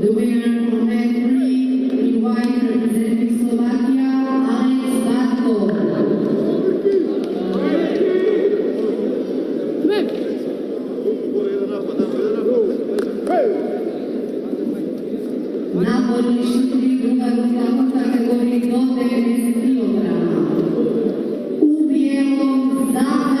The winner for match 3 in white representing Slovakia, na podliczniku druga grupa w kategorii do 90 kg. Ubiegł Zagreb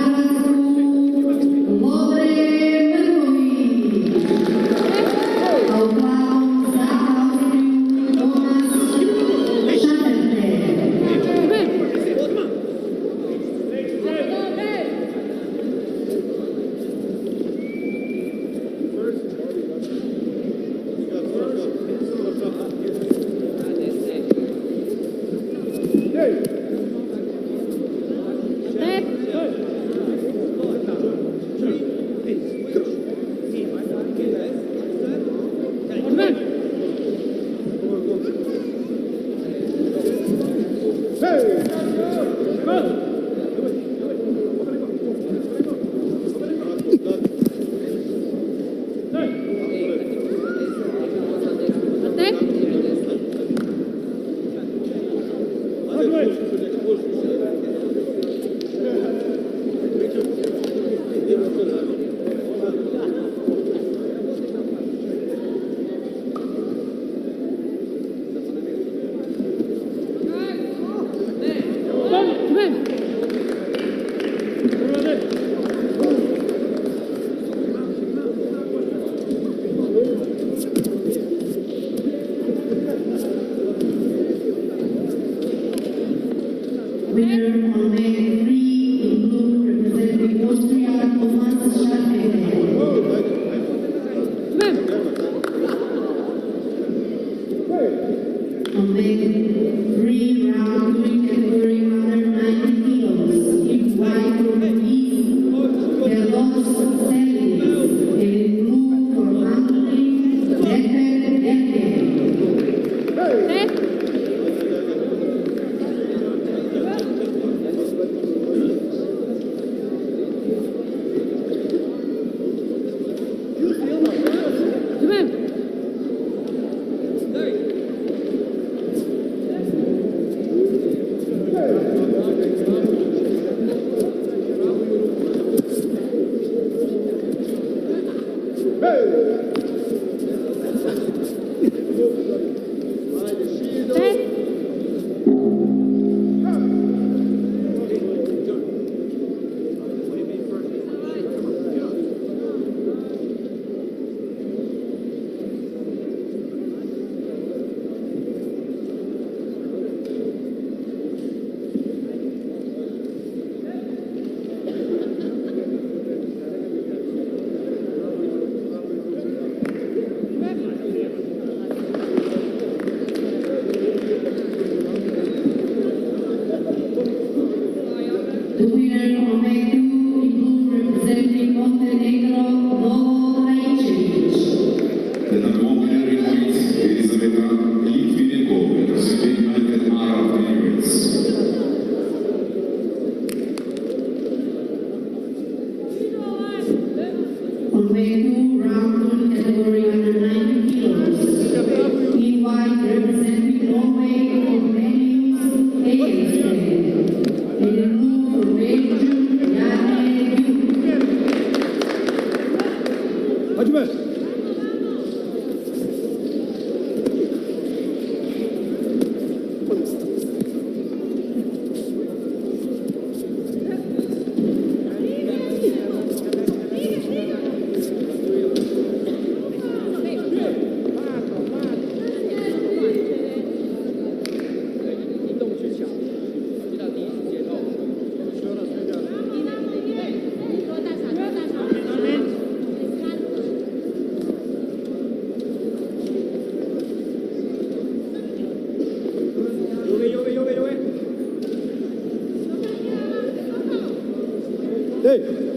Hey!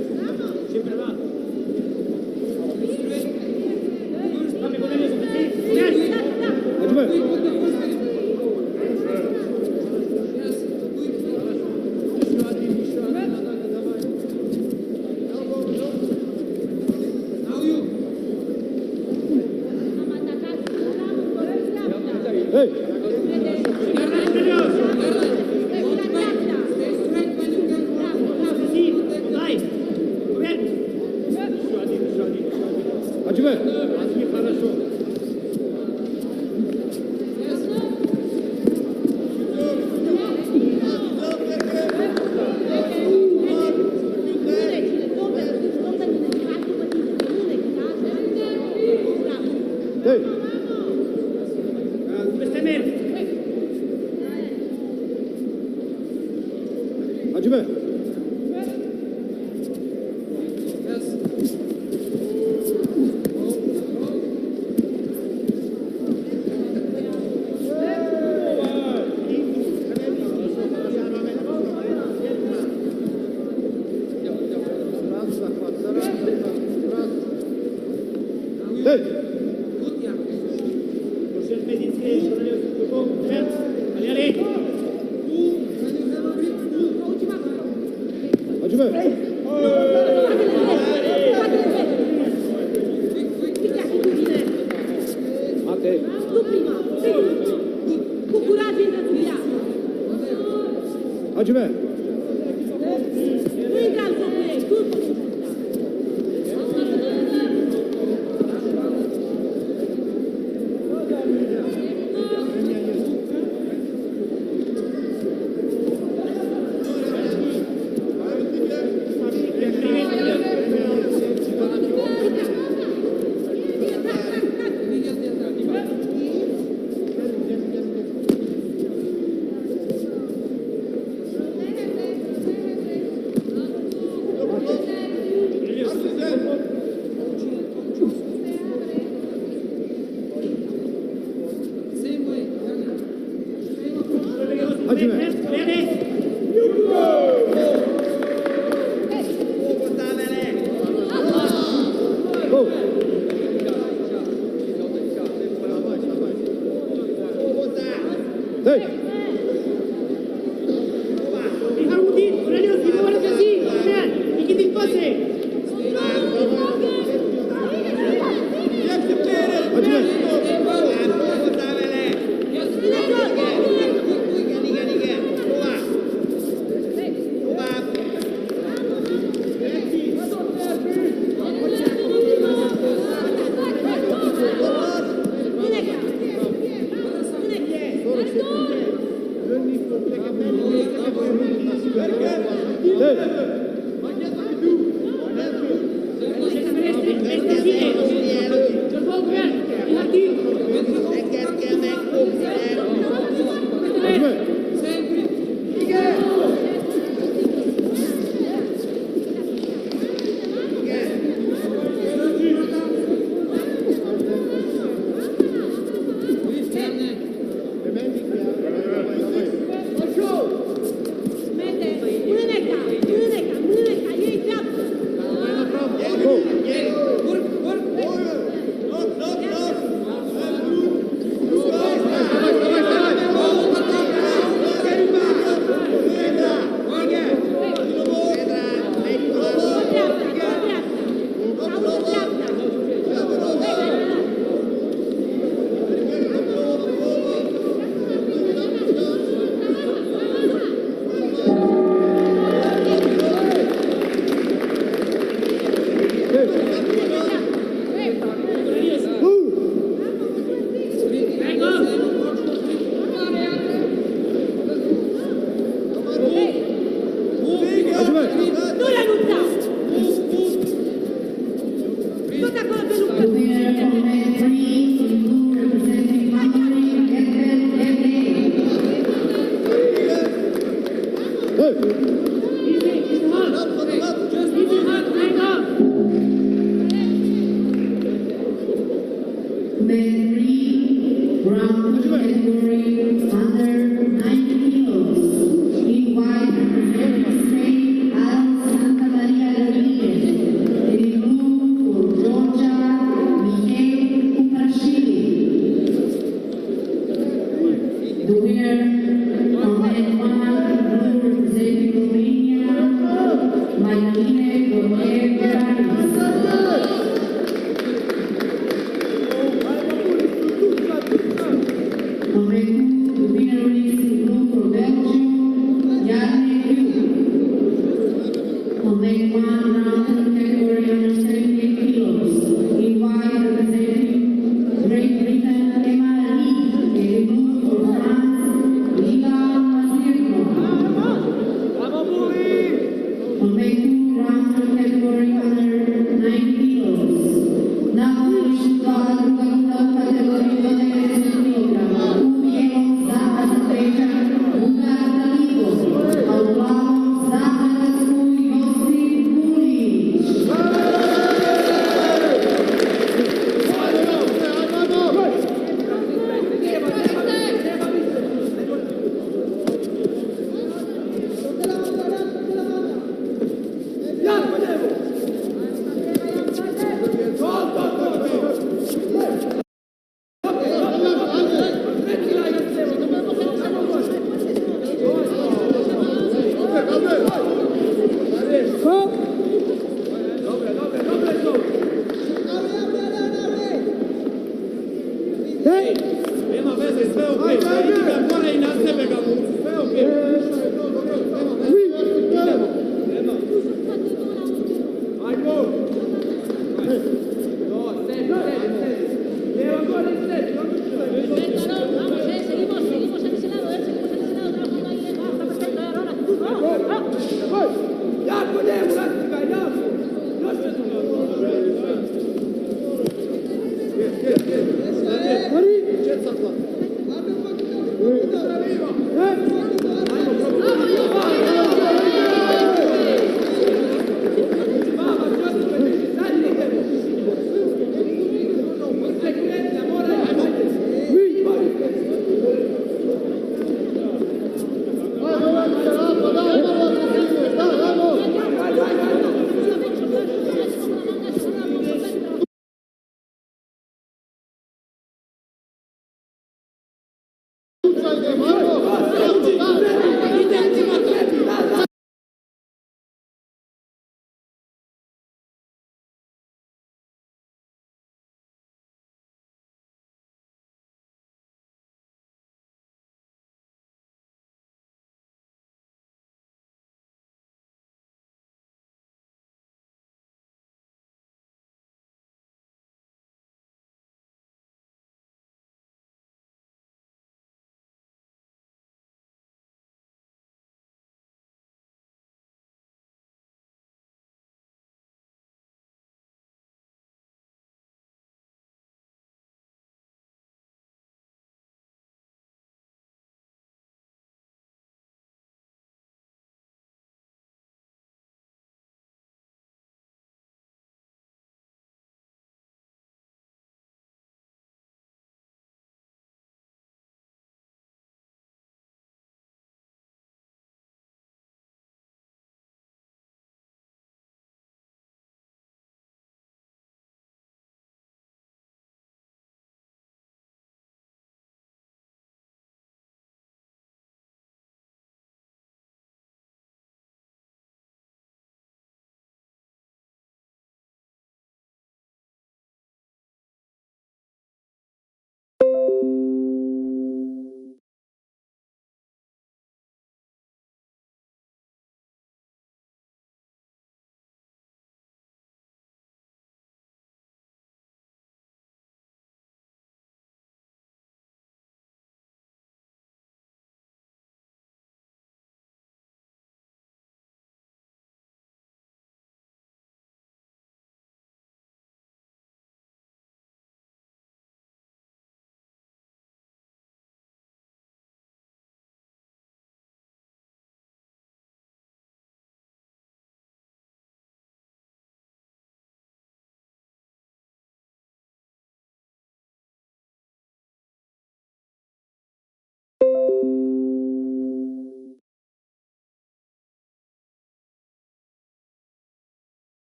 bailarine Judo Ki Vines. On retrouve the winner in blue for Belgium, Yannick Hu. On make one round category under 78 kilos. In white representing Great Britain, Emma Lee. In blue for France, Lila Masirno. On make two round category under 90 kilos. Now we should go to the category under 10 kilograms.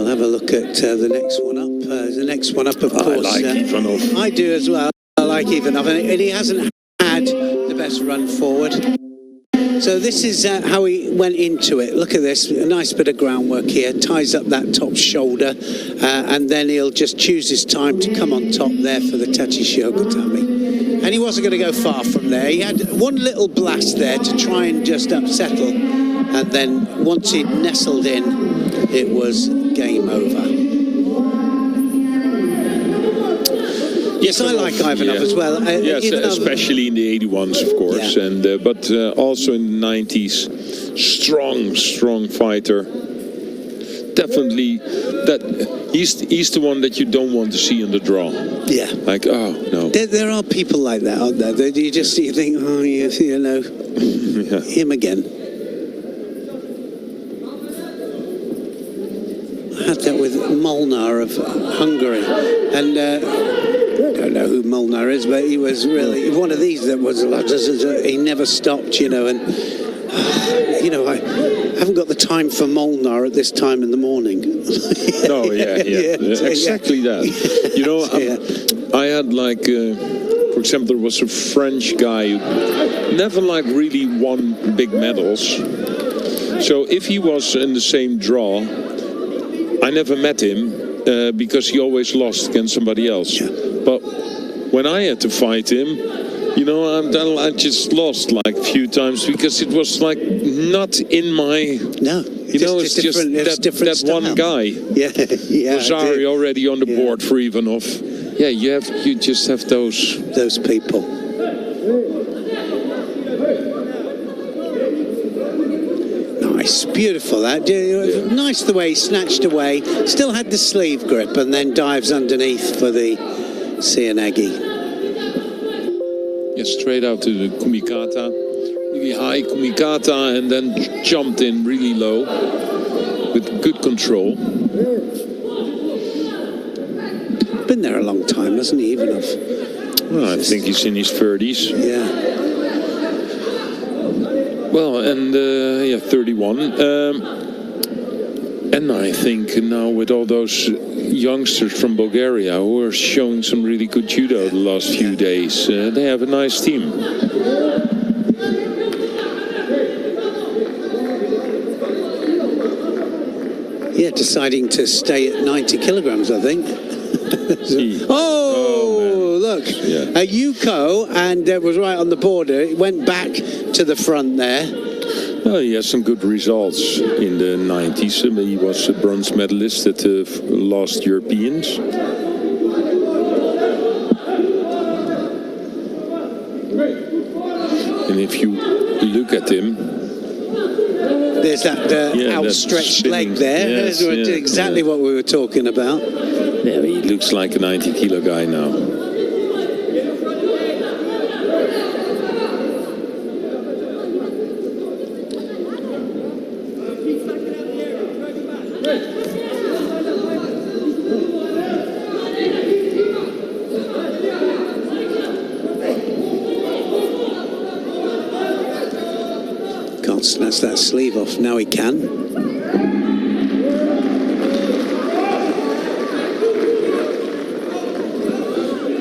We'll have a look at the next one up. The next one up, of course. I like Ivanov. I do as well. I like Ivanov, and he hasn't had the best run forward. So this is how he went into it. Look at this, a nice bit of groundwork here. Ties up that top shoulder, and then he'll just choose his time to come on top there for the Tachishiokatami. And he wasn't going to go far from there. He had one little blast there to try and just upsettle, and then once he'd nestled in, it was game over. Yes, I like Ivanov as well. Yes, especially in the 81s, of course, and but also in the 90s, strong fighter. Definitely, that he's the one that you don't want to see in the draw. Yeah, like no. There are people like that, aren't there? You just think, oh, you know, him again. I had that with Molnar of Hungary, and. I don't know who Molnar is, but he was really one of these that was he never stopped, you know, and you know, I haven't got the time for Molnar at this time in the morning. Exactly that. You know, I had like, for example, there was a French guy who never like really won big medals. So if he was in the same draw, I never met him because he always lost against somebody else. Yeah. But when I had to fight him, you know, I just lost like a few times because it was like not in my. No, you know, it's just that one guy. Yeah. Rosari already on the board for Ivanov. Yeah, you just have those people. Nice, beautiful that. Nice the way he snatched away. Still had the sleeve grip and then dives underneath for the Sianagi. Yeah, straight out to the kumikata. Really high kumikata and then jumped in really low with good control. Been there a long time, hasn't he, Ivanov? Well, I think he's in his 30s. Yeah. Well, and 31. And I think now with all those youngsters from Bulgaria who are showing some really good judo the last few days, they have a nice team. Yeah, deciding to stay at 90 kilograms, I think. Look, Yuko, and was right on the border. It went back to the front there. Well, he has some good results in the 90s. He was a bronze medalist at the last Europeans. And if you look at him, there's that outstretched leg there. Yes, exactly what we were talking about. Yeah, he looks like a 90-kilo guy now. Can't snatch that sleeve off. Now he can.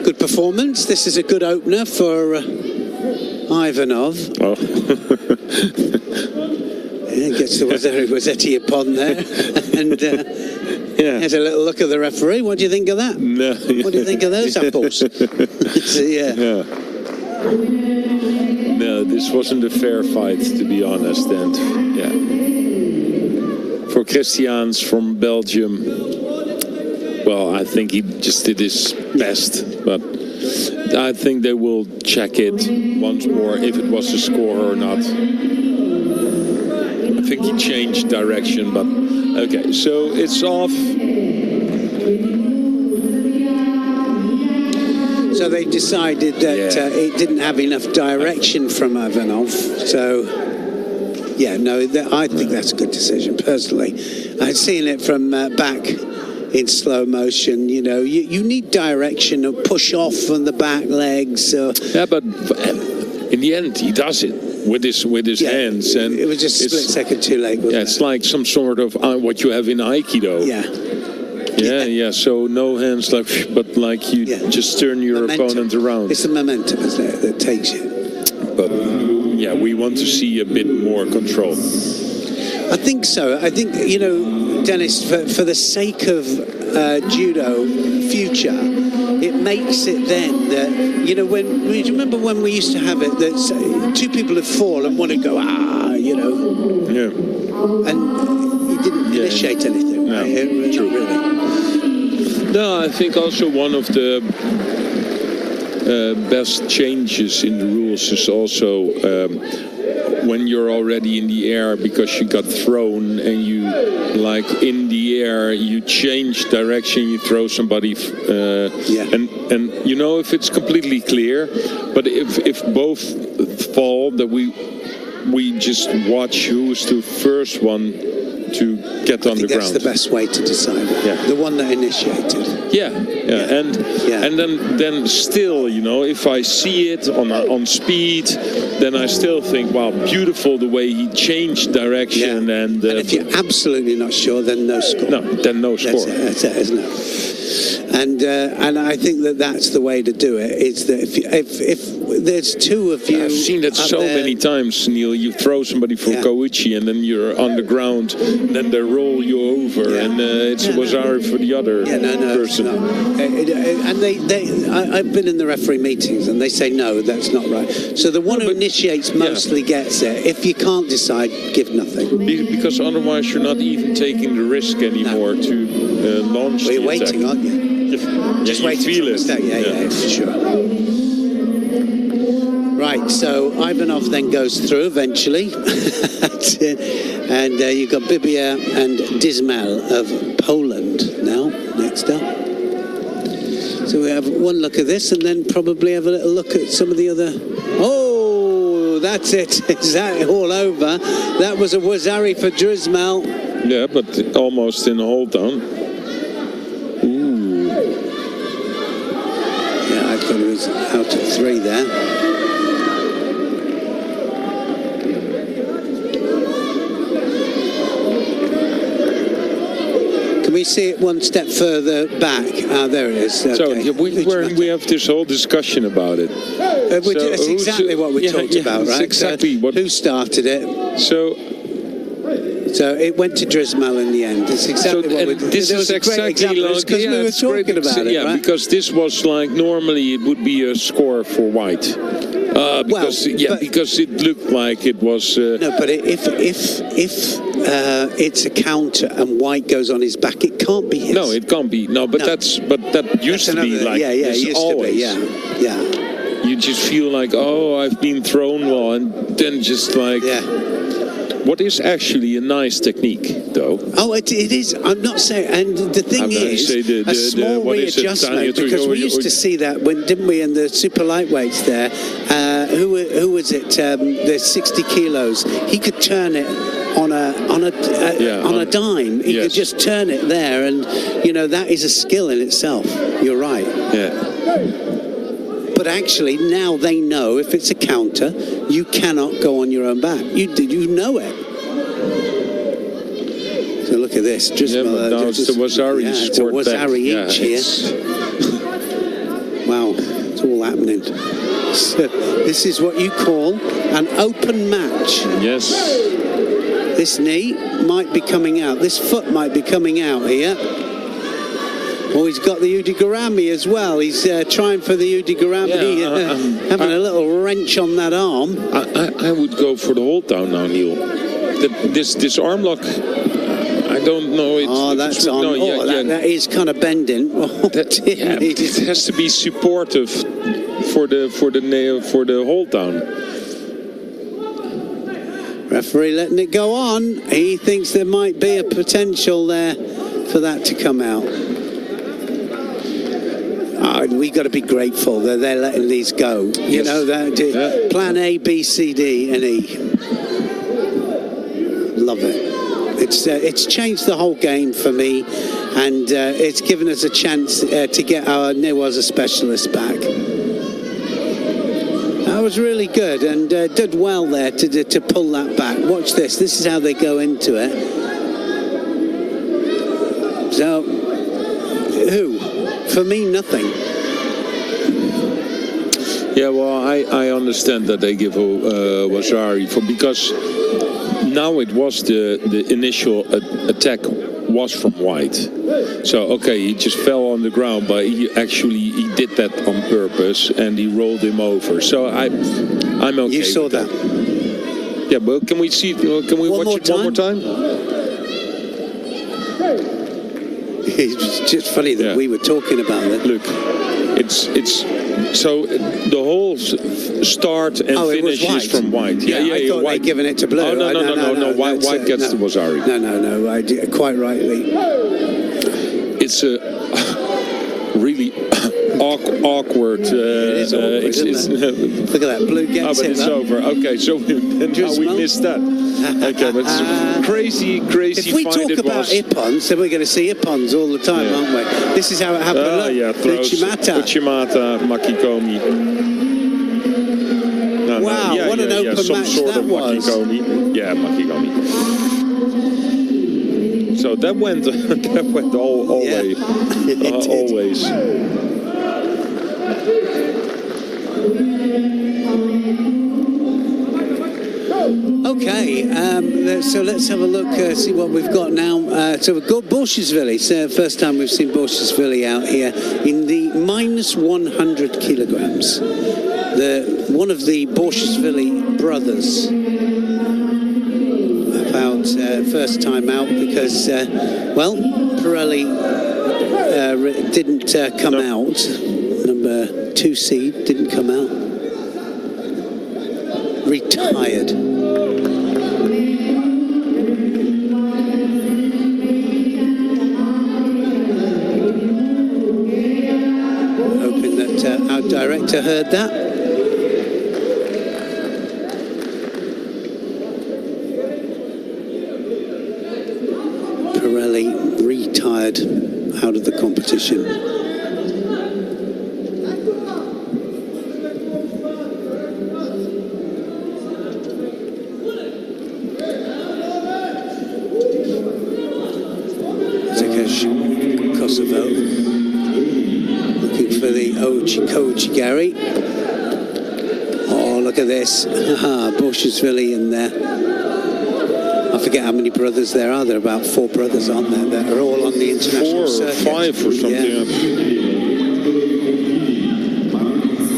Good performance. This is a good opener for Ivanov. Oh. Yeah, gets the Rossetti upon there. And has a little look at the referee. What do you think of that? No. What do you think of those apples? So, yeah. No, this wasn't a fair fight, to be honest. And for Christiaans from Belgium, well, I think he just did his best, but I think they will check it once more if it was a score or not. I think he changed direction, but okay, so it's off. So they decided that it didn't have enough direction from Ivanov. So, I think that's a good decision, personally. I've seen it from back in slow motion. You know, you need direction to push off from the back legs. Yeah, but in the end, he does it with his hands, and it was just a split second too late. It's like some sort of what you have in Aikido. Yeah. Yeah. So no hands, like, but like you just turn your opponent around. It's the momentum, isn't it, that takes you. But yeah, we want to see a bit more control. I think so. I think, you know, Dennis, for the sake of judo future, it makes it then that, you know, when you remember when we used to have it that two people would fall and one would go, you know. Yeah. And you didn't initiate anything, right? No, true. Really. No, I think also one of the best changes in the rules is also when you're already in the air because you got thrown and you, like in the air, you change direction, you throw somebody, and you know, if it's completely clear, but if both fall, that we just watch who's the first one to get on the ground. That's the best way to decide. Yeah. The one that initiated. And then still, you know, if I see it on speed, then I still think, wow, beautiful the way he changed direction. Yeah. And if you're absolutely not sure, then no score. No, then no score. That's it, isn't it? And I think that's the way to do it. Is that if there's two of you, I've seen that so many times, Neil. You throw somebody for koichi, and then you're on the ground, then they roll you over, and it's wazari for the other person. And I've been in the referee meetings, and they say no, that's not right. So the one who initiates mostly gets it. If you can't decide, give nothing. Because otherwise, you're not even taking the risk anymore to launch. Well, you're waiting, aren't you? Just waiting feel for it. Yeah, for sure. Right, so Ivanov then goes through eventually. And you've got Bibia and Dismal of Poland now, next up. So we have one look at this and then probably have a little look at some of the other... Oh, that's it. Is that all over? That was a wazari for Drismal. Yeah, but almost in a hold down. Yeah, I thought it was out of 3 there. Can we see it one step further back? There it is. Okay. So we have this whole discussion about it. That's exactly what we talked about, right? Exactly who started it? So it went to Drismal in the end. It's exactly what we did. This is exactly like because we were talking about it, right? Because this was like normally it would be a score for white. Because it looked like it was. No, but if it's a counter and white goes on his back, it can't be his. No, it can't be. No, but that used to be like it used always. to be. Yeah. You just feel like, oh, I've been thrown well, and then just like. Yeah. What is actually a nice technique, though? Oh, it is. I'm not saying. And the thing is, a small readjustment, because we used to see that didn't we, in the super lightweights there? Who was it? The 60 kilos. He could turn it on a dime. He could just turn it there, and you know that is a skill in itself. You're right. Yeah. But actually, now they know if it's a counter, you cannot go on your own back. You know it. So look at this. Just, now it's the wazari. Yeah, it's a wazari each here. Wow, it's all happening. So this is what you call an open match. Yes. This knee might be coming out. This foot might be coming out here. Oh, he's got the udigarami as well. He's trying for the udigarami, having a little wrench on that arm. I would go for the hold down now, Neil. This arm lock, I don't know. That's on. No, that is kind of bending. It has to be supportive for the hold down. Referee letting it go on. He thinks there might be a potential there for that to come out. We got to be grateful that they're letting these go. You know that plan A, B, C, D, and E. Love it. It's changed the whole game for me, and it's given us a chance to get our Newaza specialist back. That was really good, and did well there to pull that back. Watch this. This is how they go into it. So Who? For me, nothing. Yeah, well, I understand that they give Wazari for, because now it was the initial attack was from white. So okay, he just fell on the ground, but he did that on purpose and he rolled him over. So I'm okay. You saw that? Yeah, but can we see? Can we watch it one more time? It's just funny that we were talking about that. Look, it's so the whole start and finish is from white. Yeah, I thought they'd given it to blue. Oh, no. White gets the Wazari. No. I did, quite rightly. It's a really awkward. It is awkward, isn't it? Look at that, blue gets but it's over. Okay, so now we missed that. Okay, but it's crazy If we fight talk it about was. Ippons, then we're going to see Ippons all the time, aren't we? This is how it happened. Look, throws. Uchimata, Makikomi. Wow, what an open some match sort that of was. Makikomi. Yeah, Makikomi. So that went all way. Always. Okay, so let's have a look, see what we've got now. So we've got Borshishvili. It's the first time we've seen Borshishvili out here in the minus 100 kilograms. One of the Borshishvili brothers. About first time out because, Pirelli didn't come out. Number 2 seed didn't come out. Retired. Hoping that our director heard that. Pirelli retired out of the competition. Kosovo looking for the Kochigari. Oh, look at this. Borshishvili in there. I forget how many brothers there are. There are about 4 brothers on there that are all on the international circuit. 4 or 5 or something. Yeah.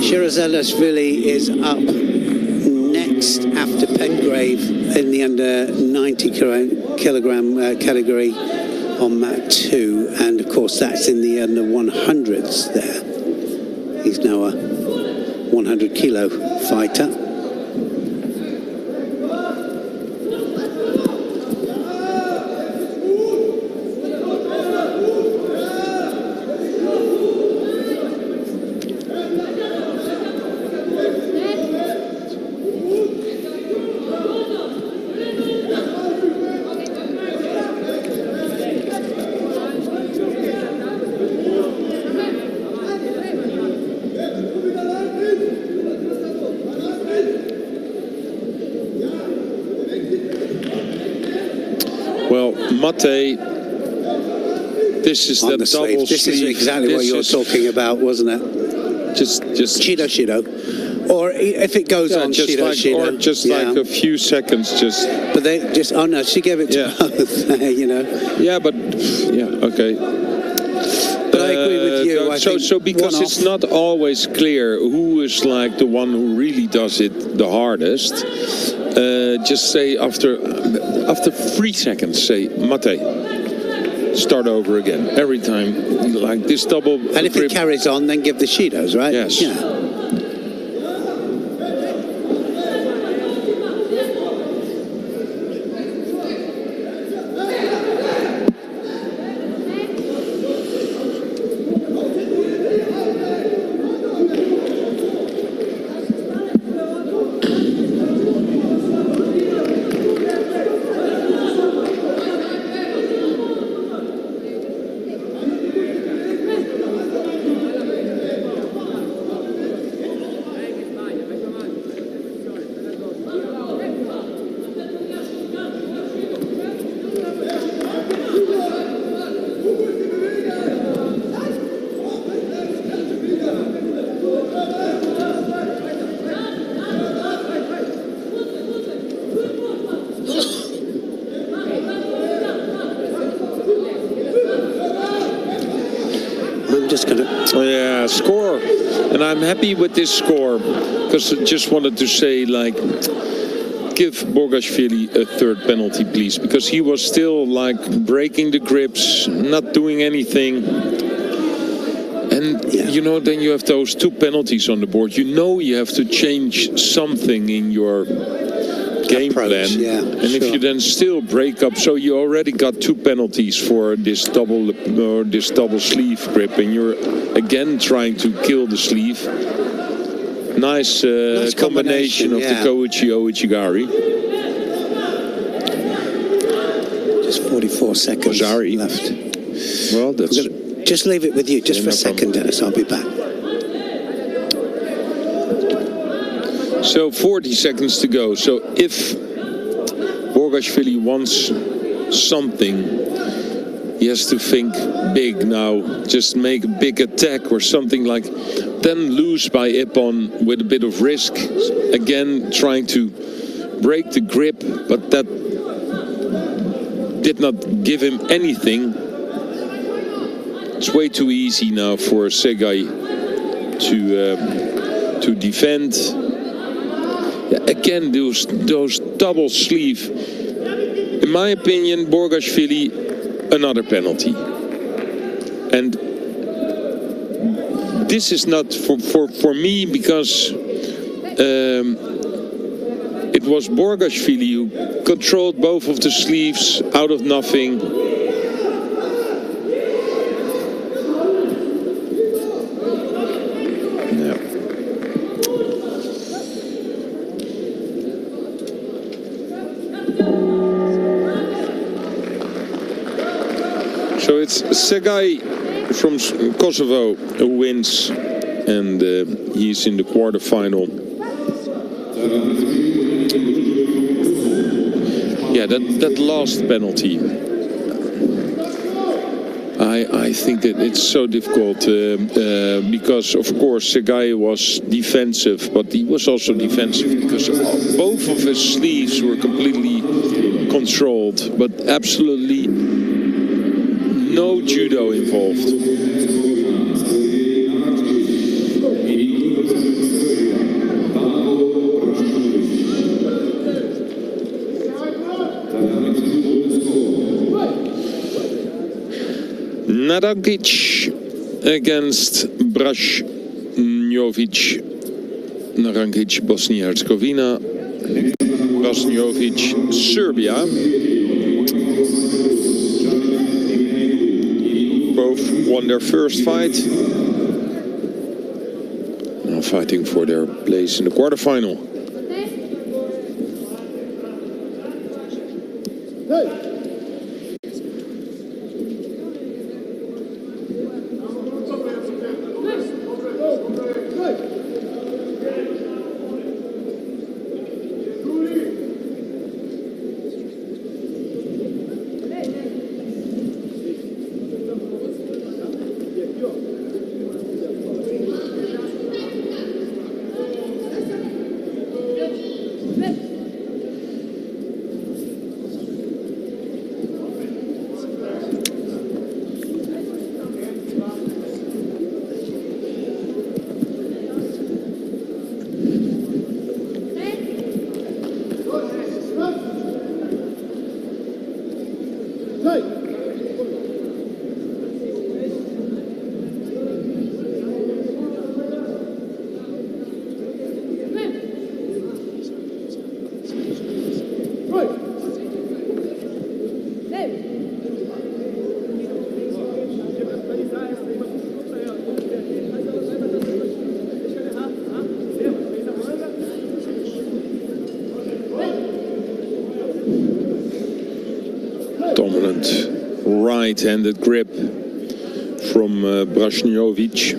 Shirazalashvili is up next after Pengrave in the under 90 kilogram category on mat 2, and of course that's in the under 100s there. He's now a 100 kilo fighter. Well, Mate, this is that double This is exactly what you were talking about, wasn't it? Just Shido. Or if it goes on, just Shido. or just like a few seconds, just. But they just, oh no, she gave it to both, you know. Yeah, but, yeah, okay. But I agree with you. So because it's not always clear who is like the one who really does it the hardest, just say after 3 seconds, say, Mate, start over again. Every time, like this double. And if it carries on, then give the Shidos, right? Yes. Yeah. Yeah, score. And I'm happy with this score, because I just wanted to say, like, give Borgashvili a third penalty, please, because he was still, like, breaking the grips, not doing anything. And, you know, then you have those 2 penalties on the board. You know you have to change something in your game plan. Yeah, and if you then still break up, so you already got 2 penalties for this double sleeve grip, and you're again trying to kill the sleeve. Nice combination of the Koichi-Ouchigari. Just 44 seconds left. Well, that's... Just leave it with you, just for a second, Dennis. I'll be back. So 40 seconds to go. So if Borgashvili wants something, he has to think big now. Just make a big attack or something like. Then lose by Ippon with a bit of risk. Again, trying to break the grip, but that did not give him anything. It's way too easy now for Segai to defend. Again, those double sleeve. In my opinion, Borgashvili, another penalty. And this is not for me, because it was Borgashvili who controlled both of the sleeves out of nothing. So it's Segai from Kosovo who wins, and he's in the quarterfinal. Yeah, that last penalty. I think that it's so difficult because, of course, Segai was defensive, but he was also defensive because both of his sleeves were completely controlled, but absolutely no judo involved. Nadankic against Brasnjovic. Nadankic, Bosnia-Herzegovina. Brasnjovic, Serbia. Both won their first fight. Now fighting for their place in the quarterfinal. Dominant right-handed grip from Brasnjovic.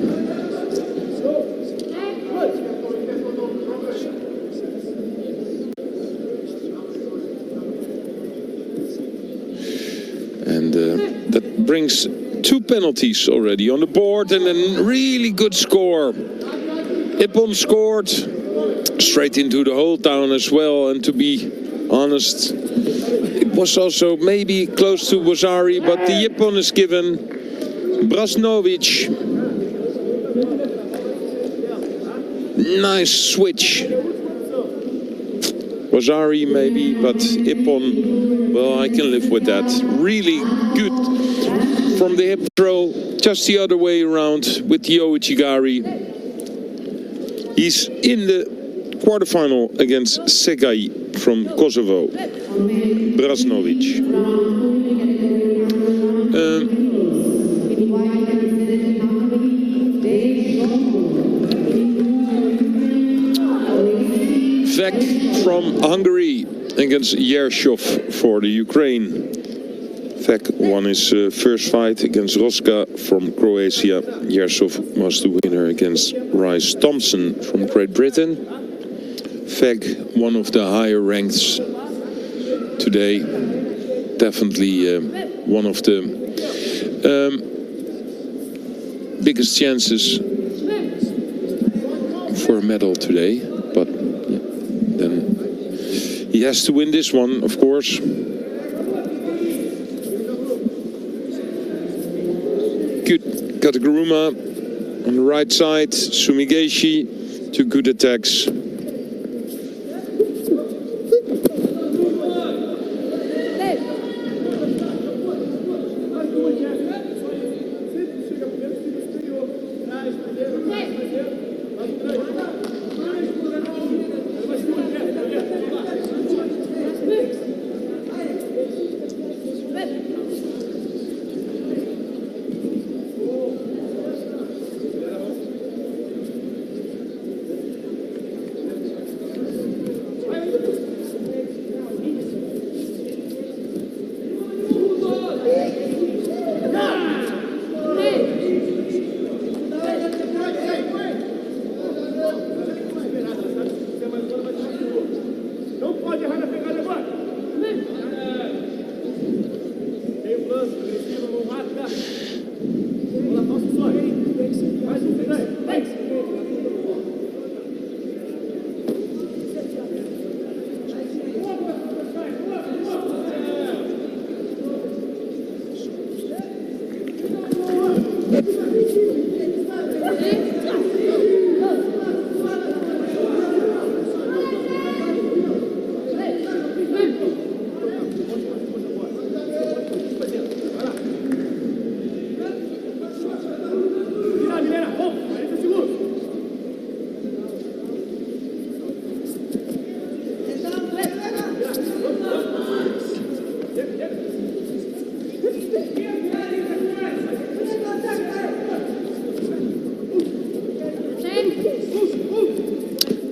And that brings 2 penalties already on the board, and a really good score. Ippon scored straight into the hole down as well, and to be honest, it was also maybe close to Bozari, but the Ippon is given. Brasnjovic Nice switch. Wazari maybe, but Ippon, well, I can live with that. Really good from the hip throw, just the other way around with the Ouchigari. He's in the quarterfinal against Segai from Kosovo, Brasnovic. Vek from Hungary against Yershov for the Ukraine. Vek won his first fight against Roska from Croatia. Yershov was the winner against Rice Thompson from Great Britain. Vek, one of the higher ranks today. Definitely one of the biggest chances for a medal today. But then he has to win this one, of course. Good Kataguruma on the right side. Sumigeshi, 2 good attacks.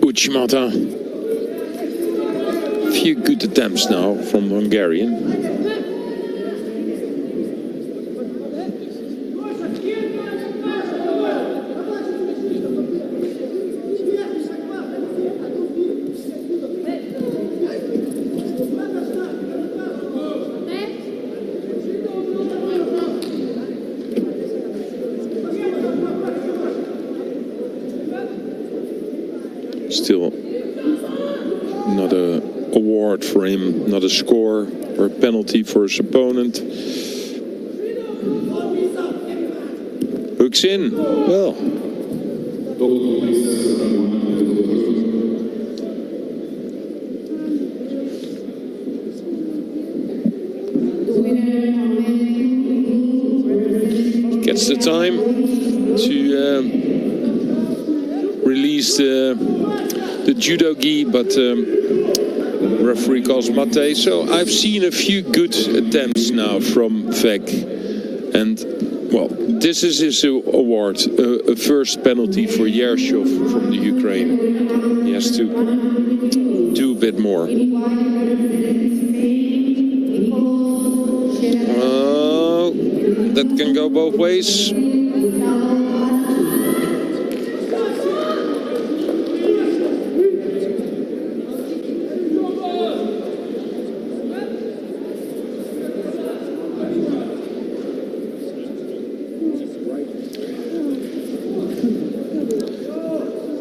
Uchimata. A few good attempts now from Hungarian. Still not an award for him, not a score or a penalty for his opponent. Hooks in. Well. Gets the time to release the judo gi, but referee calls mate. So I've seen a few good attempts now from Vek, and well, this is his award, a first penalty for Yershov from the Ukraine. He has to do a bit more. Oh, that can go both ways.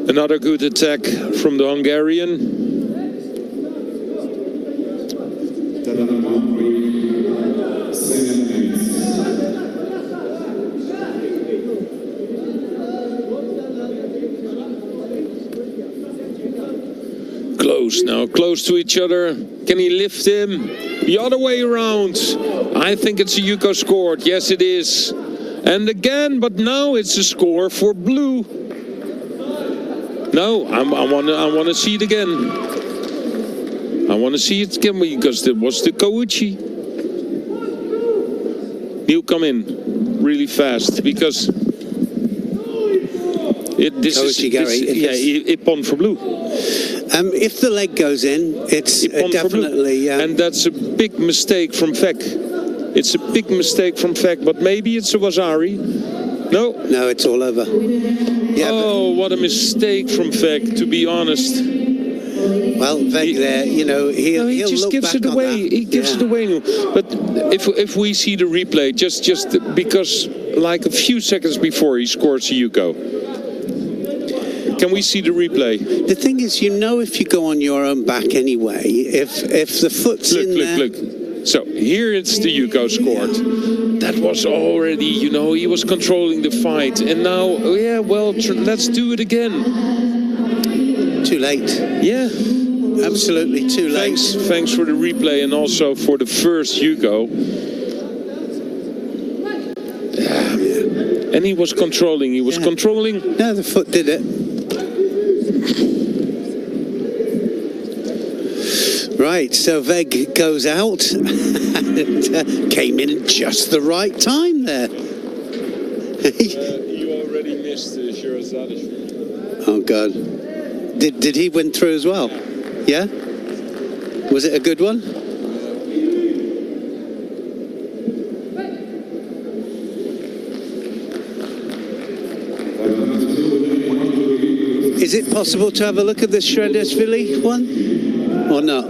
Another good attack from the Hungarian. close now, close to each other. Can he lift him? The other way around. I think it's a Yuko scored. Yes, it is. And again, but now it's a score for blue. No, I want to see it again. I want to see it again because it was the Kouchi. He'll come in really fast because Ippon for blue. If the leg goes in, it's definitely... and that's a big mistake from Vek. It's a big mistake from Vek, but maybe it's a Wazari. No? No, it's all over. Yeah, what a mistake from Vek, to be honest. Well, Vek there, you know, he'll just look gives back it away. on that. He gives it away. But if we see the replay, just because like a few seconds before he scores a Yuko. Can we see the replay? The thing is, you know, if you go on your own back anyway, if the foot's in there... Look. So here it's the Yuko scored. That was already, you know, he was controlling the fight. And now, let's do it again. Too late. Yeah. Absolutely too late. Thanks for the replay and also for the first Yuko. And he was controlling. Controlling. No, the foot did it. Right, so Veg goes out and came in just the right time there. You already missed Shirazade. Oh, God. Did he win through as well? Yeah? Was it a good one? Is it possible to have a look at the Shredeshvili one? Or not?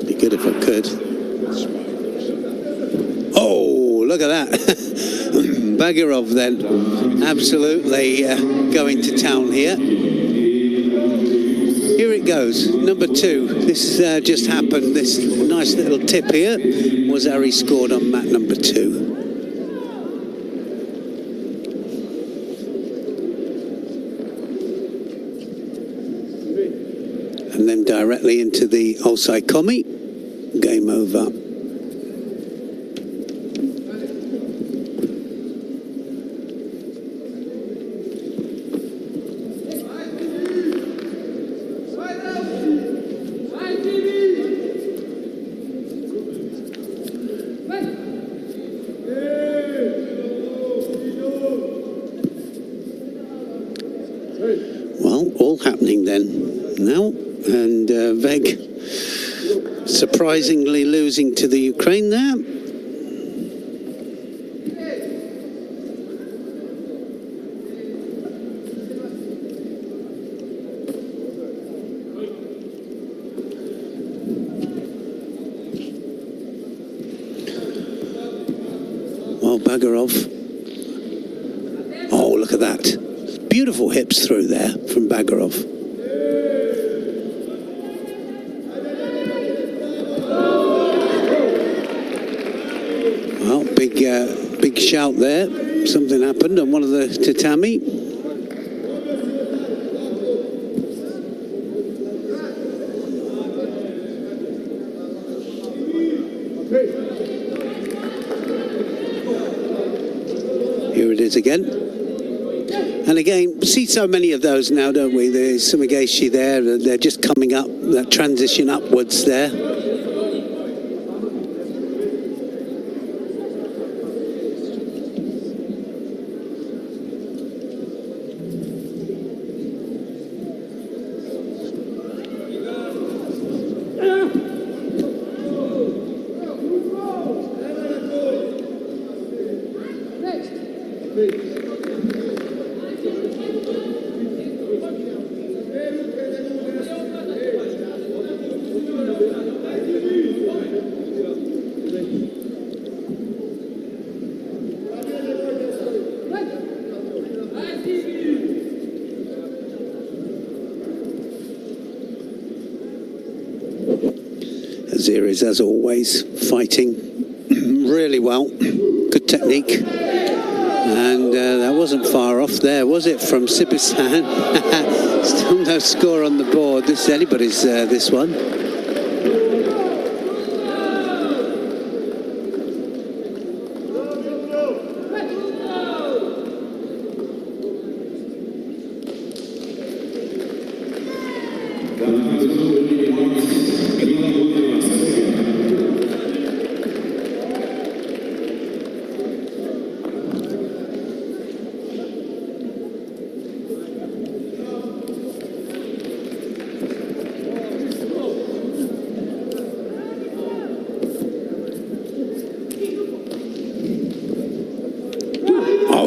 Be good if I could. Oh, look at that. Bagirov then. Absolutely going to town here. Here it goes, number 2. This just happened. This nice little tip here was Ari scored on mat number 2. And then directly into the Osai Komi. Game over. Well, all happening then now. And Veg surprisingly losing to the Ukraine there. Well, Bagirov. Oh, look at that. Beautiful hips through there from Bagirov. Well, big shout there. Something happened on one of the tatami. Here it is again. And again, we see so many of those now, don't we? There's Sumigeshi there. They're just coming up, that transition upwards there. Aziris, as always, fighting really well. Good technique. And that wasn't far off there, was it, from Sibistan? Still no score on the board. This is anybody's, this one.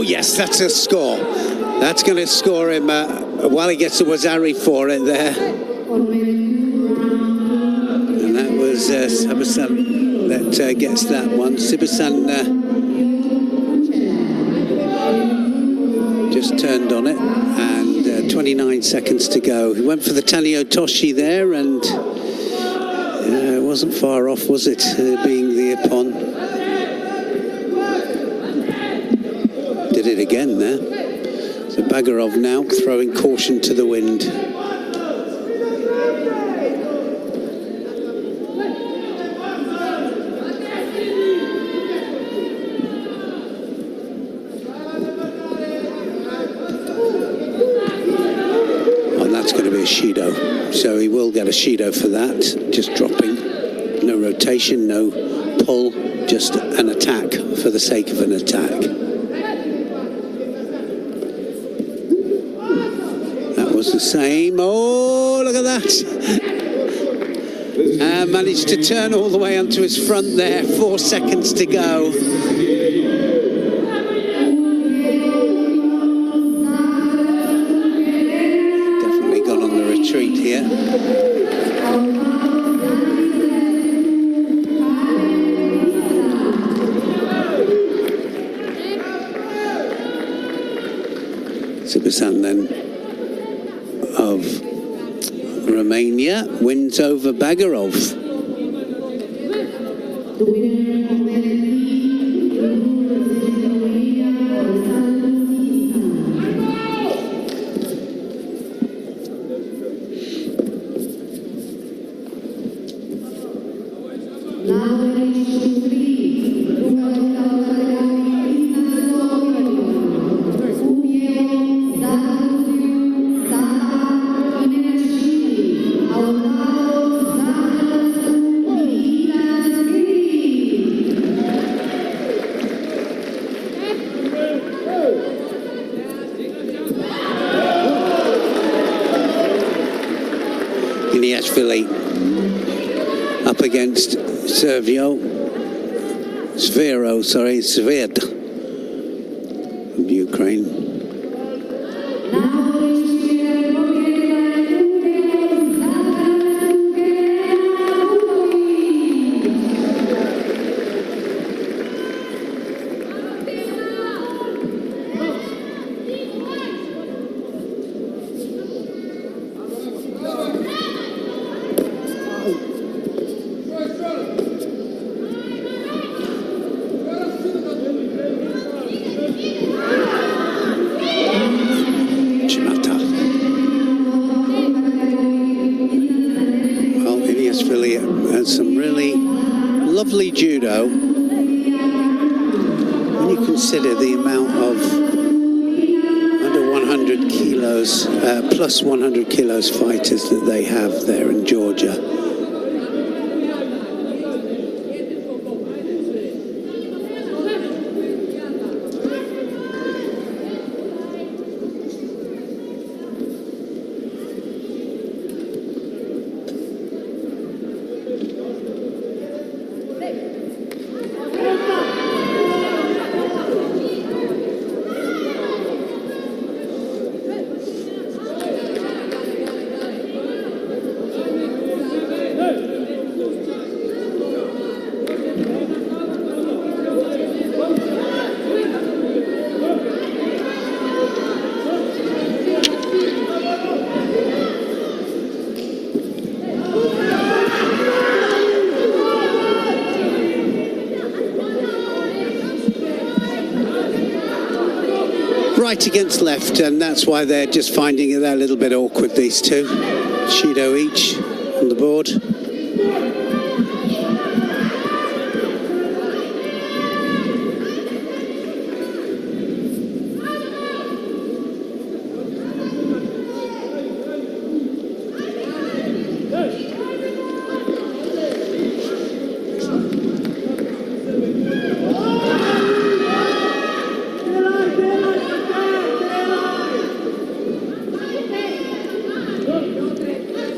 Yes, that's a score. That's going to score him while he gets the Wazari for it there. And that was Sibasan that gets that one. Sibasan just turned on it, and 29 seconds to go. He went for the Tanio Toshi there, and it wasn't far off, was it, being the Ippon? Did it again there. So Bagarov now throwing caution to the wind. Oh, that's going to be a Shido. So he will get a Shido for that. Just dropping. No rotation, no pull, just an attack for the sake of an attack. The same. Oh, look at that. Managed to turn all the way onto his front there. 4 seconds to go. Definitely gone on the retreat here. Sibasan then of Romania wins over Bagarov. Up against Sverd from Ukraine. Judo, when you consider the amount of under 100 kilos, plus 100 kilos fighters that they have there in Georgia. right against left, and that's why they're just finding it a little bit awkward, these two. Judo each on the board.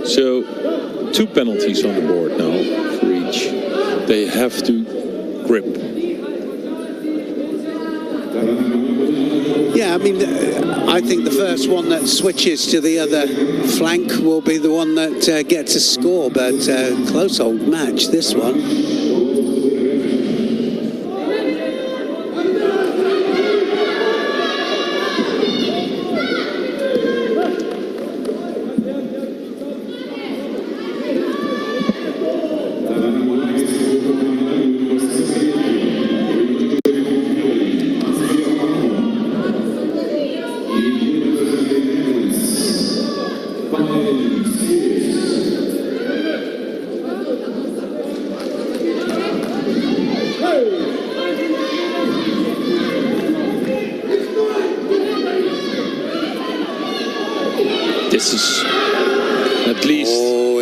So, 2 penalties on the board now for each. They have to grip. Yeah, I mean, I think the first one that switches to the other flank will be the one that gets a score, but close old match, this one. This is at least. Oh,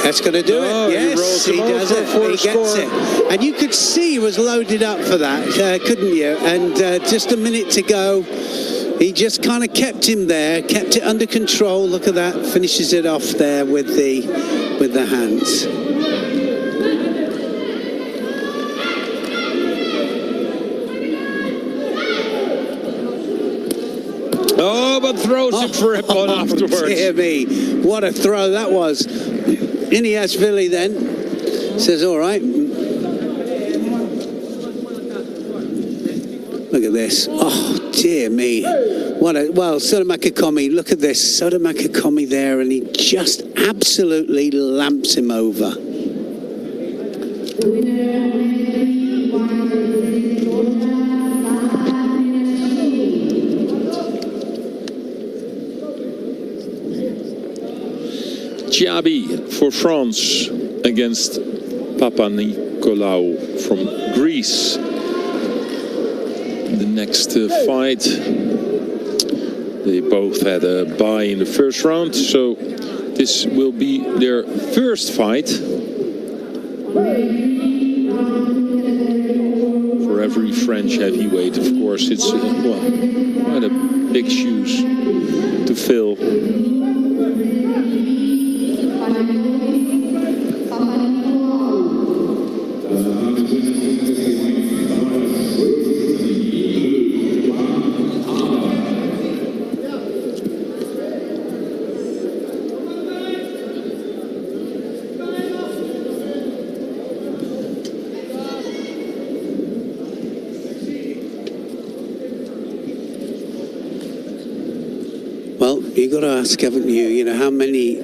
that's going to do it. Yes, he does it. He gets it. And you could see he was loaded up for that, couldn't you? And just a minute to go. He just kind of kept him there, kept it under control. Look at that. Finishes it off there with the hands. Oh, but throws him for a ball afterwards. Dear me, what a throw that was. Iniashvili then says, all right. Look at this. Oh, dear me. Well, Sotomakomi, look at this. Sotomakomi there, and he just absolutely lamps him over. Chiabi for France against Papa Nicolau from Greece. The next fight, they both had a bye in the first round, so this will be their first fight. For every French heavyweight, of course, it's quite a big shoes to fill. You got to ask, haven't you? You know, how many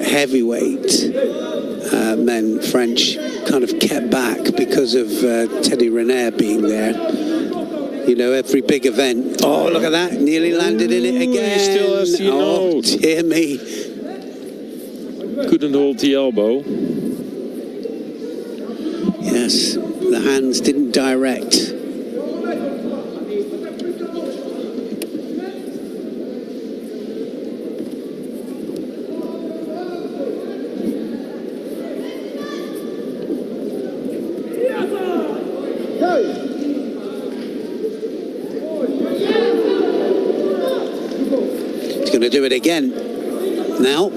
heavyweight men, French, kind of kept back because of Teddy Riner being there. You know, every big event. Oh, look at that! Nearly landed in it again. He still has the note. Dear me! Couldn't hold the elbow. Yes, the hands didn't direct. To do it again now.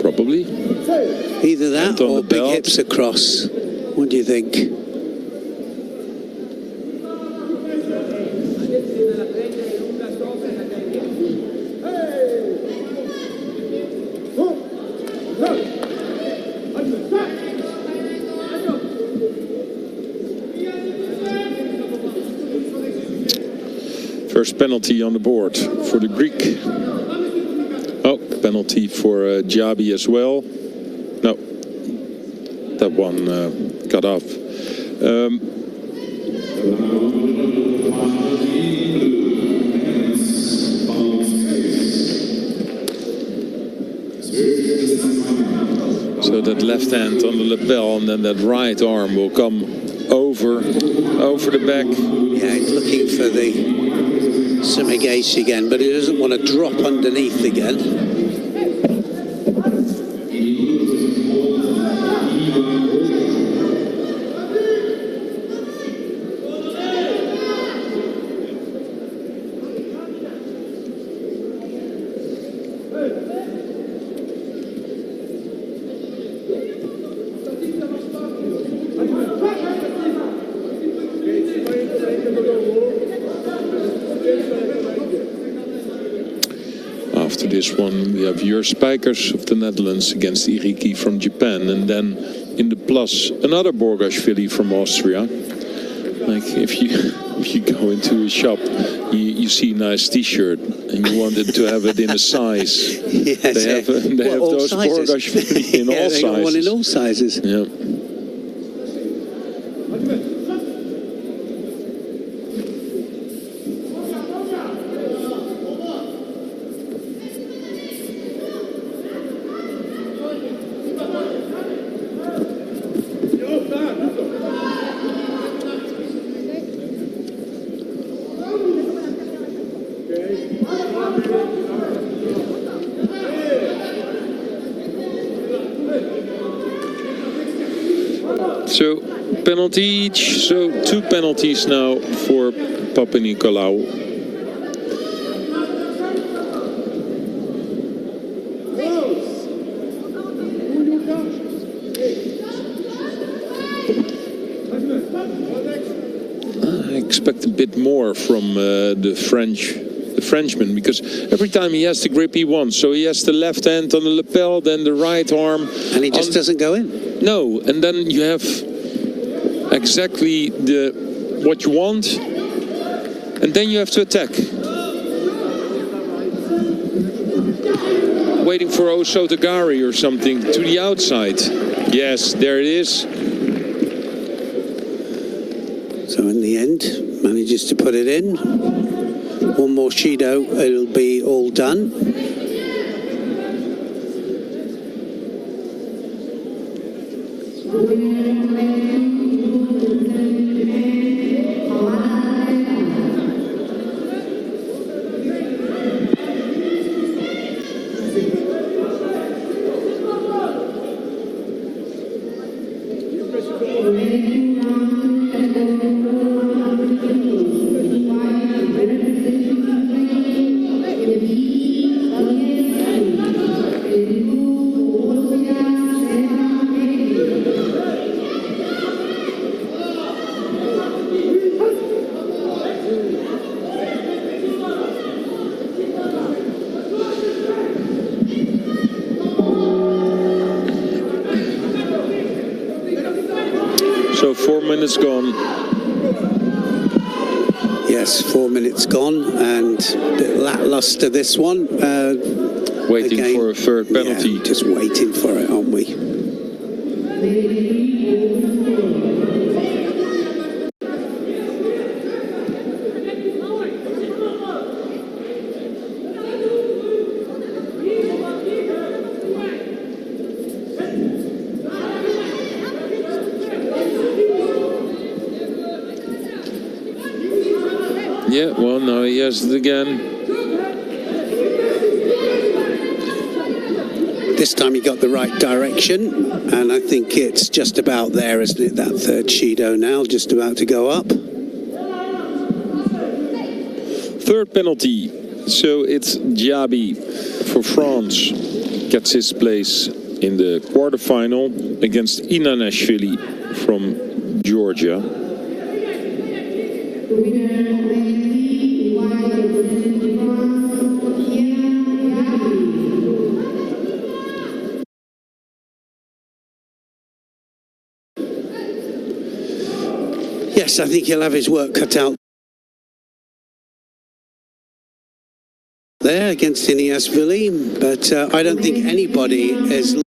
Probably. Either that or big hips across. What do you think? First penalty on the board for the Greek. Oh, penalty for Jabi as well. No, that one got off. So that left hand on the lapel, and then that right arm will come over the back. Yeah, he's looking for the gaethje again, but he doesn't want to drop underneath again. After this one, we have Jur Spijkers of the Netherlands against Iriki from Japan, and then in the plus another Borgashvili from Austria. Like if you go into a shop, you see a nice T-shirt and you wanted to have it in a size. Yes, they have those Borgashvili in all they sizes. got one in all sizes. Yeah. So penalty each, so 2 penalties now for Papanikolaou. I expect a bit more from the Frenchman, because every time he has the grip he wants. So he has the left hand on the lapel, then the right arm. And he just doesn't go in. No, and then you have exactly what you want, and then you have to attack. Waiting for Osotagari or something to the outside. Yes, there it is. So in the end, manages to put it in. One more Shido, it'll be all done. So 4 minutes gone. Yes, 4 minutes gone, and a bit lackluster this one. Waiting again, for a third penalty. Yeah, just waiting for it, aren't we? Yeah, well, now he has it again. This time he got the right direction, and I think it's just about there, isn't it? That third Shido now, just about to go up. Third penalty. So it's Diaby for France. Gets his place in the quarterfinal against Inanashvili from Georgia. Yes, I think he'll have his work cut out there against Inanashvili, but I don't think anybody is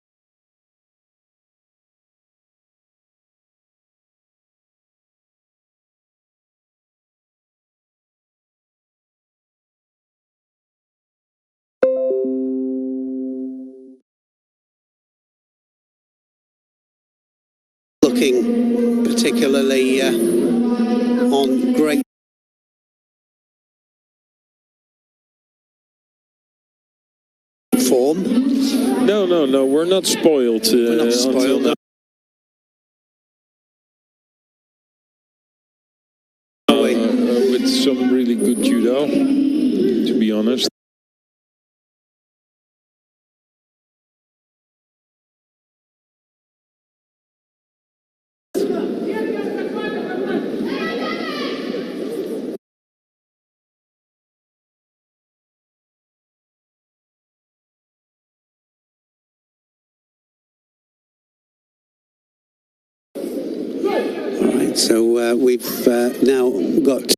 looking particularly on great form. No, we're not spoiled. We're not spoiled. Until with some really good judo, to be honest. Right, so we've now got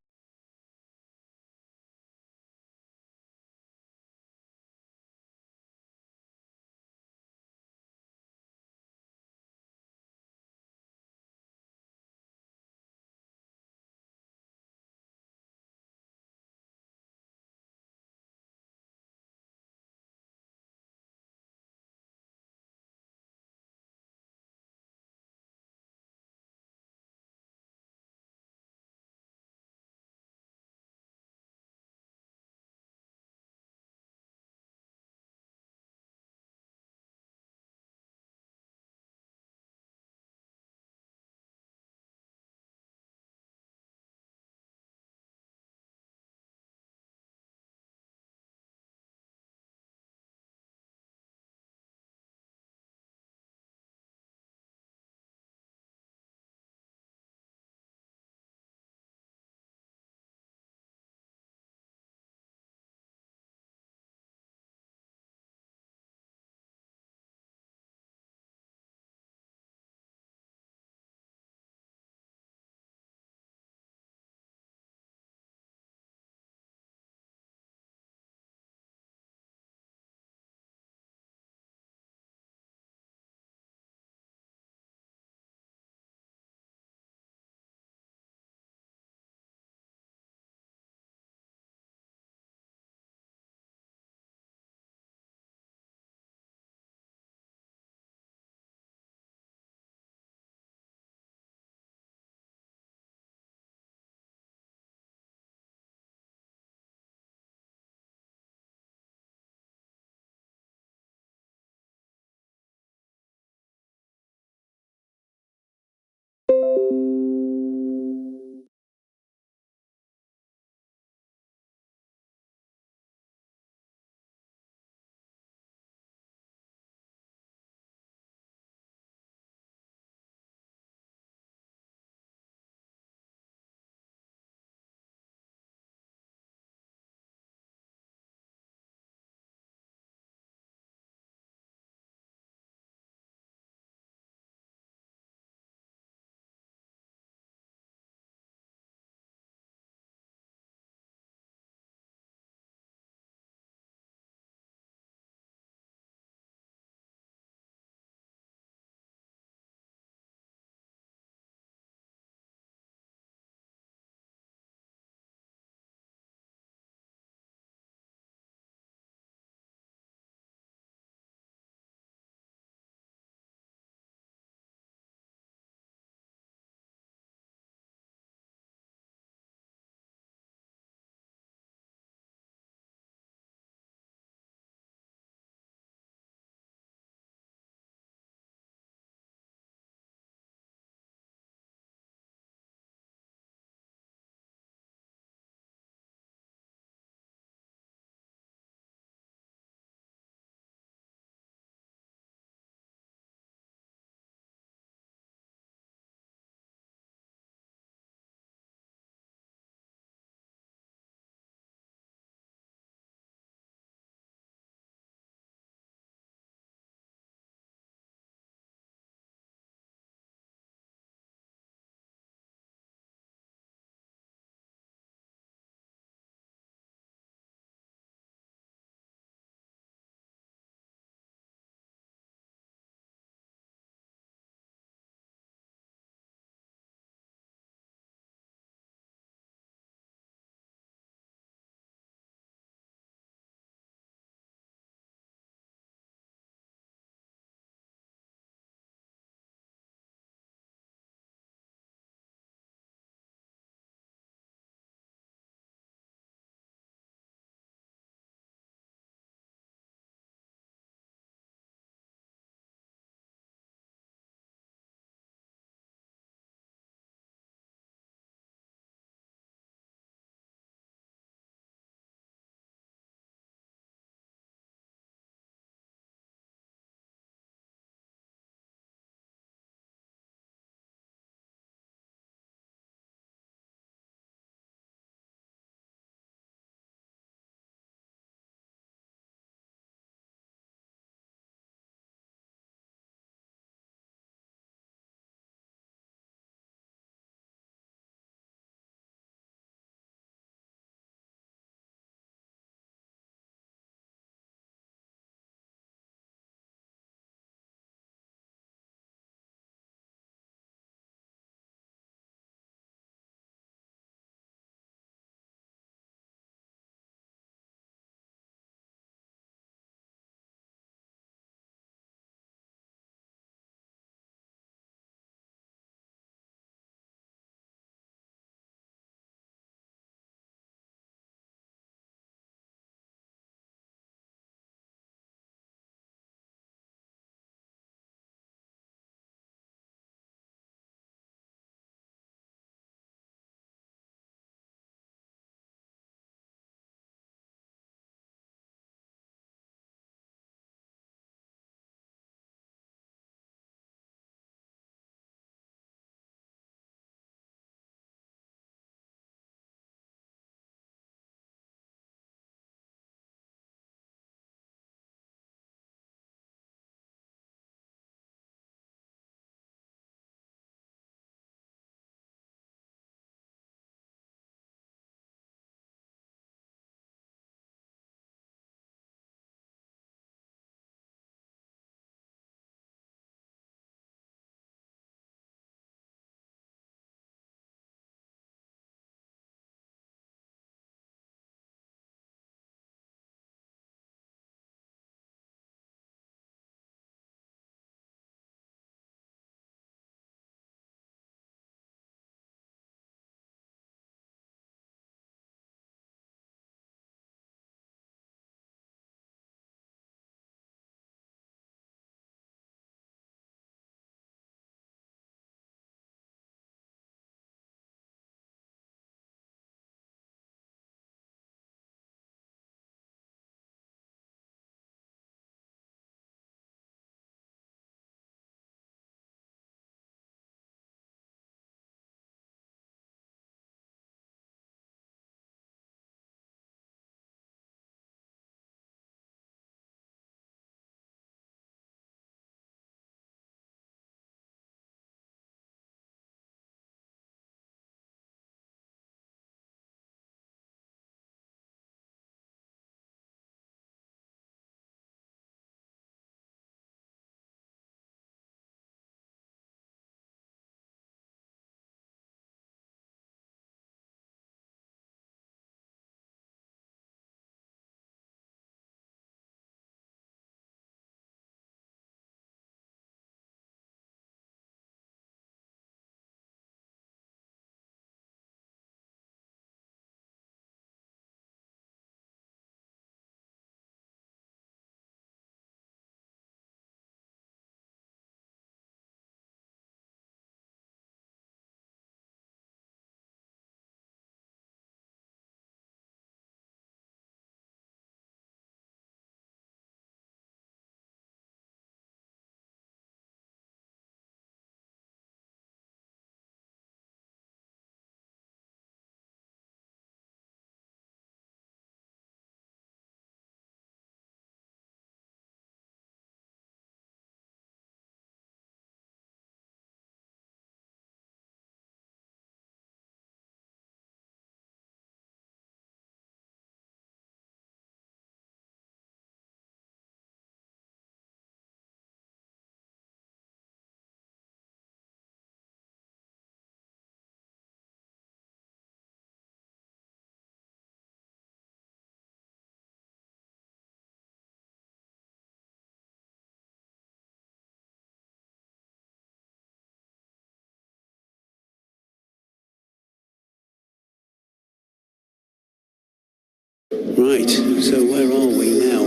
Right, so where are we now?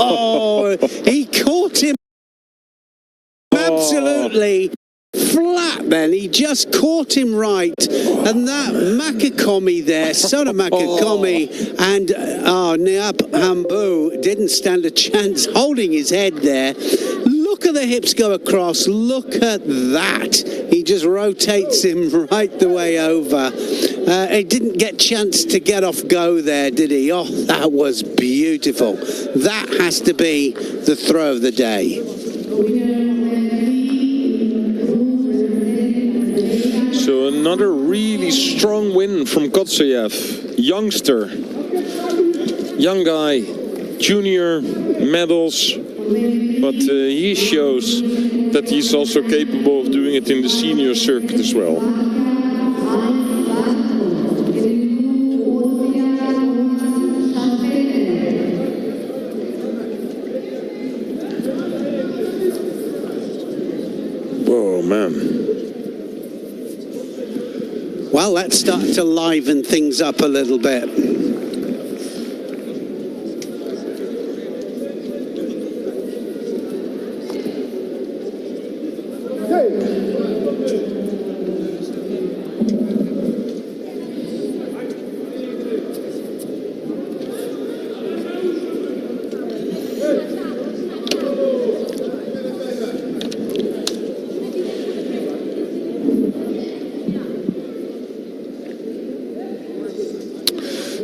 Oh, he caught him absolutely flat then. He just caught him right. And that Makakomi there, Sona Makakomi and Niap Hambu didn't stand a chance holding his head there. Look at the hips go across. Look at that. He just rotates him right the way over. He didn't get chance to get off go there, did he? Oh, that was beautiful. That has to be the throw of the day. So another really strong win from Kotsayev. Youngster. Young guy. Junior medals. But he shows that he's also capable of doing it in the senior circuit as well. Whoa, man. Well, let's start to liven things up a little bit.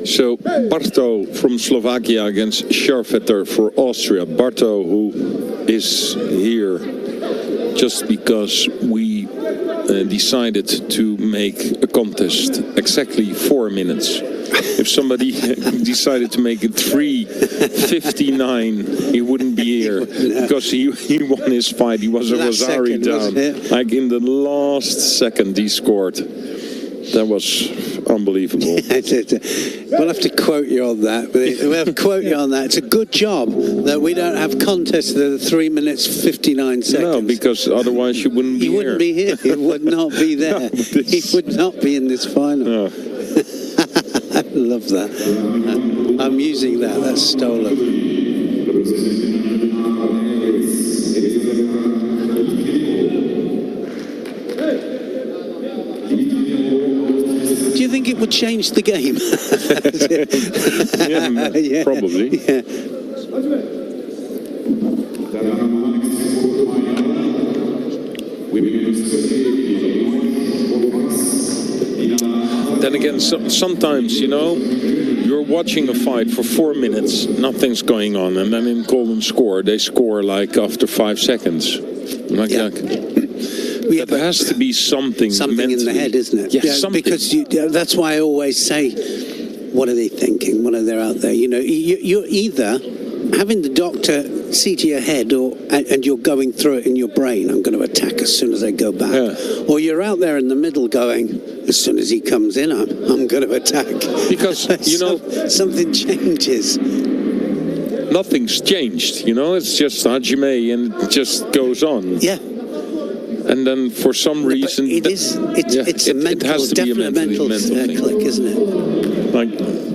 So Barto from Slovakia against Scharfetter for Austria. Barto, who is here just because we decided to make a contest exactly 4 minutes. If somebody decided to make it 3:59, he wouldn't be here because he won his fight. He was a Rosari down. Like in the last second he scored. That was unbelievable. We'll have to quote you on that. We'll have to quote you on that. It's a good job that we don't have contests that are 3 minutes 59 seconds. No, because otherwise you wouldn't be here. He wouldn't be here. He would not be there. No, he would not be in this final. No. I love that. I'm using that. That's stolen. Do you think it would change the game? Yeah, probably. Yeah. Then again, sometimes, you know, you're watching a fight for 4 minutes, nothing's going on, and then in Golden Score, they score like after 5 seconds. Like, Yeah. there has to be something in the head, isn't it? Yeah, something. Because that's why I always say, what are they thinking? What are they out there? You know, you're either having the doctor see to your head, and you're going through it in your brain. I'm going to attack as soon as I go back. Yeah. Or you're out there in the middle going, as soon as he comes in, I'm going to attack. Because, you know, something changes. Nothing's changed, you know, it's just Hajime and it just goes on. Yeah. And then for some reason... It's a definite mental click, isn't it? Like,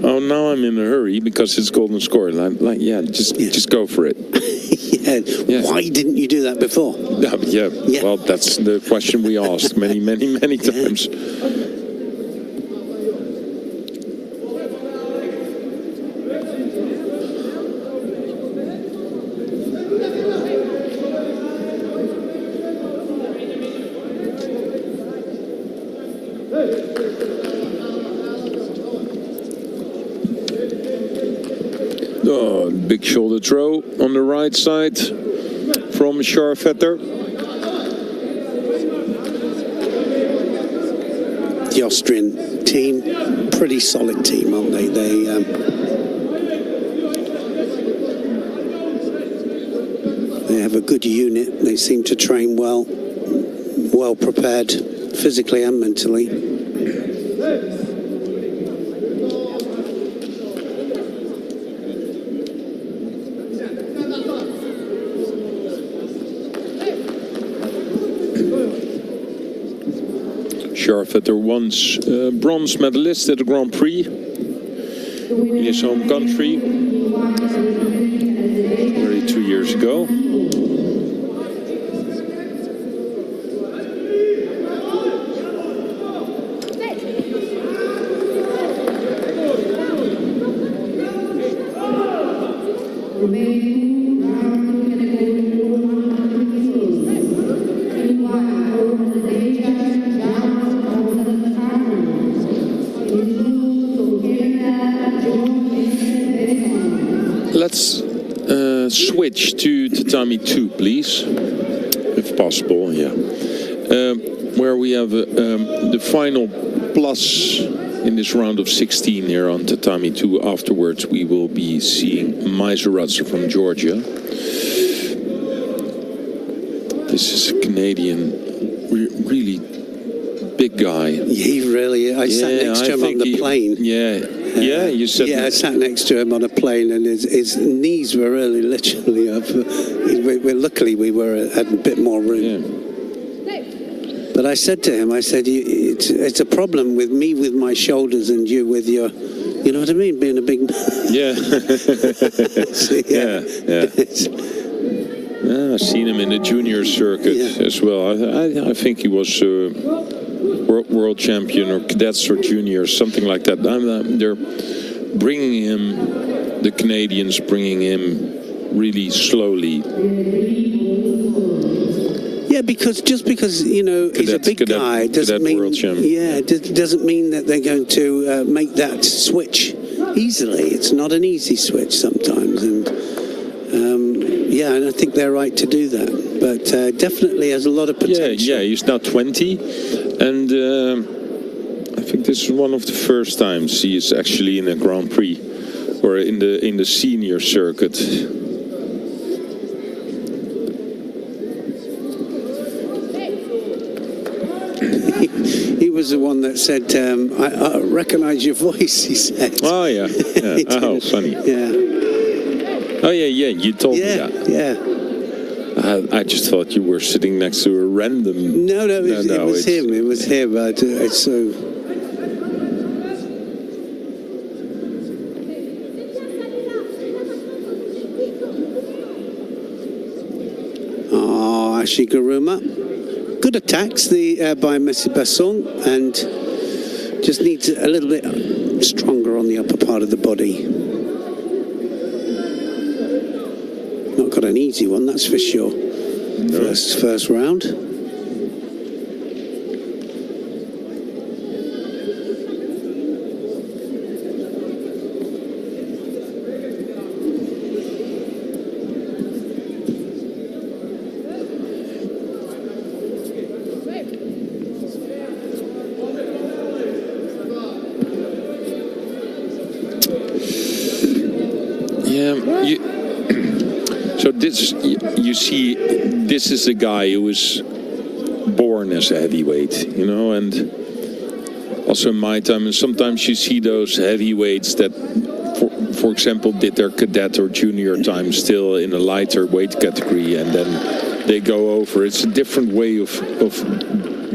oh, now I'm in a hurry because it's Golden Score. Like, just go for it. Yeah. Why didn't you do that before? Yeah. Well, that's the question we asked many times. Oh, big shoulder throw on the right side from Scharfetter. The Austrian team, pretty solid team, aren't they? They have a good unit. They seem to train well prepared, physically and mentally. Scharvetter once bronze medalist at the Grand Prix in his home country, 32 years ago. Let's switch to tatami 2, please, if possible. Yeah, where we have the final plus in this round of 16 here on tatami 2. Afterwards, we will be seeing Maisaratsa from Georgia. This is a Canadian, really big guy. He really. I sat next to him on the plane. Yeah, you said. Yeah, I sat next to him on a plane, and his knees were really literally up. Luckily, we had a bit more room. Yeah. But I said to him, I said, it's a problem with me with my shoulders and you with your, you know what I mean, being a big man. Yeah. Yeah. I've seen him in the junior circuit as well. I think he was world champion or cadets or juniors, something like that. They're bringing him, the Canadians bringing him really slowly. Yeah, just because you know he's a big guy doesn't mean doesn't mean that they're going to make that switch easily. It's not an easy switch sometimes, and and I think they're right to do that. But definitely has a lot of potential. Yeah, he's now 20, and I think this is one of the first times he is actually in a Grand Prix or in the senior circuit. He was the one that said, I recognize your voice, he said. Oh, yeah. Oh, funny. Yeah. Oh, yeah, you told me that. Yeah. I just thought you were sitting next to a random... No, it was him. It was him. It's so... Oh, Ashiguruma. Good attacks by Messi Besson, and just needs a little bit stronger on the upper part of the body. Not got an easy one, that's for sure. No. First round. So you see, this is a guy who was born as a heavyweight, you know, and also in my time, and sometimes you see those heavyweights that, for example, did their cadet or junior time still in a lighter weight category, and then they go over. It's a different way of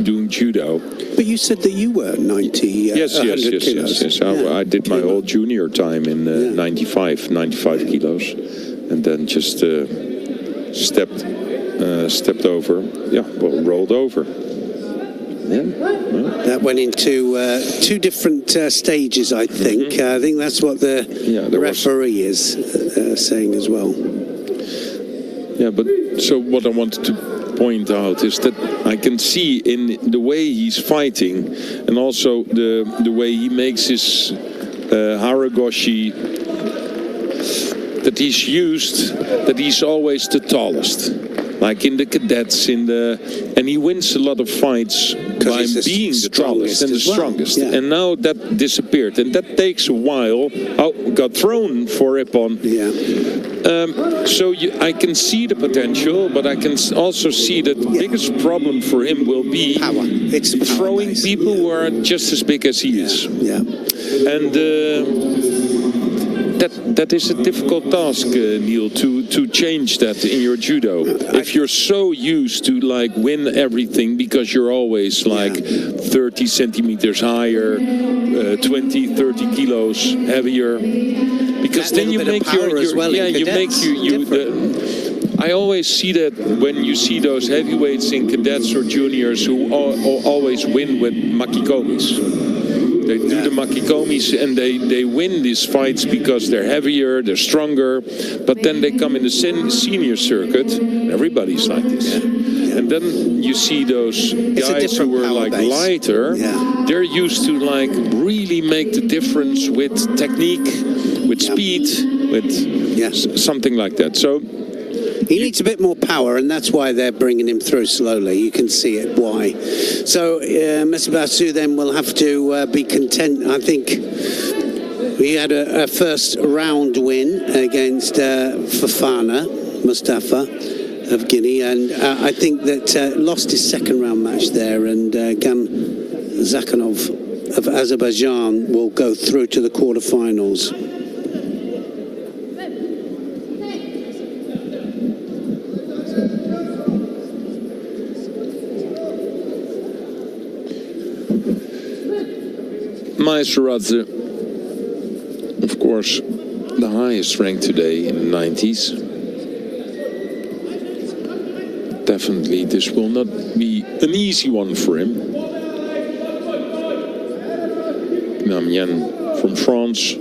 doing judo. But you said that you were 90. Yes. I did my whole junior time in 95 kilos, and then just stepped over. Rolled over. That went into two different stages, I think. I think that's what the referee is saying as well. Yeah, but so what I wanted to point out is that I can see in the way he's fighting, and also the way he makes his haragoshi, that he's always the tallest. like in the cadets, and he wins a lot of fights by being the tallest and the strongest. Yeah. And now that disappeared, and that takes a while. Oh, got thrown for Ippon. Yeah. So I can see the potential, but I can also see that the biggest problem for him will be power. It's throwing base. people who are just as big as he is. Yeah. And that is a difficult task, Neil, to change that in your judo. If you're so used to like win everything because you're always like 30 centimeters higher, 20, 30 kilos heavier, because then you make I always see that when you see those heavyweights in cadets or juniors who always win with makikomis. They do the makikomis and they win these fights because they're heavier, they're stronger, but then they come in the senior circuit, everybody's like this. And then you see those guys who are like lighter, they're used to like really make the difference with technique, with speed, with something like that. So he needs a bit more power, and that's why they're bringing him through slowly. You can see it why. So Mr. Basu then will have to be content. I think we had a first round win against Fofana Mustafa of Guinea, and I think that lost his second round match there, and Gam Zakhanov of Azerbaijan will go through to the quarterfinals. Maestro, of course, the highest rank today in the 90s. Definitely, this will not be an easy one for him. Namien from France.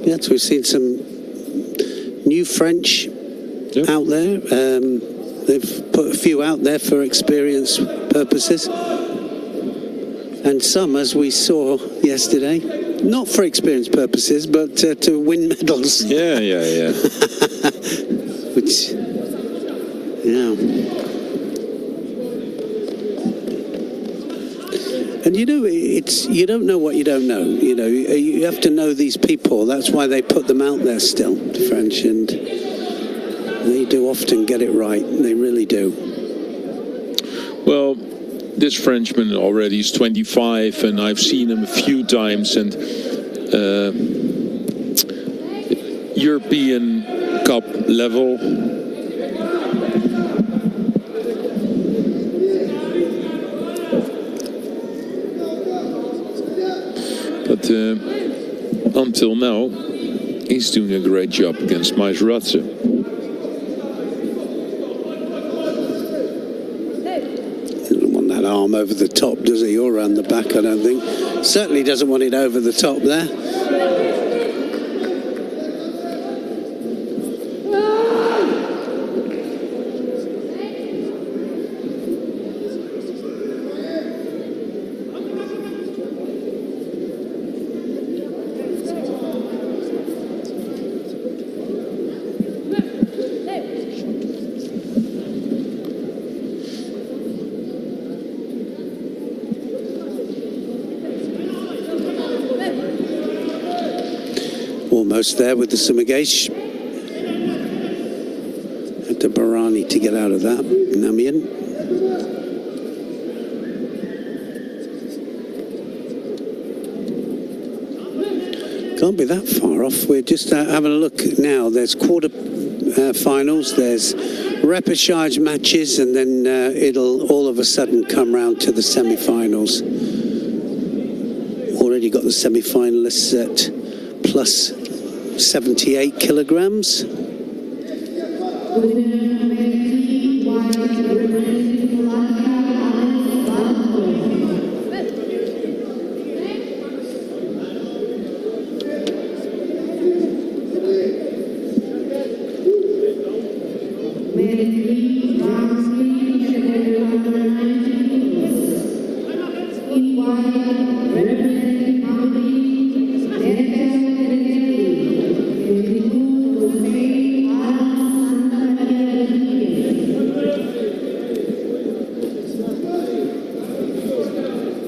Yes, we've seen some new French out there. They've put a few out there for experience purposes. And some, as we saw yesterday, not for experience purposes, but to win medals. Yeah. Which, And you know, you don't know what you don't know. You know, you have to know these people. That's why they put them out there still, the French, and they do often get it right. They really do. Well, this Frenchman already is 25, and I've seen him a few times, and European Cup level. But until now, he's doing a great job against Maestro. Doesn't want that arm over the top, does he? Or around the back, I don't think. Certainly doesn't want it over the top there. Almost there with the Sumigesh. Had to Barani to get out of that. Namian. Can't be that far off. We're just having a look now. There's quarter finals, there's repechage matches, and then it'll all of a sudden come round to the semi-finals. Already got the semi-finalists at plus 78 kilograms.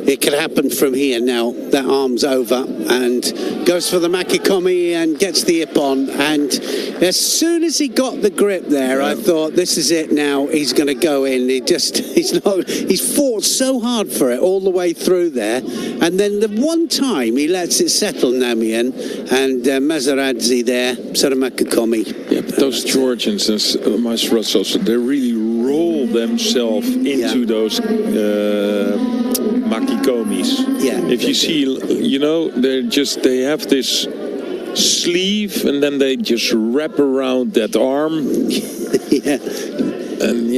It could happen from here now. That arm's over and goes for the makhachev and gets the hip on. And as soon as he got the grip there, I thought, this is it now. He's going to go in. He's fought so hard for it all the way through there. And then the one time he lets it settle, Namian, and Mazaradzi there, sort of makhachev. Yeah, but those Georgians and Maestros also, they really roll themselves into those makikomis. Yeah. If you see, you know, they have this sleeve and then they just wrap around that arm. Yeah. And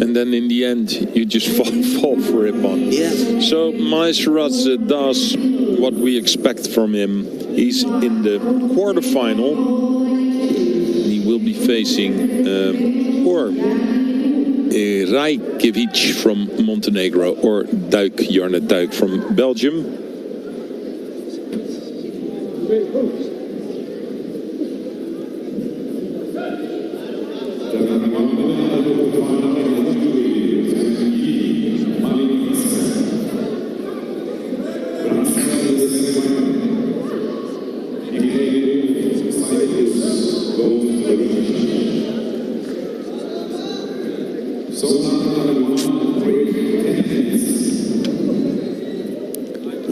and then in the end you just fall for him on. Yeah. So Maestros does what we expect from him. He's in the quarterfinal. He will be facing Rajkevic from Montenegro or Jarne Duik from Belgium.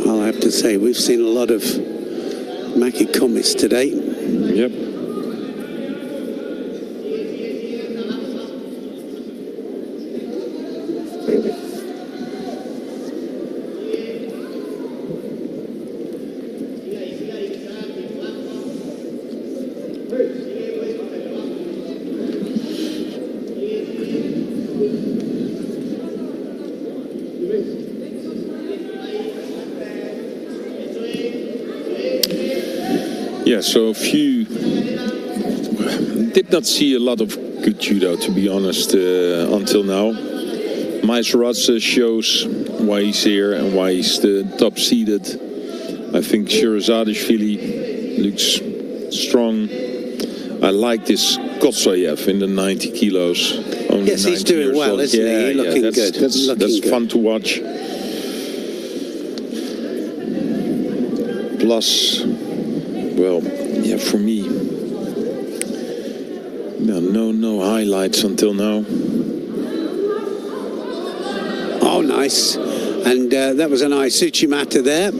I'll have to say, we've seen a lot of makikomis today. Yep. Yeah, so did not see a lot of good judo, to be honest, until now. Maestros shows why he's here and why he's the top seeded. I think Shirazadishvili looks strong. I like this Kotsayev in the 90 kilos. Only Yes, he's doing well, isn't he? Looking good. That's fun to watch. Plus, well, yeah, for me, no highlights until now. Oh, nice. And that was a nice Uchimata there.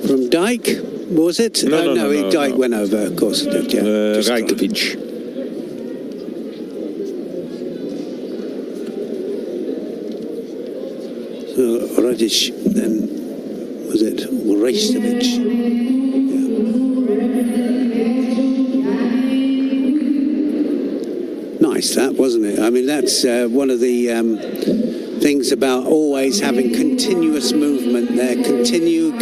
From Dyke, was it? No, Dyke went over, of course it did, yeah. Rajkovic. So, Radic, then, was it Rajkovic? Nice, that, wasn't it? I mean, that's one of the things about always having continuous movement there. Continue.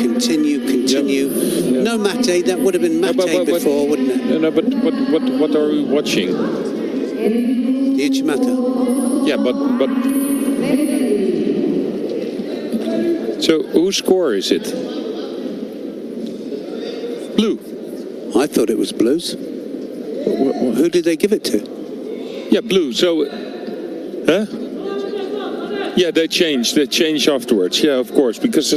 No mate, that would have been mate before, wouldn't it? No, but what are we watching? The Uchimata. Yeah, but so whose score is it? Blue. I thought it was Blues. Who did they give it to? Yeah, blue. So, huh? Yeah, they changed afterwards. Yeah, of course, because so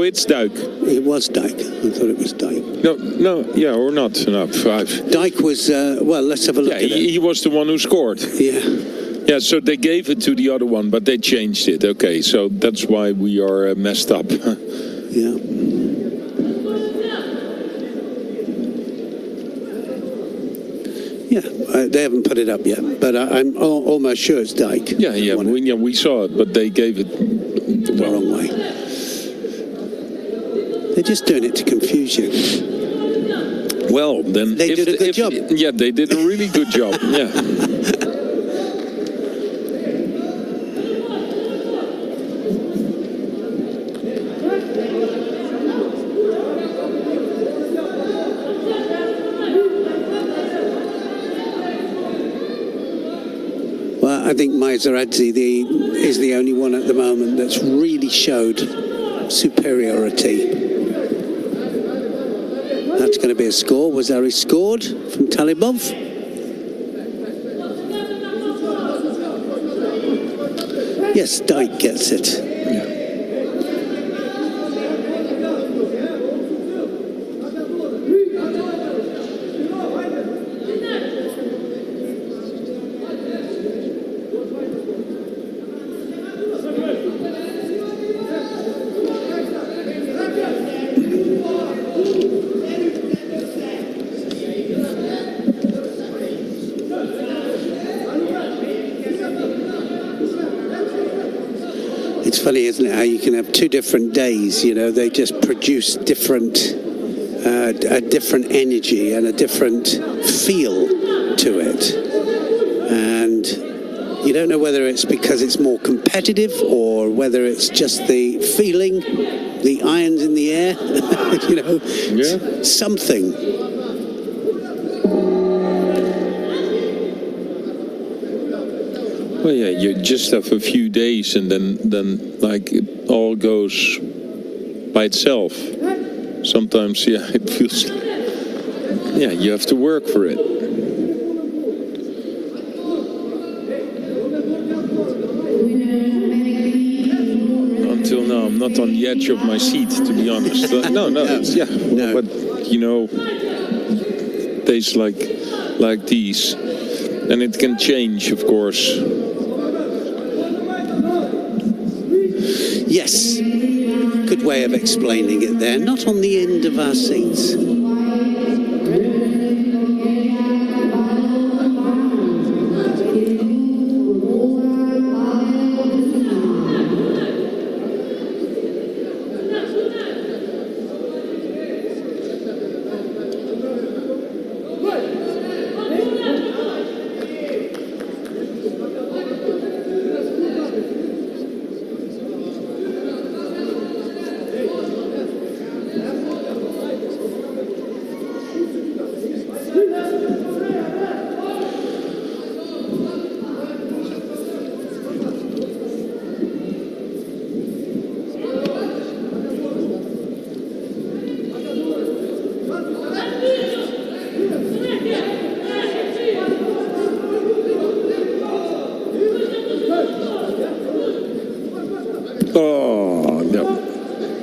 it's Duik. It was Dyke. I thought it was Dyke. No, yeah, or not. No, 5. Dyke was, well, let's have a look at it. He was the one who scored. Yeah. Yeah, so they gave it to the other one, but they changed it. Okay, so that's why we are messed up. Yeah. Yeah, they haven't put it up yet, but I'm almost sure it's Dyke. Yeah, we saw it, but they gave it the wrong way. They're just doing it to confuse you. Well, then they did a good job. Yeah, they did a really good job. Yeah. I think Maserati is the only one at the moment that's really showed superiority. That's going to be a score. Wazari scored from Talibov. Yes, Dyke gets it. It's funny, isn't it, how you can have two different days, you know, they just produce different, a different energy and a different feel to it. And you don't know whether it's because it's more competitive or whether it's just the feeling, the irons in the air, you know, something. Well, yeah, you just have a few days and then like it all goes by itself. Sometimes, yeah, it feels, yeah, you have to work for it. Until now, I'm not on the edge of my seat, to be honest. No, it's, yeah, no. But you know, days like these, and it can change, of course. Yes, good way of explaining it there. Not on the end of our seats.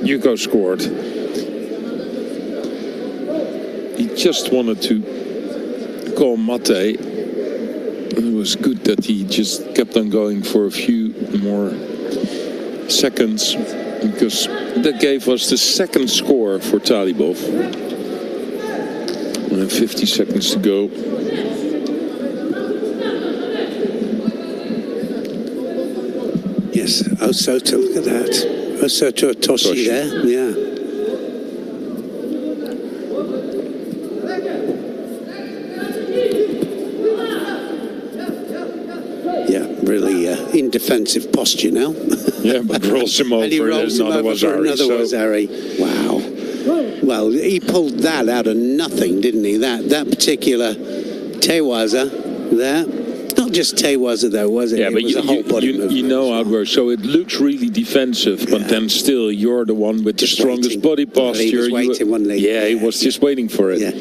Yuko scored. He just wanted to call Mate. It was good that he just kept on going for a few more seconds, because that gave us the second score for Talibov. And 50 seconds to go. Yes, Osoto, look at that. Osoto Toshi there, yeah. Yeah, really in defensive posture now. Yeah, but rolls him over. And he rolls him over for another Wazari. Wow. Well, he pulled that out of nothing, didn't he? That particular Tewaza there. Not just Tewaza though, was it? Yeah, it but was a whole body you know how it works. So it looks really defensive, but then still you're the one with just the strongest body posture. He was waiting, wasn't he? Yeah, he was just waiting for it. Yeah.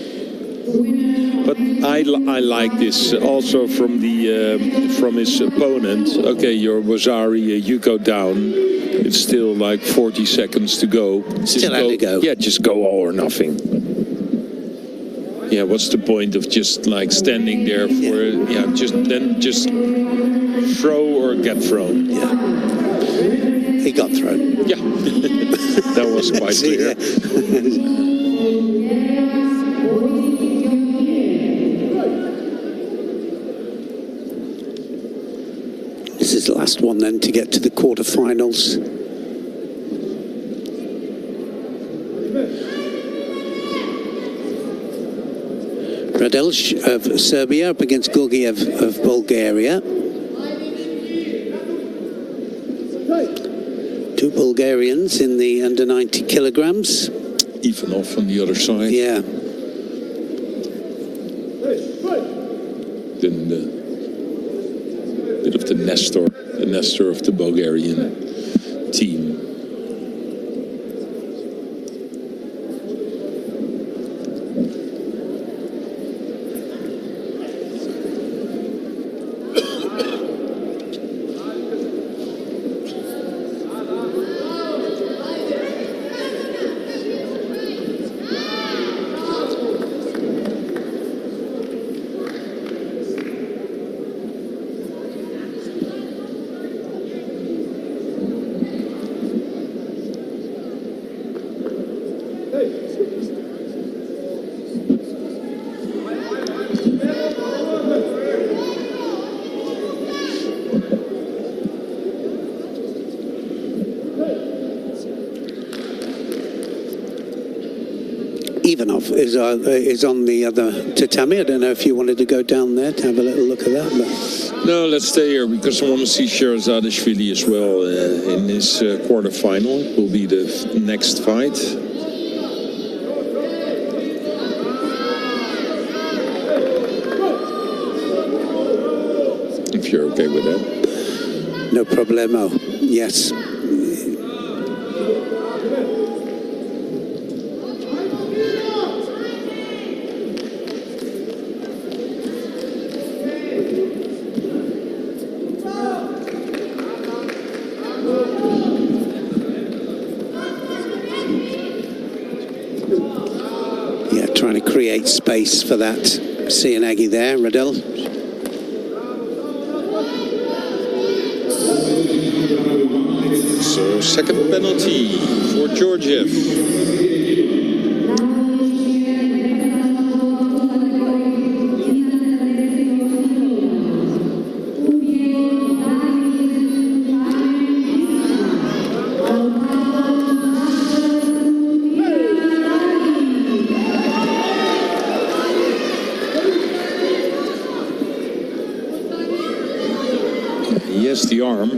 But I like this also from his opponent. Okay, your Wazari, Yuko down. It's still like 40 seconds to go. Still had to go. Yeah, just go all or nothing. Yeah, what's the point of just like standing there for just throw or get thrown? Yeah. He got thrown. Yeah. That was quite clear. This is the last one then to get to the quarterfinals. Radelj of Serbia up against Gorgiev of Bulgaria. Two Bulgarians in the under 90 kilograms. Ivanov on the other side. Yeah. bit of the Nestor of the Bulgarian team. Ivanov is on the other tatami. I don't know if you wanted to go down there to have a little look at that. But... No, let's stay here because I want to see Sherazadishvili as well in his quarterfinal. Will be the next fight. If you're okay with that. No problemo. Yes. Create space for that Cianagi there, Radel. So second penalty for Georgiev. The arm,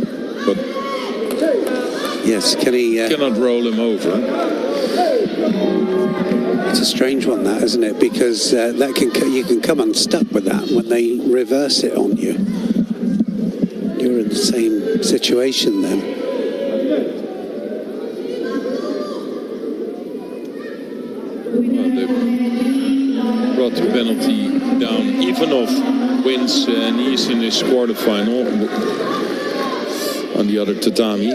but yes, can he cannot roll him over. It's a strange one, that, isn't it? Because that you can come unstuck with that when they reverse it on you. You're in the same situation then. They brought the penalty down. Ivanov wins and he's in his quarterfinal. On the other tatami.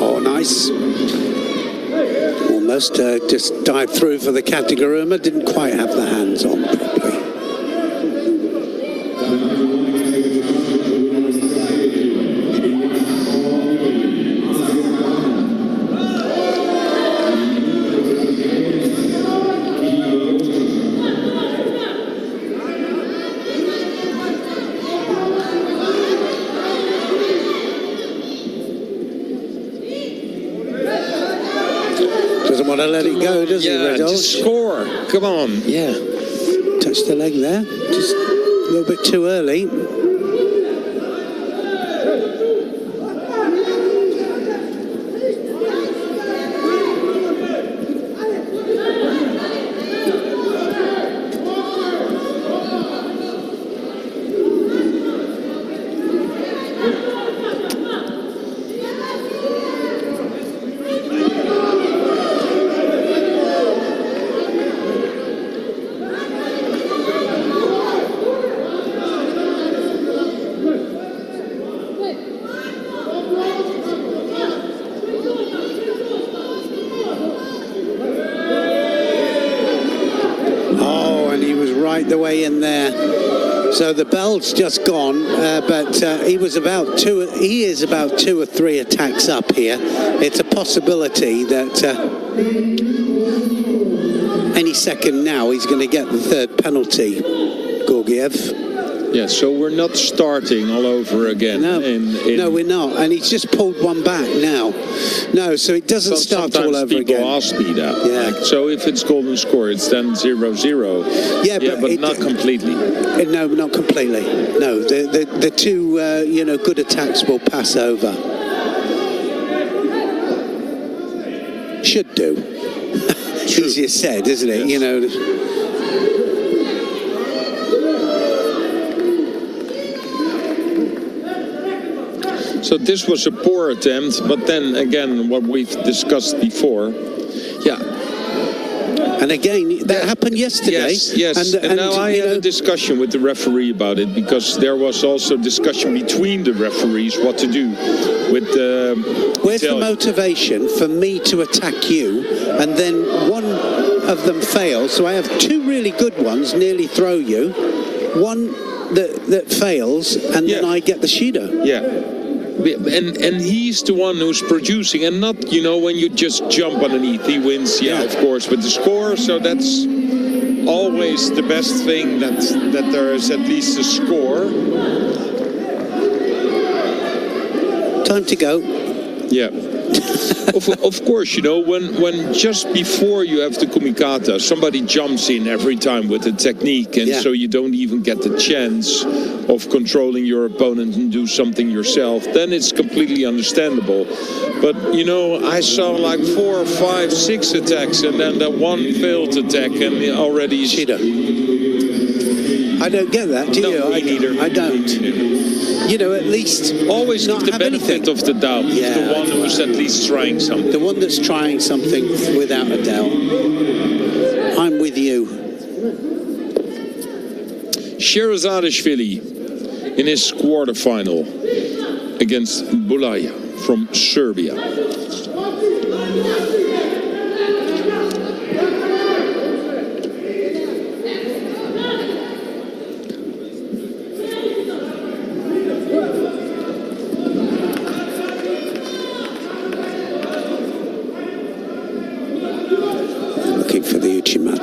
Oh, nice. Almost just dived through for the Kataguruma. Didn't quite have the hands on properly. Doesn't want to let it go, does he, Redolch? Just score. Come on. Yeah. Touched the leg there. Just a little bit too early. The way in there. So the bell's just gone, but he is about 2 or 3 attacks up here. It's a possibility that any second now he's going to get the 3rd penalty, Georgiev. Yeah, so we're not starting all over again. No, no, we're not. And he's just pulled one back now. No, so it doesn't start all over again. Sometimes people ask me that. Yeah. Like, so if it's golden score, it's then 0-0. Yeah, but not completely. No, not completely. No, the 2 good attacks will pass over. Should do. Easier said, isn't it? Yes. So this was a poor attempt, but then again, what we've discussed before, yeah. And again, that happened yesterday. Yes. And now I had a discussion with the referee about it, because there was also discussion between the referees what to do with the... Where's the motivation for me to attack you, and then one of them fails? So I have 2 really good ones, nearly throw you, one that fails, and then I get the Shido. Yeah. And he's the one who's producing, and not, when you just jump underneath, he wins, of course, with the score. So that's always the best thing, that there is at least a score. Time to go. Yeah. Of course, when just before you have the kumikata, somebody jumps in every time with a technique, and so you don't even get the chance of controlling your opponent and do something yourself, then it's completely understandable. But, I saw like 4, 5, 6 attacks, and then that one failed attack, and already... Shido. I don't get that, do you? No, me neither. I don't. At least always not give the benefit of the doubt. Yeah, the one who's at least trying something. The one that's trying something, without a doubt. I'm with you. Sherazadishvili in his quarterfinal against Bulaya from Serbia.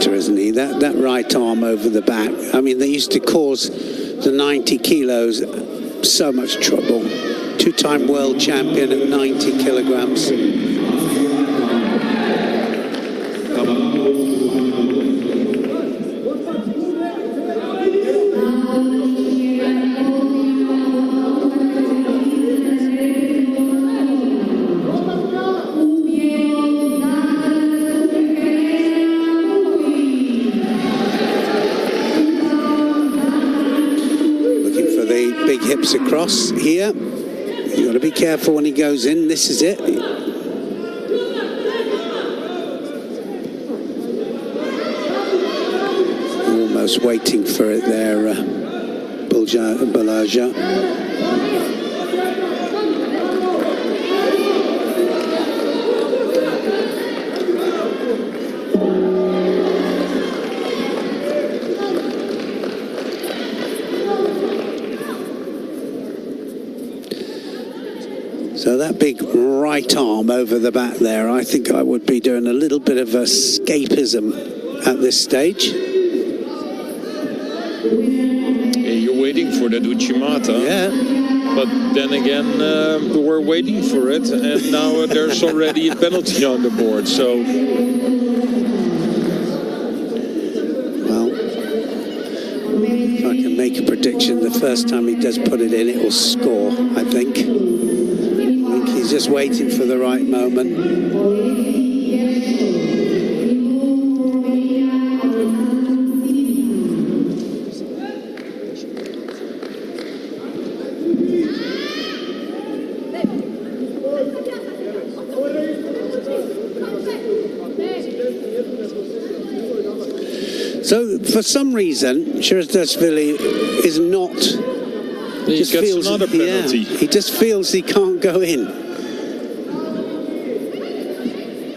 Isn't he? That right arm over the back. I mean, they used to cause the 90 kilos so much trouble. 2-time world champion at 90 kilograms. Hips across here. You've got to be careful when he goes in. This is it. Almost waiting for it there, Balaja. So that big right arm over the back there, I think I would be doing a little bit of escapism at this stage. Yeah, you're waiting for that Uchimata. Yeah. But then again, we're waiting for it, and now there's already a penalty on the board. So, well, if I can make a prediction, the first time he does put it in, it will score, I think. He's just waiting for the right moment. So, for some reason, Sherazadishvili is not... He gets another penalty. He just feels he can't go in.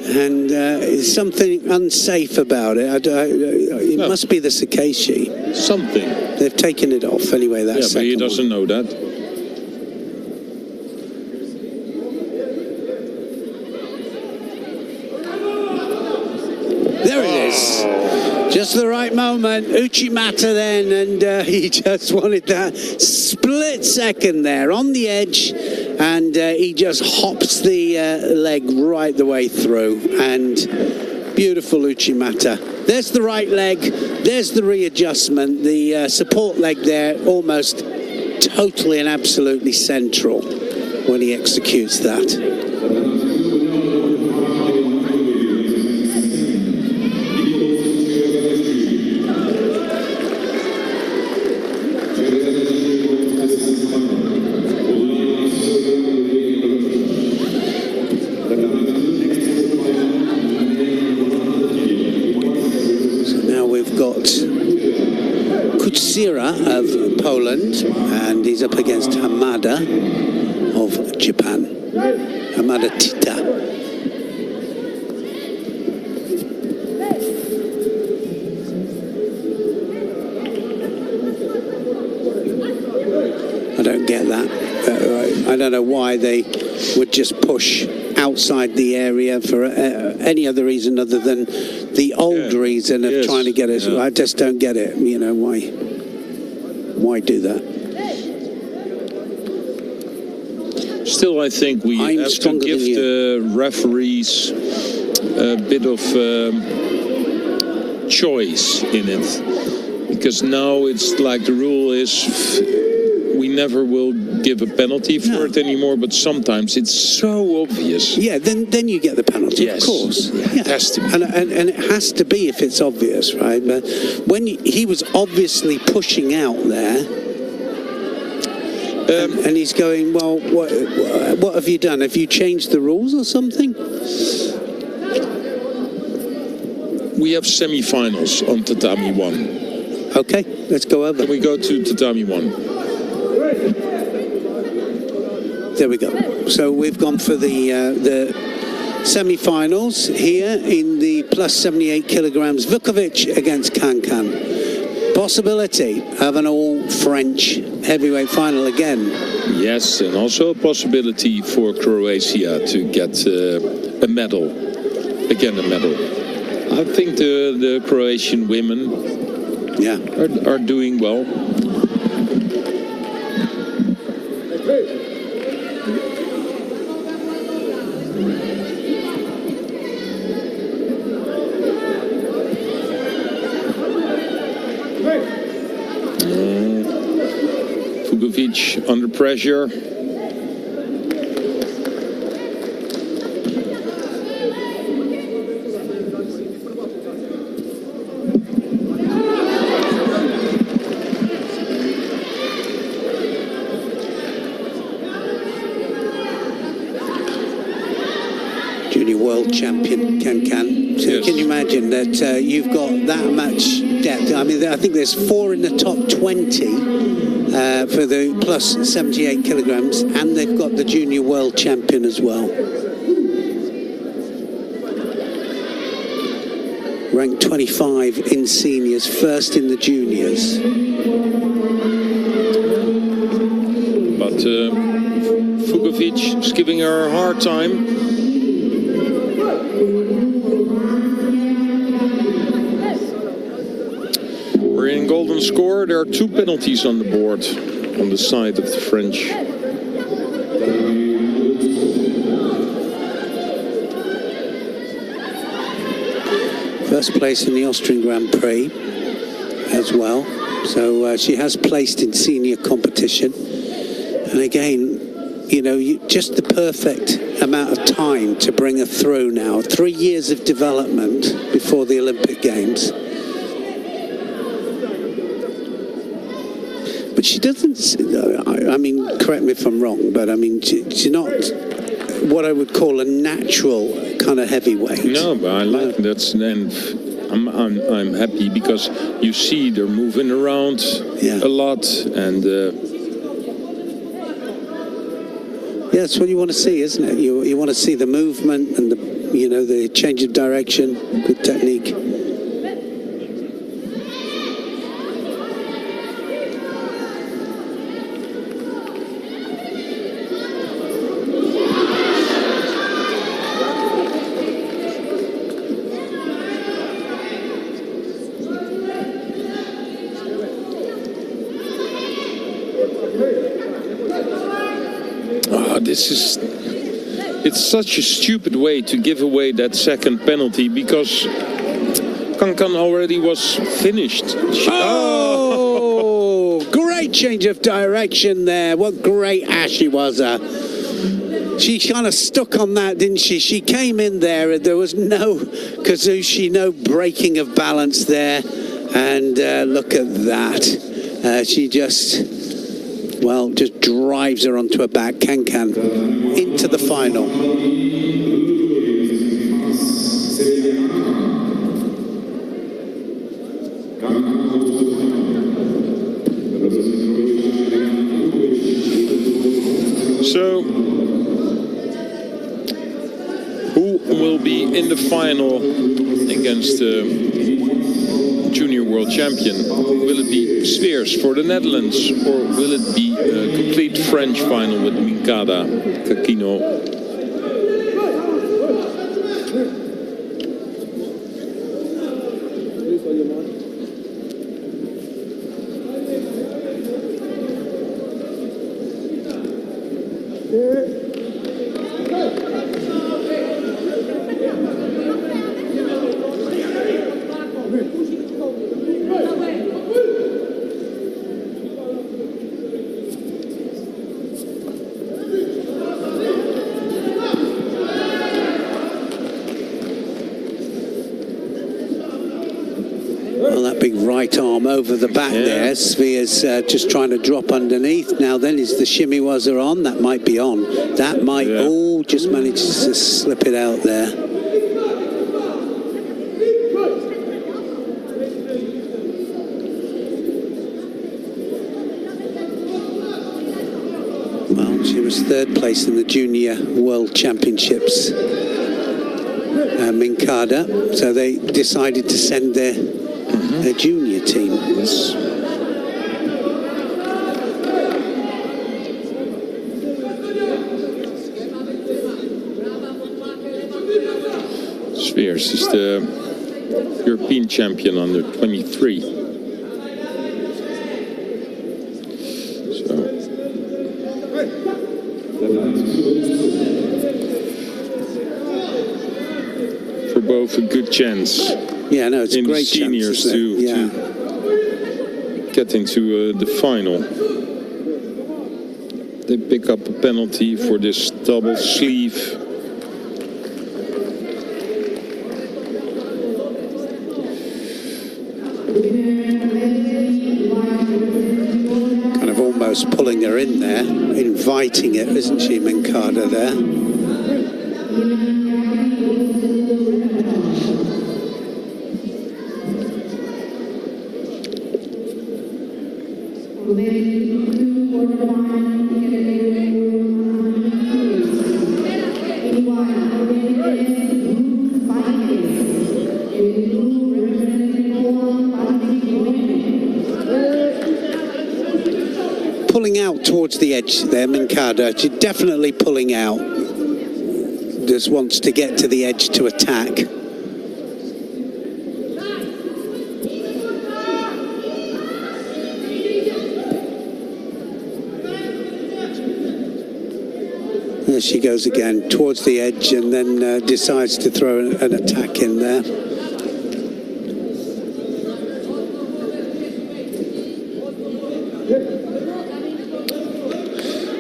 And there's something unsafe about it. It must be the Sakeshi. Something. They've taken it off anyway. That but he doesn't know that. There it is. Just the right moment. Uchimata then, and he just wanted that split second there on the edge, and he just hops the leg right the way through, and beautiful Uchimata. There's the right leg, there's the readjustment, the support leg there, almost totally and absolutely central when he executes that. Of Poland, and he's up against Hamada of Japan. Hamada Tita. I don't get that. I don't know why they would just push outside the area for any other reason other than the old reason of trying to get it. I just don't get it. You know, why do that? Still, I think we have to give the referees a bit of choice in it, because now it's like the rule is we never will give a penalty for it anymore, but sometimes it's so obvious. Yeah, then you get the penalty, of course. Yeah. It has to be. And it has to be if it's obvious, right? But when he was obviously pushing out there, and he's going, well, what have you done? Have you changed the rules or something? We have semi-finals on Tatami 1. Okay, let's go over. Can we go to Tatami 1? There we go. So we've gone for the semi-finals here in the plus 78 kilograms. Vukovic against Kankan. Possibility of an all-French heavyweight final again. Yes, and also a possibility for Croatia to get a medal. Again, a medal. I think the Croatian women are doing well. Vukovic under pressure. Junior world champion Kankan. So can you imagine that you've got that much depth? I mean, I think there's 4 in the top 20 for the plus 78 kilograms, and they've got the junior world champion as well. Ranked 25 in seniors, first in the juniors. But Vukovic is giving her a hard time. We're in golden score. There are 2 penalties on the board on the side of the French. First place in the Austrian Grand Prix as well. So she has placed in senior competition. And again, you know, just the perfect amount of time to bring her through now. 3 years of development before the Olympic Games. But she doesn't, I mean, correct me if I'm wrong, but I mean, she's not what I would call a natural kind of heavyweight. No, but I like that, and I'm happy because you see they're moving around a lot, and yeah, that's what you want to see, isn't it? You want to see the movement and you know, the change of direction, good technique. It's such a stupid way to give away that second penalty because Kankan already was finished. Oh, great change of direction there. What great Ashi was. She kind of stuck on that, didn't she? She came in there. There was no Kazushi, no breaking of balance there. And look at that. She just... well, just drives her onto her back, Kankan, into the final. So, who will be in the final against the junior world champion? Will it be Spears for the Netherlands, or will it be a complete French final with Minkada, Kakino? Well, that big right arm over the back there. Svea's just trying to drop underneath. Now then, is the shimmy wazzer on? That might be on. That might... oh, just managed to slip it out there. Well, she was third place in the Junior World Championships, Minkada. So they decided to send their junior team. Spears is the European champion under 23. So for both a good chance. Yeah, no, it's a great seniors chance, to get into the final. They pick up a penalty for this double sleeve. Kind of almost pulling her in there, inviting it, isn't she, Minkada there? Pulling out towards the edge there, Minkada. She's definitely pulling out. Just wants to get to the edge to attack. There she goes again, towards the edge, and then decides to throw an attack in there.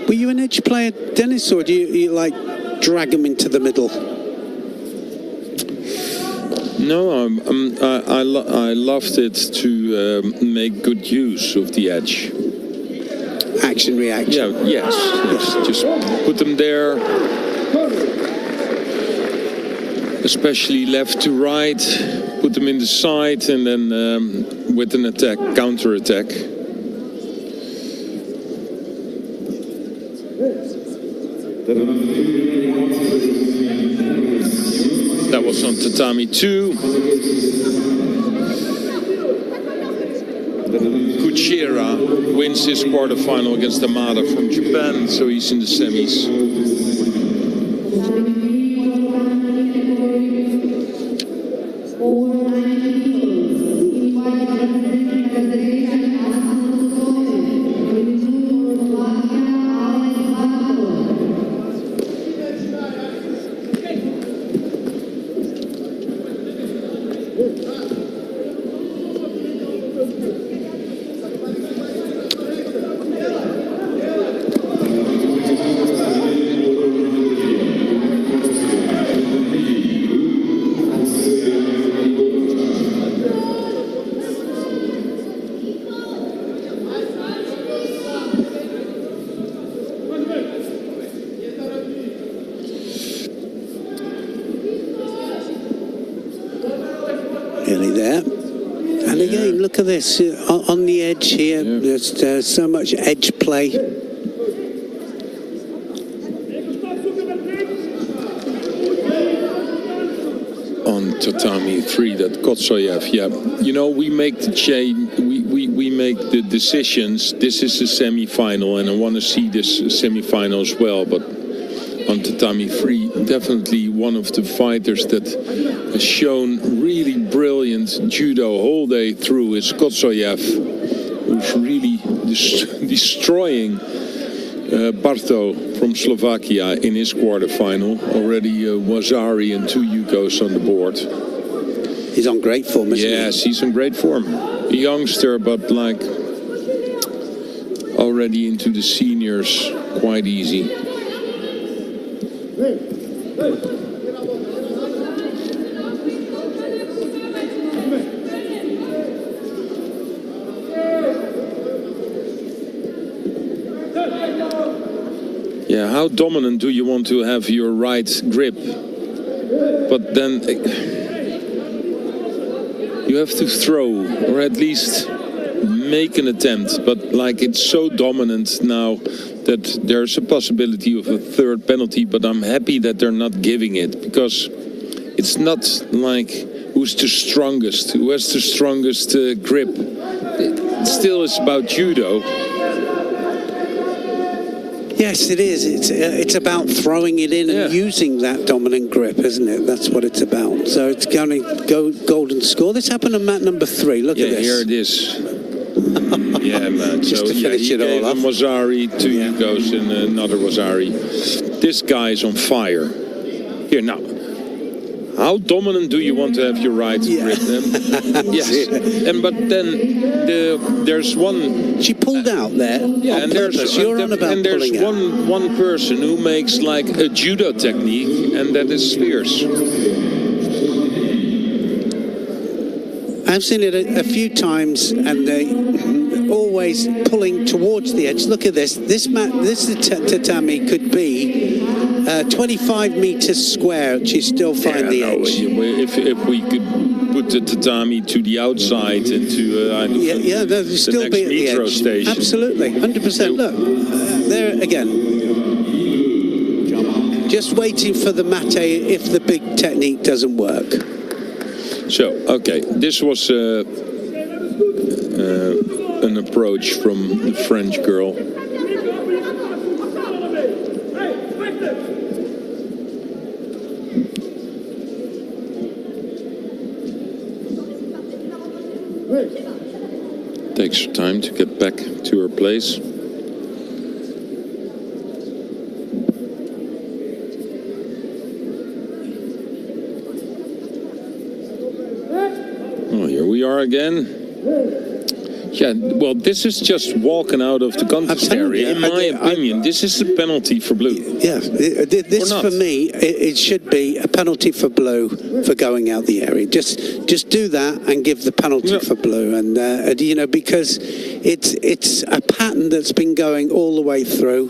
Were you an edge player, Dennis, or do you like drag them into the middle? No, I loved it to make good use of the edge. Action, reaction. Yeah, yes. Just put them there. Especially left to right. Put them in the side, and then with an attack, counter attack. was on tatami 2. Kuchera wins his quarterfinal against Amada from Japan, so he's in the semis. Look at this, on the edge here, there's so much edge play. On tatami 3, that Kotsoyev, yeah. You know, we make the we make the decisions. This is the semi-final, and I want to see this semi-final as well, but on tatami 3, definitely one of the fighters that has shown really brilliant judo whole day through is Kotsoyev, who's really destroying Barto from Slovakia in his quarterfinal. Already Wazari and 2 Yukos on the board. He's on great form, isn't he? Yes, he's on great form. A youngster, but like already into the seniors quite easy. Yeah, how dominant do you want to have your right grip? But then you have to throw, or at least make an attempt. But like, it's so dominant now that there's a possibility of a third penalty, but I'm happy that they're not giving it, because it's not like who's the strongest, who has the strongest grip. It still is about judo. Yes, it is. It's about throwing it in and using that dominant grip, isn't it? That's what it's about. So it's going to go golden score. This happened on mat number 3. Look at this. Yeah, here it is. Yeah, man. Just so to finish he it all gave off. Wazari, 2 Yukos, and another Wazari. This guy is on fire. Here, now. How dominant do you want to have your right grip? Yes. But then there's one. She pulled out there. Yeah, and there's one person who makes like a judo technique, and that is fierce. I've seen it a few times, and they always pulling towards the edge. Look at this. This tatami could be 25 meters square. She still find the edge. If we could put the tatami to the outside and to there'll still be at the metro edge. station. Absolutely, 100%. Look, there again. Just waiting for the mate if the big technique doesn't work. So, okay, this was an approach from the French girl. Takes time to get back to her place. Oh, here we are again. Yeah, well, this is just walking out of the contest area. In my opinion, this is a penalty for blue. Yeah, this for me, it should be a penalty for blue for going out the area. Just do that and give the penalty for blue, and you know, because it's a pattern that's been going all the way through.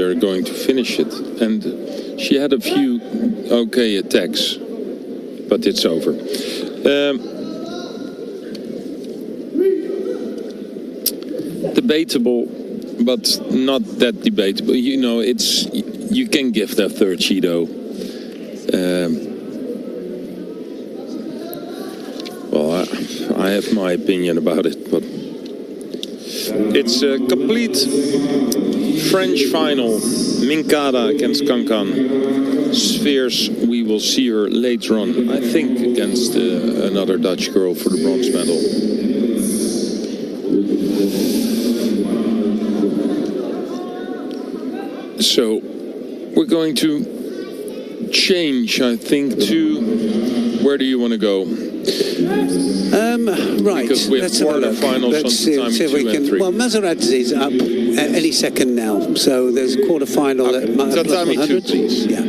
they're going to finish it. And she had a few okay attacks, but it's over. Debatable, but not that debatable. You know, you can give that third Judo. Well, I have my opinion about it, but it's a complete French final. Minkada against Kankan. Spheres, we will see her later on, I think, against another Dutch girl for the bronze medal. So we're going to change, I think, to where do you want to go? Right. Because we have quarterfinals on time 2 and 3. Well, Mazaradzi's up any second now, so there's quarterfinal at plus Tatami 2, 100. please. Yeah.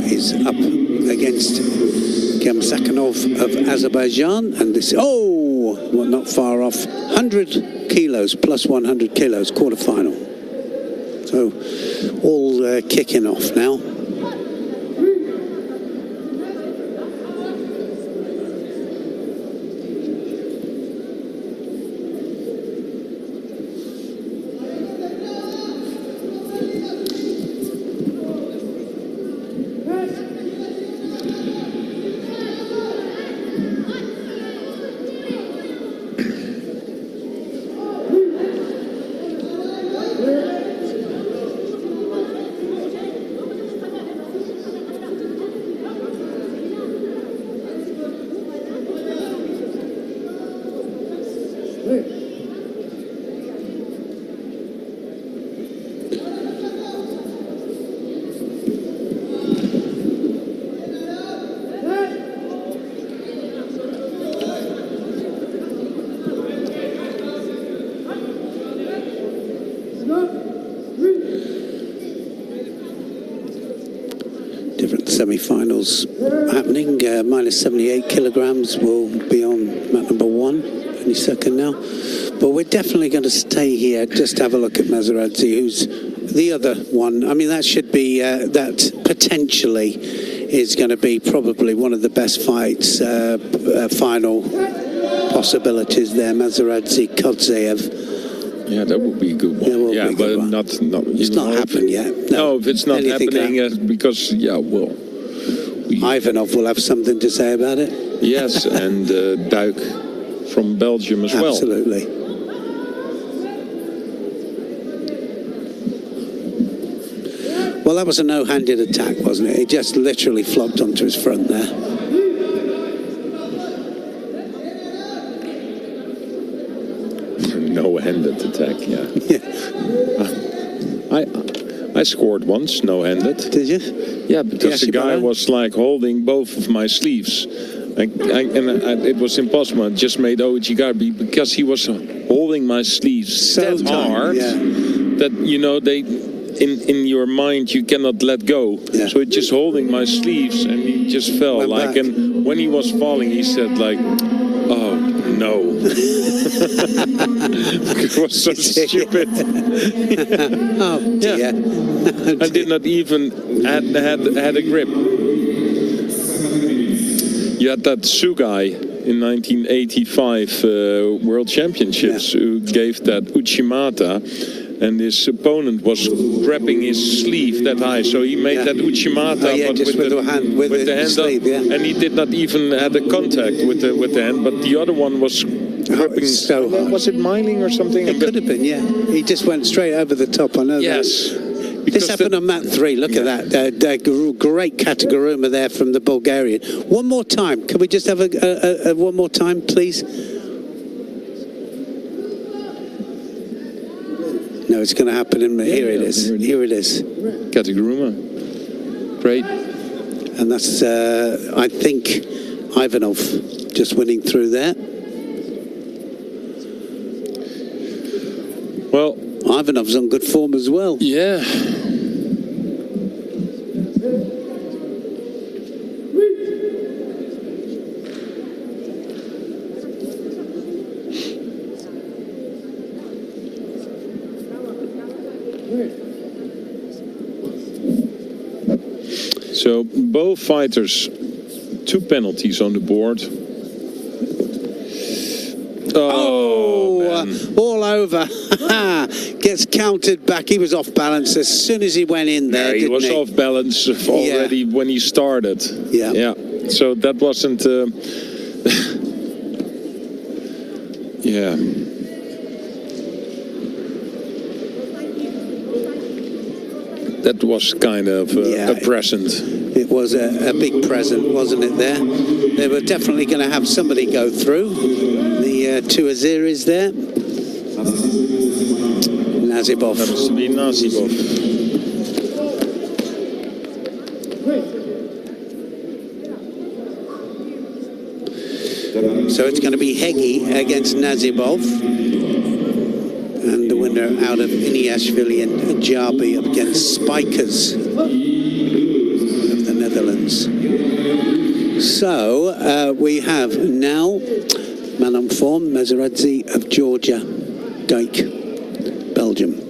Is up against Khamzat of Azerbaijan, and this, well, not far off, 100 kilos plus 100 kilos, quarterfinal. So all kicking off now. Semi-finals happening. Minus 78 kilograms will be on mat number 1 any second now. But we're definitely going to stay here. Just have a look at Mazeradze, who's the other one. I mean, that should be, that potentially is going to be probably one of the best fights, final possibilities there. Mazeradze, Kodzaev. Yeah, that would be a good one. Yeah, but not it's not happened yet. No, if it's not happening, because Ivanov will have something to say about it. Yes, and Duik from Belgium as well. Absolutely. Well, that was a no-handed attack, wasn't it? He just literally flopped onto his front there. No-handed attack, yeah. I scored once, no-handed. Did you? Yeah, because the guy was like holding both of my sleeves. And it was impossible. I just made Oichigabi because he was holding my sleeves so hard that, you know, in your mind you cannot let go. Yeah. So it's just holding my sleeves, and he just fell. And when he was falling, he said like, "Oh no." It was so stupid. Oh dear. Yeah. I did not even had a grip. You had that Sugai in 1985 World Championships who gave that Uchimata, and his opponent was grabbing his sleeve that high, so he made that Uchimata, but with the hand sleeve, and he did not even have a contact with the hand, but the other one was gripping so hard. Was it Miling or something? It could have been, yeah. He just went straight over the top. I know. Yes. This happened on mat 3. Look at that. Great Kataguruma there from the Bulgarian. One more time. Can we just have a one more time, please? No, it's going to happen in here. It is. Here it is. Kataguruma. Great. And that's, I think, Ivanov just winning through there. Well, Ivanov's on good form as well. Yeah. So both fighters, 2 penalties on the board. All over. Gets countered back. He was off balance as soon as he went in there. Yeah, he was off balance already when he started. Yeah. Yeah. So that wasn't. Yeah. That was kind of a present. It was a big present, wasn't it, there? They were definitely going to have somebody go through. The 2 Aziris there. Nazibov. Happens to be Nazibov. So it's going to be Hegi against Nazibov. And the winner out of Iniashvili and Jarbi up against Spikers of the Netherlands. So we have now man on form, Mazeradze of Georgia, Dyke, Belgium.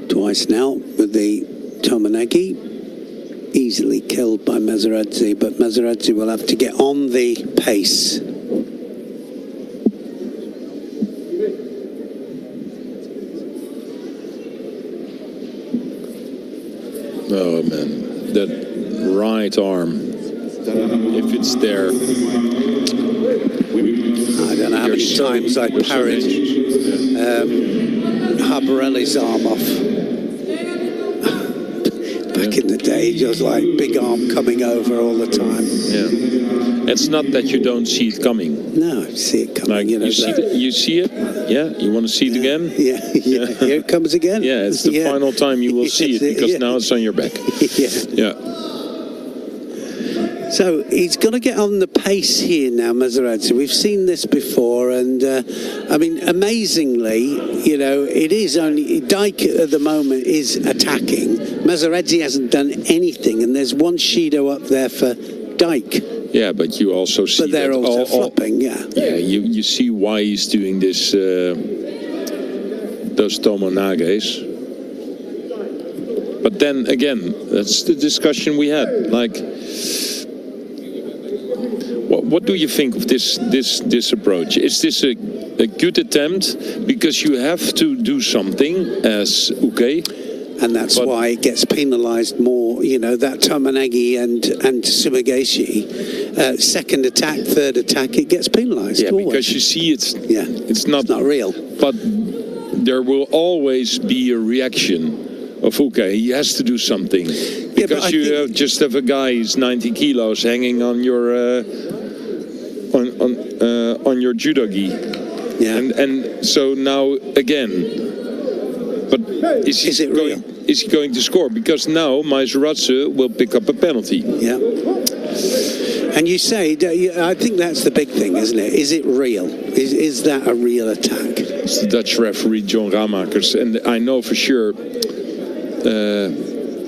Twice now with the Tomanagi, easily killed by Mazeradze, but Mazeradze will have to get on the pace. Oh man, that right arm, if it's there. I don't know how many times I parried Harborelli's arm off. Back in the day, just like big arm coming over all the time. Yeah, it's not that you don't see it coming. No, you see it coming. Like you see it. Yeah, you want to see it again? Yeah. Here it comes again. Yeah, it's the final time you will see it because now it's on your back. Yeah. So he's got to get on the pace here now, Mazeradze. We've seen this before, and I mean, amazingly, you know, it is only Dyke at the moment is attacking. Mazeradze hasn't done anything, and there's one Shido up there for Dyke. Yeah, but you also see. But they're also flopping. Yeah. Yeah, you see why he's doing this. Those Tomonages. But then again, that's the discussion we had. Like. What do you think of this approach? Is this a good attempt? Because you have to do something as Uke. And that's why it gets penalised more, you know, that Tomanagi and Sumigashi. Second attack, third attack, it gets penalised. Yeah, always. because you see it's not real. But there will always be a reaction of Uke. He has to do something. Because you just have a guy who's 90 kilos hanging on your on your judogi. Yeah. And so now again. But is it real? Is he going to score? Because now Mazeradze will pick up a penalty. Yeah. And you say, I think that's the big thing, isn't it? Is it real? Is that a real attack? It's the Dutch referee John Ramakers, and I know for sure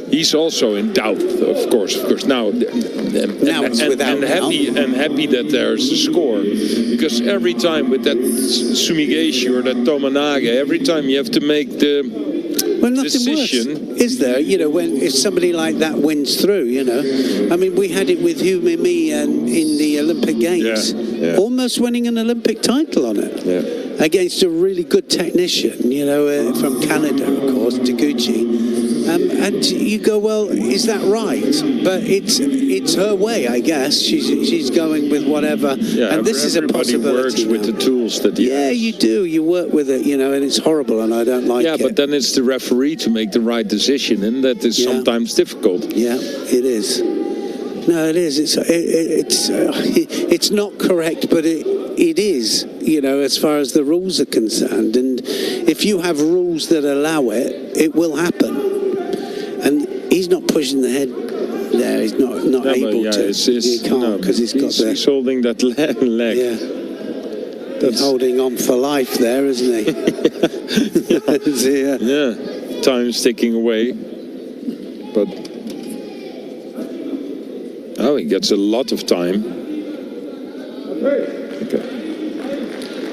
he's also in doubt. Of course. Now it's without happy that there's a score, because every time with that Sumigashi or that Tomanage, every time you have to make the decision. Worse, is there? You know, if somebody like that wins through, you know, I mean, we had it with Hu Mimi and in the Olympic Games, almost winning an Olympic title on it against a really good technician, you know, from Canada, of course, Taguchi. And you go, well, is that right? But it's her way, I guess. She's going with whatever. Yeah, and this is a possibility. Works with the tools that he has. You do. You work with it, you know, and it's horrible, and I don't like it. Yeah, but then it's the referee to make the right decision, and that is sometimes difficult. Yeah, it is. No, it is. It's not correct, but it is, you know, as far as the rules are concerned. And if you have rules that allow it, it will happen. And he's not pushing the head there. He's not able to. He can't because he's holding that leg. Yeah. He's holding on for life there, isn't he? Yeah. Time's ticking away. But oh, he gets a lot of time. Okay.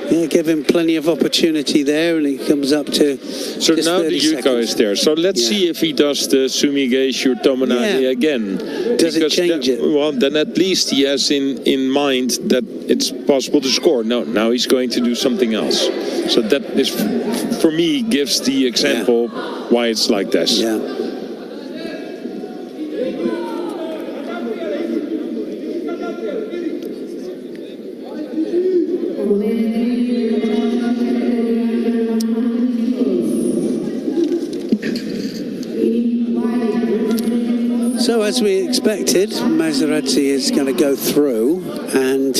Yeah, give him plenty of opportunity there, and he comes up to. So now the Yuko is there. So let's see if he does the Sumige Shurtomanage again. Does it change it? Well, then at least he has in mind that it's possible to score. No, now he's going to do something else. So that is, for me, gives the example why it's like this. Yeah. So as we expected, Maserati is going to go through, and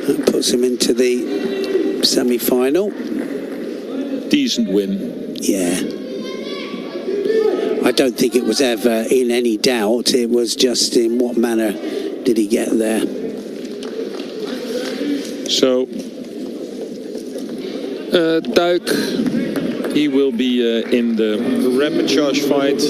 that puts him into the semi-final. Decent win. Yeah. I don't think it was ever in any doubt. It was just in what manner did he get there. So, Tuik, he will be in the repechage fight.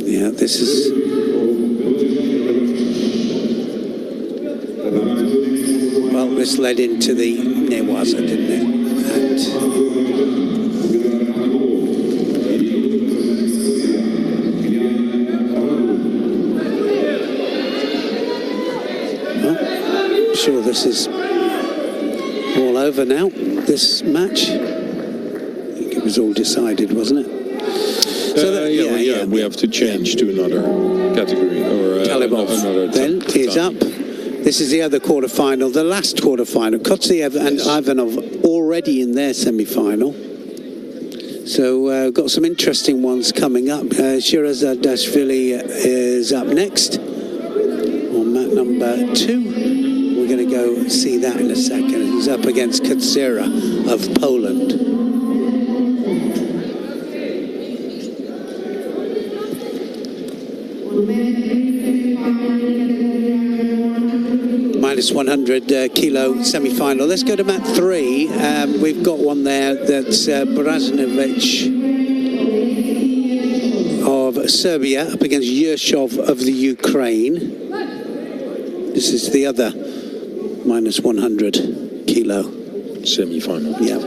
Yeah, this is... Well, this led into the Newaza, didn't it? Well, I'm sure this is all over now, this match. I think it was all decided, wasn't it? So that, we have to change to another category. Or Talibov another then is up. This is the other quarterfinal, the last quarterfinal. Kotsiev and Ivanov already in their semi-final. So got some interesting ones coming up. Shirazadashvili is up next on mat number 2. We're going to go see that in a second. He's up against Katsira of Poland. Minus 100 kilo semi-final. Let's go to mat 3. We've got one there that's Brazanovic of Serbia up against Yershov of the Ukraine. This is the other minus 100 kilo semi-final. Yeah.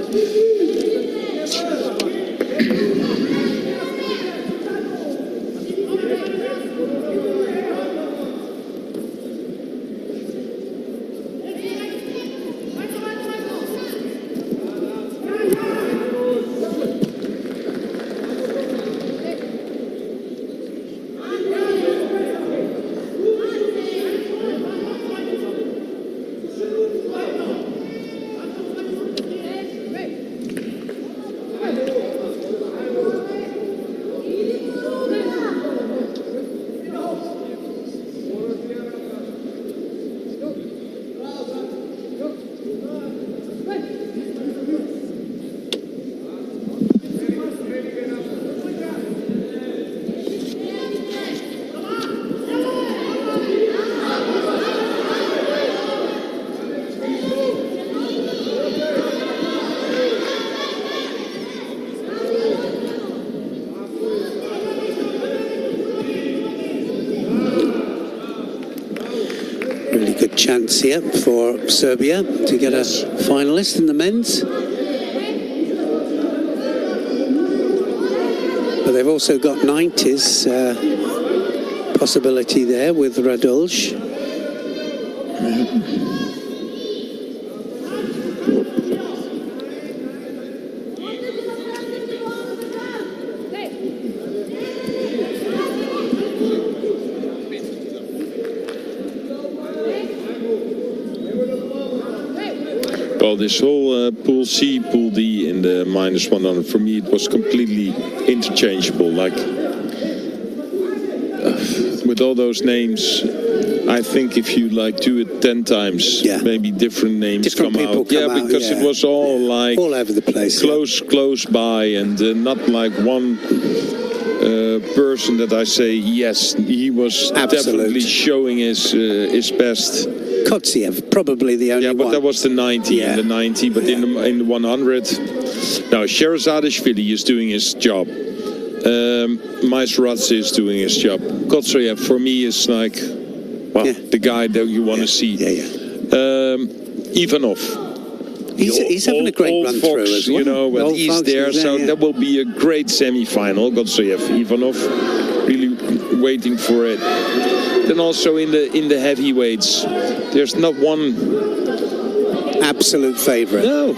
Chance here for Serbia to get a finalist in the men's. But they've also got 90s possibility there with Radulj. Well, this whole Pool C, Pool D in the -100, for me, it was completely interchangeable. Like, with all those names, I think if you like do it 10 times, maybe different names different come out. Because it was all like all over the place, close by, and not like one person that I say yes, he was definitely showing his best. Kotziev, probably the only one. Yeah, but that was the 90 and the 90. But in the 100, now Sherazadishvili is doing his job. Maestrazzi is doing his job. Kotziev for me is like, well, the guy that you want to see. Ivanov. He's having a great run through as well. You know, when he's there, so that will be a great semi-final. Kotziev, Ivanov, really waiting for it. Then also in the heavyweights, there's not one absolute favorite. No.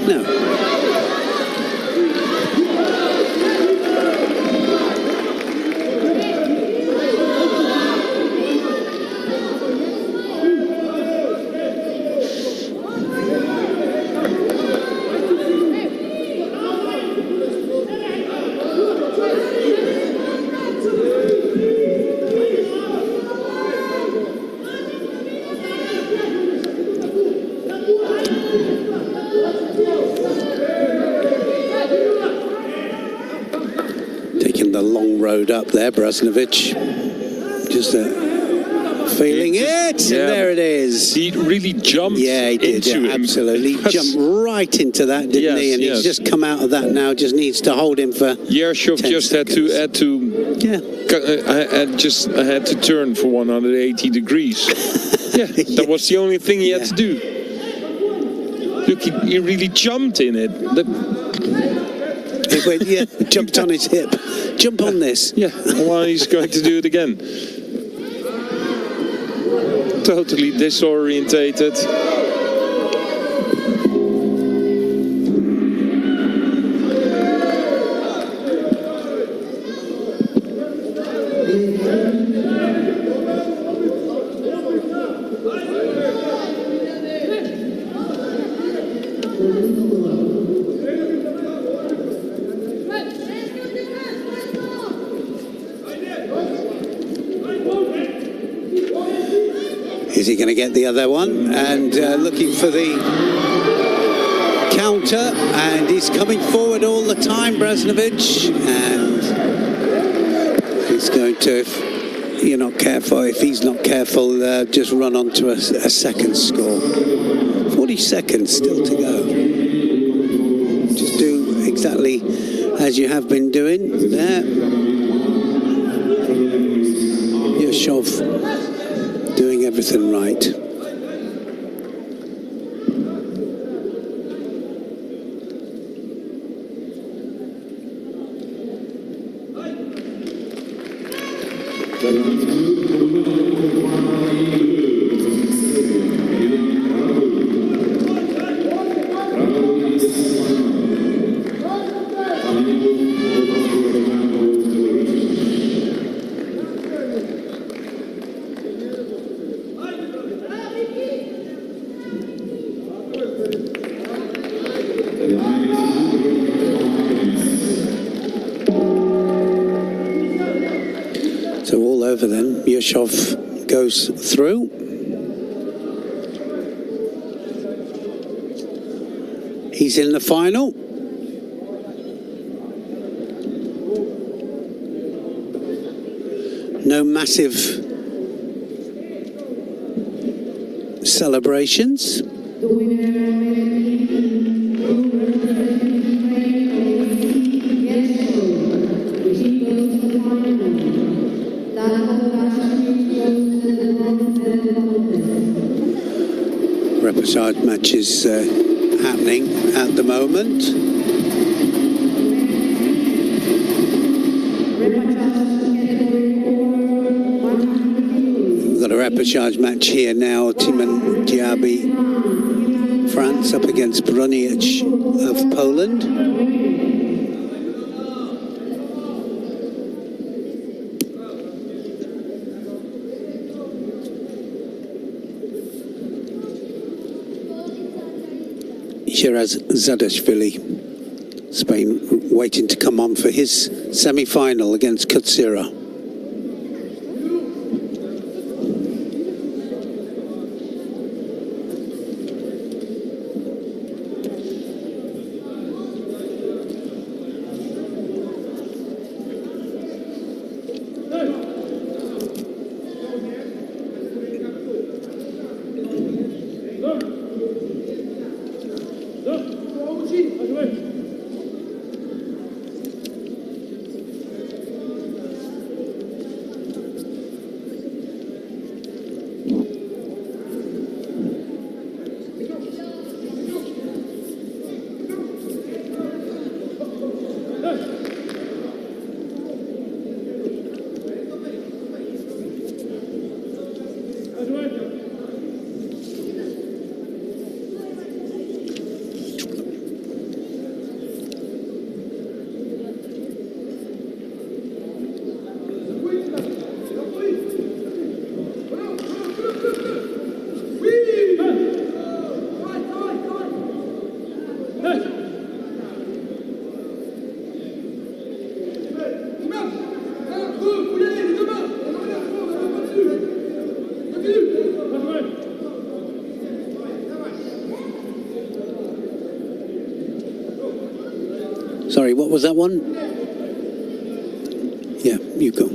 Up there, Brasnovic, just feeling it, and there it is. He really jumped. Yeah, he did. Into absolutely, jumped right into that, didn't he? And he's just come out of that now. Just needs to hold him for. Yershov just seconds. had to. I had to turn for 180 degrees. That was the only thing he had to do. Look, he really jumped in it. He went, jumped on his hip. Jump on this. Well, he's going to do it again. Totally disorientated. Is he going to get the other one? And looking for the counter, and he's coming forward all the time, Brasnovic, and he's going to, if you're not careful, if he's not careful, just run onto a second score. 40 seconds still to go. Just do exactly as you have been doing there. Yershov doing everything right. So all over then, Yershov goes through. He's in the final. No massive celebrations. The winner Repechage match is happening at the moment. We've got a repechage match here now. Timon Diaby, France, up against Broniec of Poland. Shiraz Zadashvili, Spain, waiting to come on for his semi-final against Kutsira. Sorry, what was that one? Yeah, you go.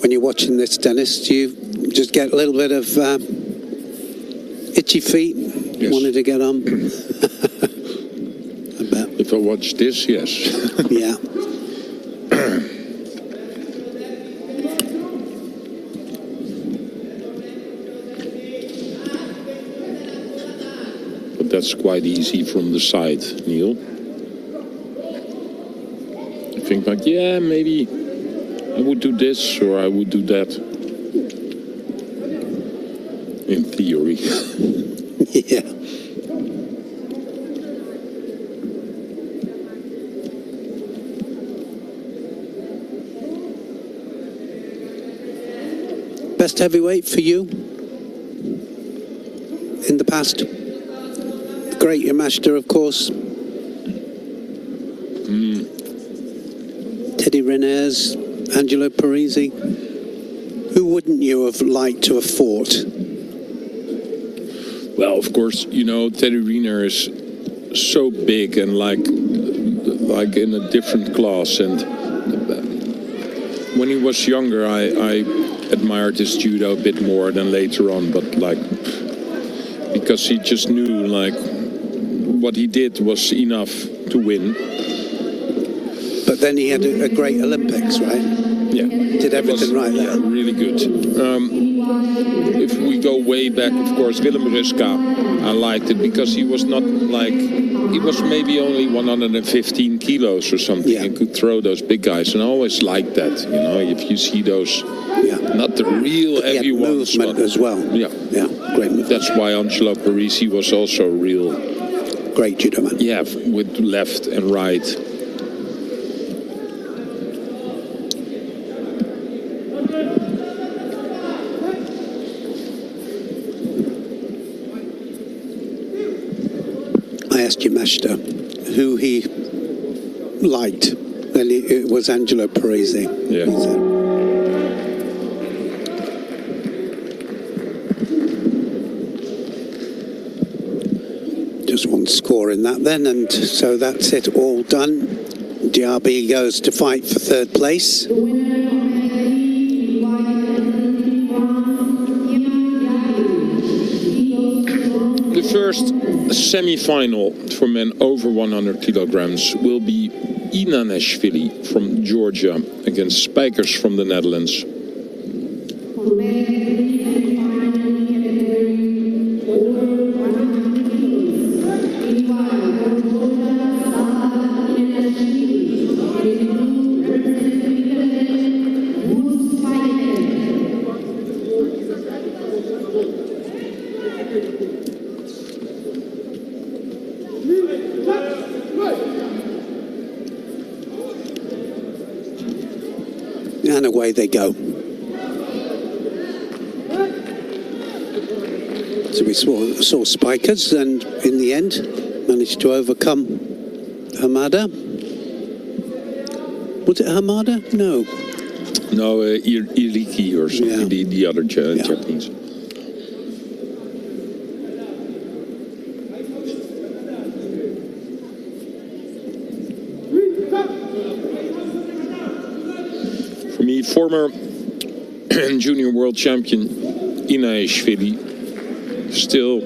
When you're watching this, Dennis, do you just get a little bit of itchy feet? Yes. Wanted to get on? I bet. If I watch this, yes. Yeah. But that's quite easy from the side, Neil. I think like, yeah, maybe I would do this or I would do that. In theory. Yeah. Best heavyweight for you in the past? Great Yamashita, of course. Teddy Riner, Angelo Parisi. Who wouldn't you have liked to have fought? Well, of course, you know, Teddy Riner is so big and like in a different class. And when he was younger, I admired his judo a bit more than later on. But like, because he just knew like what he did was enough to win. But then he had a great Olympics, right? Yeah. Did everything right there. Yeah, really good. If we go way back, of course, Willem Ruska, I liked it because he was not like, he was maybe only 115 kilos or something and could throw those big guys. And I always liked that, you know, if you see those, not the real heavy ones. Movement as well. Yeah. Yeah, great movement. That's why Angelo Parisi was also a real... Great judo man. Yeah, with left and right. I asked Yamashita who he liked, and it was Angelo Parisi. Yeah. Just one score in that then, and so that's it, all done. Diaby goes to fight for third place. The winner of the The first semi-final for men over 100 kilograms will be Inanashvili from Georgia against Spijkers from the Netherlands. And away they go. So we saw Spikers and in the end managed to overcome Hamada. Was it Hamada? No. No, Iriki or something, Yeah. the other Japanese. For me, former junior world champion Inanashvili, still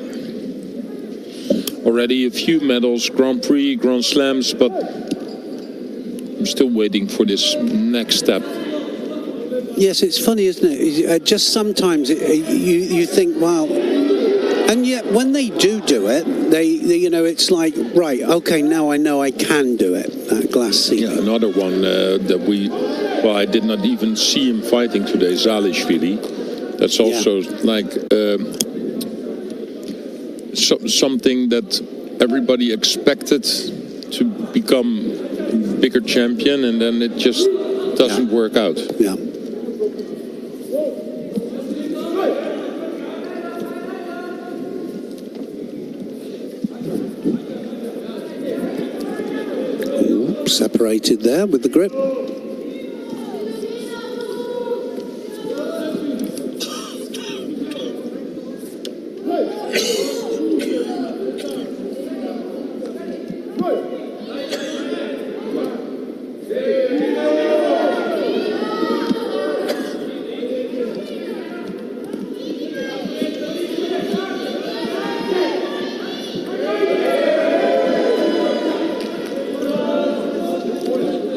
already a few medals, Grand Prix, Grand Slams, but I'm still waiting for this next step. Yes, it's funny, isn't it? Just sometimes you think, wow. And yet when they do it, they you know, it's like, right, okay, now I know I can do it. That glass ceiling. Yeah, another one that I did not even see him fighting today, Zalishvili. That's also like something that everybody expected to become bigger champion, and then it just doesn't work out. Yeah. Ooh, separated there with the grip.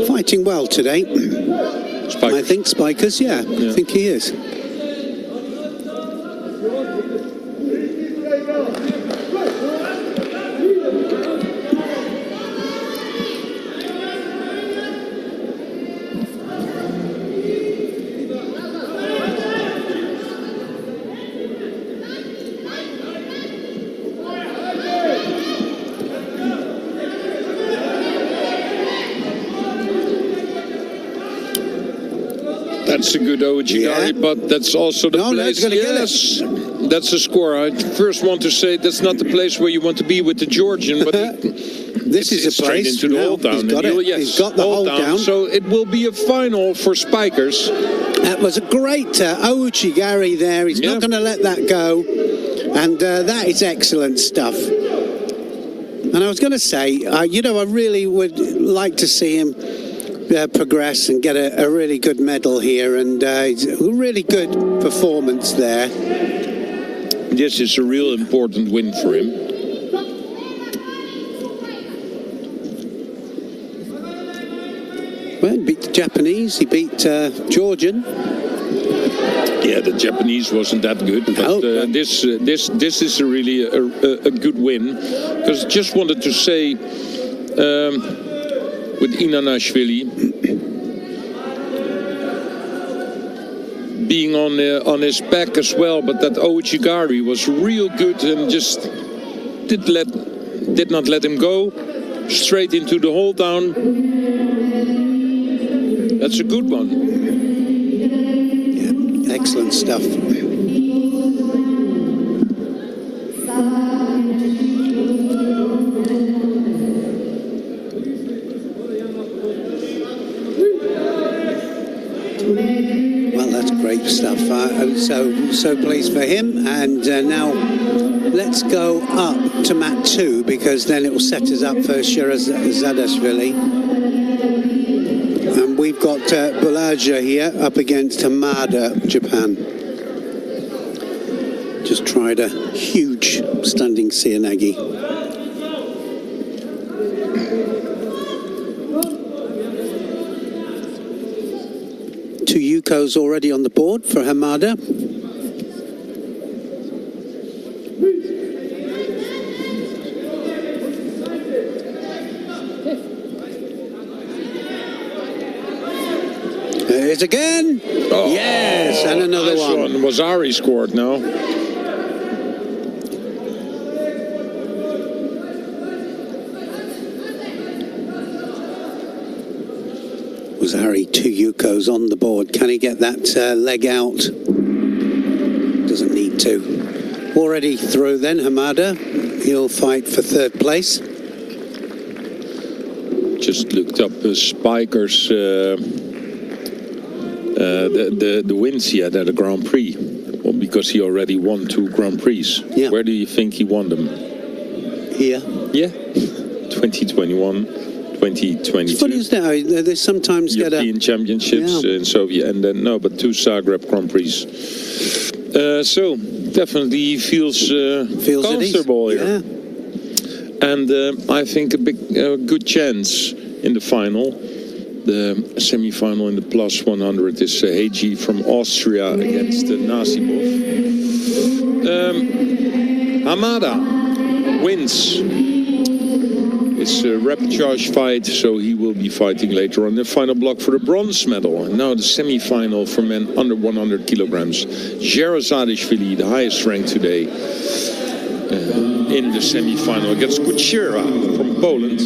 Fighting well today. Spikers. I think Spikers, yeah. I think he is. That's a good Ojigari, but that's also the place. Yes, that's the score. I first want to say that's not the place where you want to be with the Georgian, but this is a straight place into the now. hold down. He's got it. Yes, He's got the hold down. So it will be a final for Spikers. That was a great Ojigari there. He's not going to let that go, and that is excellent stuff. And I was going to say, you know, I really would like to see him progress and get a really good medal here, and it's a really good performance there. This is a real important win for him. Well, he beat the Japanese, he beat Georgian. Yeah, the Japanese wasn't that good, but this is really a good win. Because just wanted to say, with Inanashvili being on his back as well, but that Ojigari was real good and just did not let him go. Straight into the hold down. That's a good one. Yeah, excellent stuff. Well, that's great stuff. I'm so pleased for him. And now let's go up to mat 2, because then it will set us up for Shirazadashvili. And we've got Bulaja here up against Hamada, Japan. Just tried a huge standing Seoinage. Two Yukos already on the board for Hamada. There it is again. Oh, yes, and another nice one. Wazari scored now. Wazari, two Yukos on the board. Can he get that leg out? Doesn't need to. Already through then, Hamada. He'll fight for third place. Just looked up Spiker's the wins he had at a Grand Prix. Well, because he already won 2 Grand Prix. Yeah. Where do you think he won them? Here. Yeah. 2021, 2022. It's funny, isn't it? They sometimes European Championships in Soviet, and then no, but 2 Zagreb Grand Prix. So definitely he feels comfortable here. Yeah. And I think a good chance in the final. The semi-final in the plus 100 is Heiji from Austria against Nasibov. Hamada wins. It's a repechage fight, so he will be fighting later on the final block for the bronze medal. And now the semi-final for men under 100 kilograms. Jerazadishvili, the highest rank today, in the semi-final against Kuchera from Poland.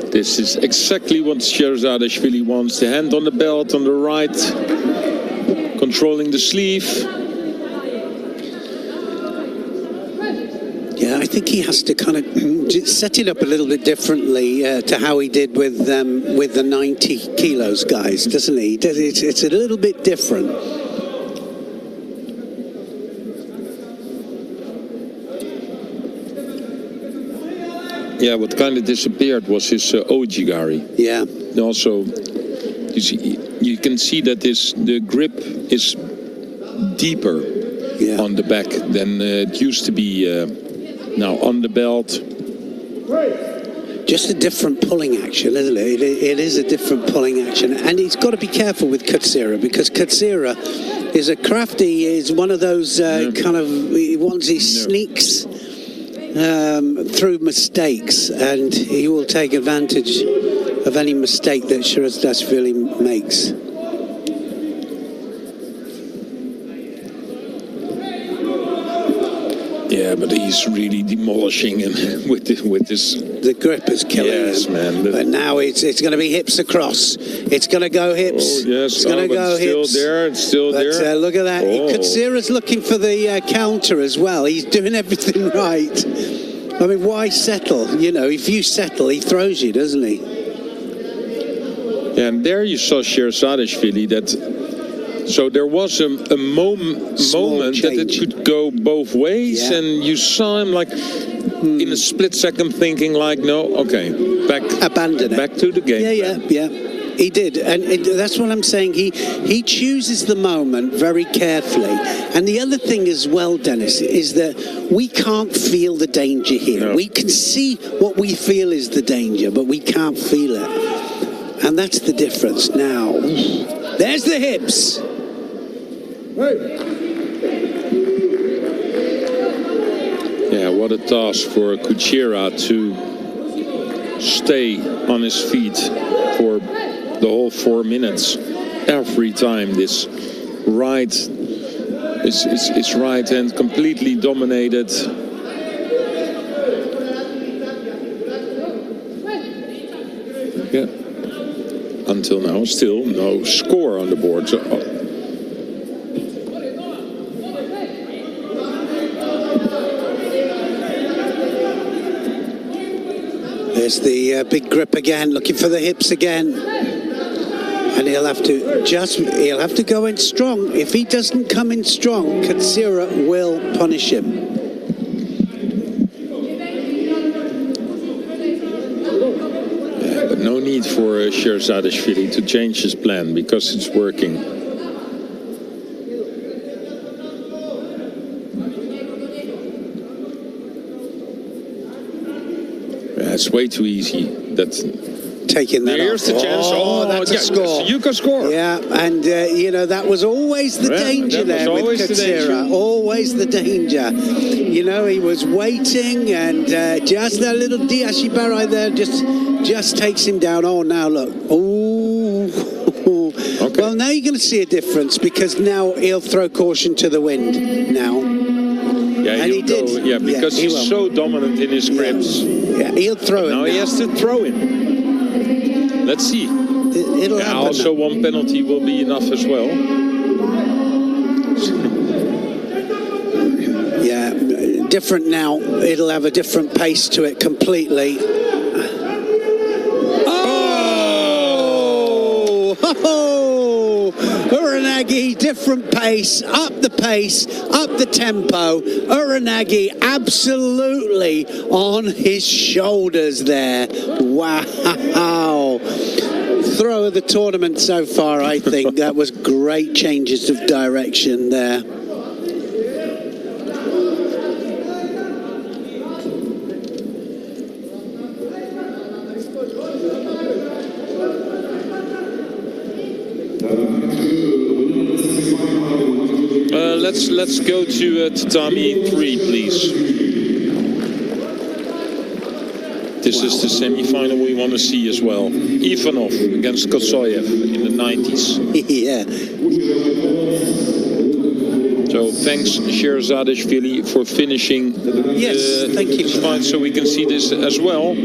This is exactly what Jerazadishvili wants. The hand on the belt on the right, controlling the sleeve. Yeah, I think he has to kind of set it up a little bit differently to how he did with the 90 kilos guys, doesn't he? It's a little bit different. Yeah, what kind of disappeared was his ojigari. Yeah. Also, you can see that the grip is deeper on the back than it used to be. Now on the belt. Just a different pulling action, isn't it? It is a different pulling action. And he's got to be careful with Kutsira, because Kutsira is a crafty, is one of those kind of ones he sneaks through mistakes, and he will take advantage of any mistake that Jerazadishvili makes. Yeah, but he's really demolishing him with this. The grip is killing him. Man. But now it's going to be hips across. It's going to go hips. Oh, yes. It's going to go hips. It's still there. Look at that. Oh. Kutsira's looking for the counter as well. He's doing everything right. I mean, why settle? You know, if you settle, he throws you, doesn't he? Yeah, and there you saw Jerazadishvili that. So there was a moment that it could go both ways, and you saw him like in a split second thinking like, no, okay, abandon it, back to the game. Yeah. He did, and that's what I'm saying. He chooses the moment very carefully. And the other thing as well, Dennis, is that we can't feel the danger here. No. We can see what we feel is the danger, but we can't feel it. And that's the difference. Now, there's the hips. Yeah, what a task for Kuchera to stay on his feet for the whole 4 minutes. Every time this right is right hand completely dominated. Yeah. Until now, still no score on the board. So, there's the big grip again, looking for the hips again. And he'll have to go in strong. If he doesn't come in strong, Katsira will punish him. Yeah, but no need for Sherzadishvili to change his plan because it's working. Yeah, it's way too easy. That's taking that Here's the chance. Oh, that's a score. You can score. Yeah, and you know, that was always the danger there with Katsira. Always the danger. You know, he was waiting, and just that little Diashibarai there just takes him down. Oh, now look. Oh. Okay. Well, now you're going to see a difference because now he'll throw caution to the wind now. Yeah, and he did. Yeah, because he's so dominant in his grips. Yeah, he'll throw it. Now he has to throw him. Let's see. It'll happen. Also, one penalty will be enough as well. Yeah, different now. It'll have a different pace to it completely. Oh! Uranagi, different pace, up the tempo. Uranagi absolutely on his shoulders there. Wow. Throw of the tournament so far, I think. That was great changes of direction there. Let's go to tatami 3, please. This is the semi-final we want to see as well. Ivanov against Kosoyev in the 90s. Yeah. So thanks Sherzadishvili for finishing thank you. this fight so we can see this as well.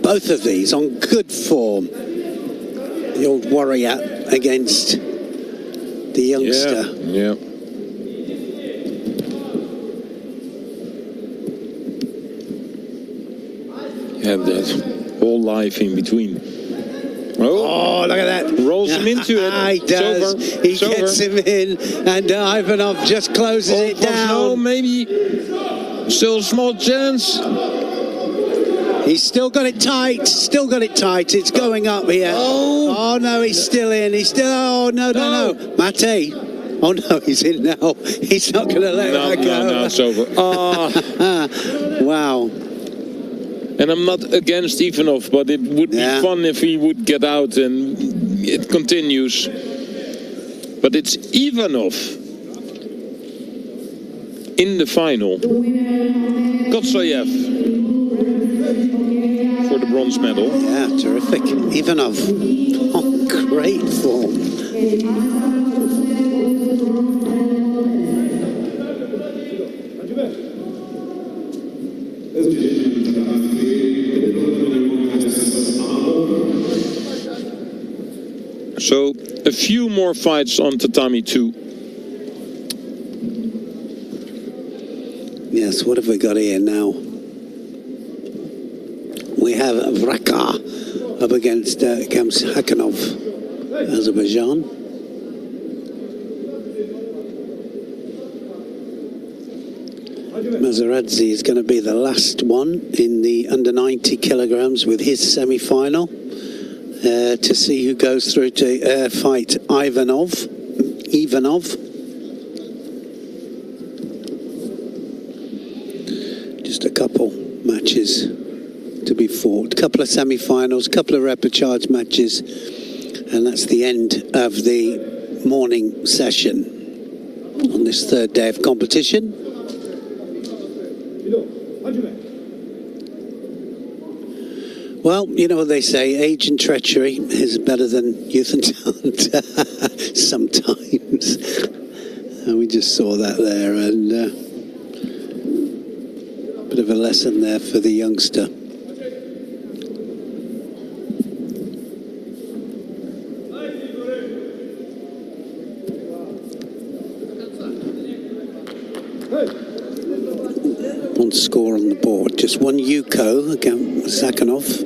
Both of these on good form. The old warrior against the youngster. Yeah. Have that whole life in between. Oh, look at that. Rolls him into it. He does. He gets him in, and Ivanov just closes it down. No, maybe still a small chance. He's still got it tight. It's going up here. Oh no, he's still in. Oh, no. Mate. Oh, no, he's in now. He's not going to let that go. No, it's over. Wow. And I'm not against Ivanov, but it would be fun if he would get out and it continues. But it's Ivanov in the final. Kotsoyev for the bronze medal. Yeah, terrific. Ivanov on great form. So a few more fights on tatami 2. Yes, what have we got here now? We have Vraka up against Khamzat, Azerbaijan. Mazeradze is going to be the last one in the under 90 kilograms with his semi-final to see who goes through to fight Ivanov. Just a couple matches to be fought. A couple of semi-finals, a couple of repechage matches, and that's the end of the morning session on this third day of competition. Well, you know what they say, age and treachery is better than youth and talent sometimes. And we just saw that there, and bit of a lesson there for the youngster. One score on the board, just one Yuko against Zakhanov.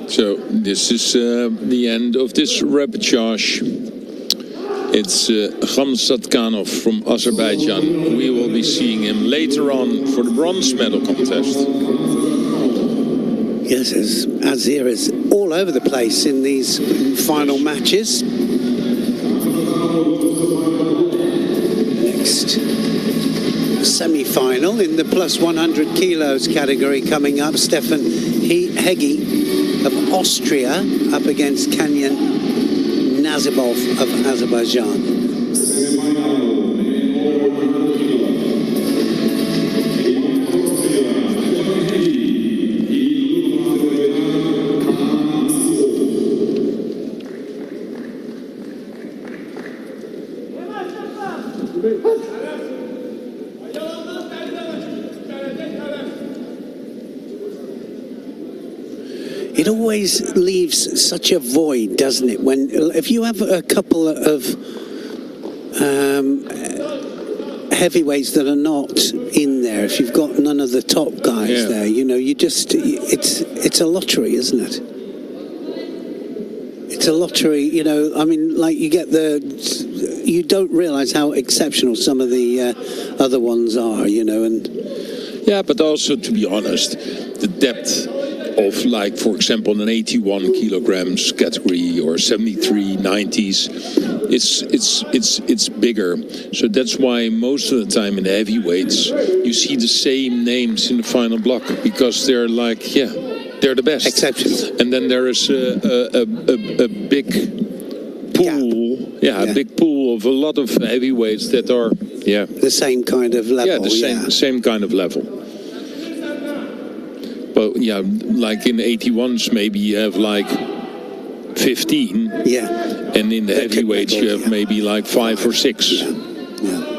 So this is the end of this repechage. It's Khamzat from Azerbaijan. We will be seeing him later on for the bronze medal contest. Yes, Azir is all over the place in these final matches. Next semi-final in the plus 100 kilos category coming up. Stefan Hegi of Austria up against Kenyan Nazibov of Azerbaijan. It always leaves such a void, doesn't it? When if you have a couple of heavyweights that are not in there, if you've got none of the top guys there, you know, you just it's a lottery, isn't it? It's a lottery, you know. I mean, like you don't realise how exceptional some of the other ones are, you know, and yeah, but also to be honest, the depth of, like, for example, an 81 kilograms category or 73, 90s, it's bigger. So that's why most of the time in the heavyweights you see the same names in the final block, because they're like, they're the best. Exceptions. And then there is a big pool, a big pool of a lot of heavyweights that are the same kind of level. Yeah, the same kind of level. But yeah, like in 81s, maybe you have like 15. Yeah. And in the heavyweights, you have maybe like 5 or 6. Yeah.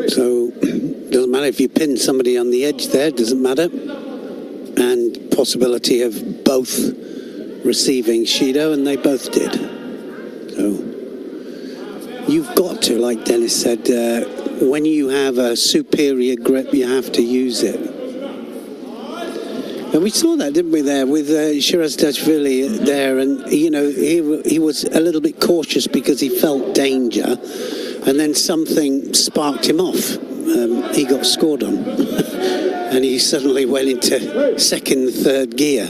So doesn't matter if you pin somebody on the edge there, doesn't matter. And possibility of both receiving Shido, and they both did. So you've got to, like Dennis said, when you have a superior grip, you have to use it. And we saw that, didn't we, there with Shiraz Dashvili there, and you know he was a little bit cautious because he felt danger. And then something sparked him off. He got scored on. And he suddenly went into second, third gear.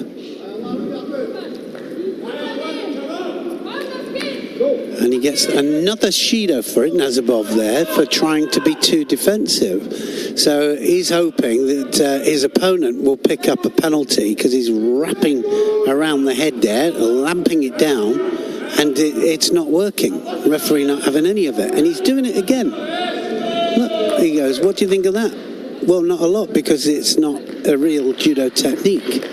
And he gets another Shido for it, Nazibov there, for trying to be too defensive. So he's hoping that his opponent will pick up a penalty because he's wrapping around the head there, lamping it down, and it's not working. The referee not having any of it, and he's doing it again. Look, he goes, what do you think of that? Well, not a lot, because it's not a real judo technique.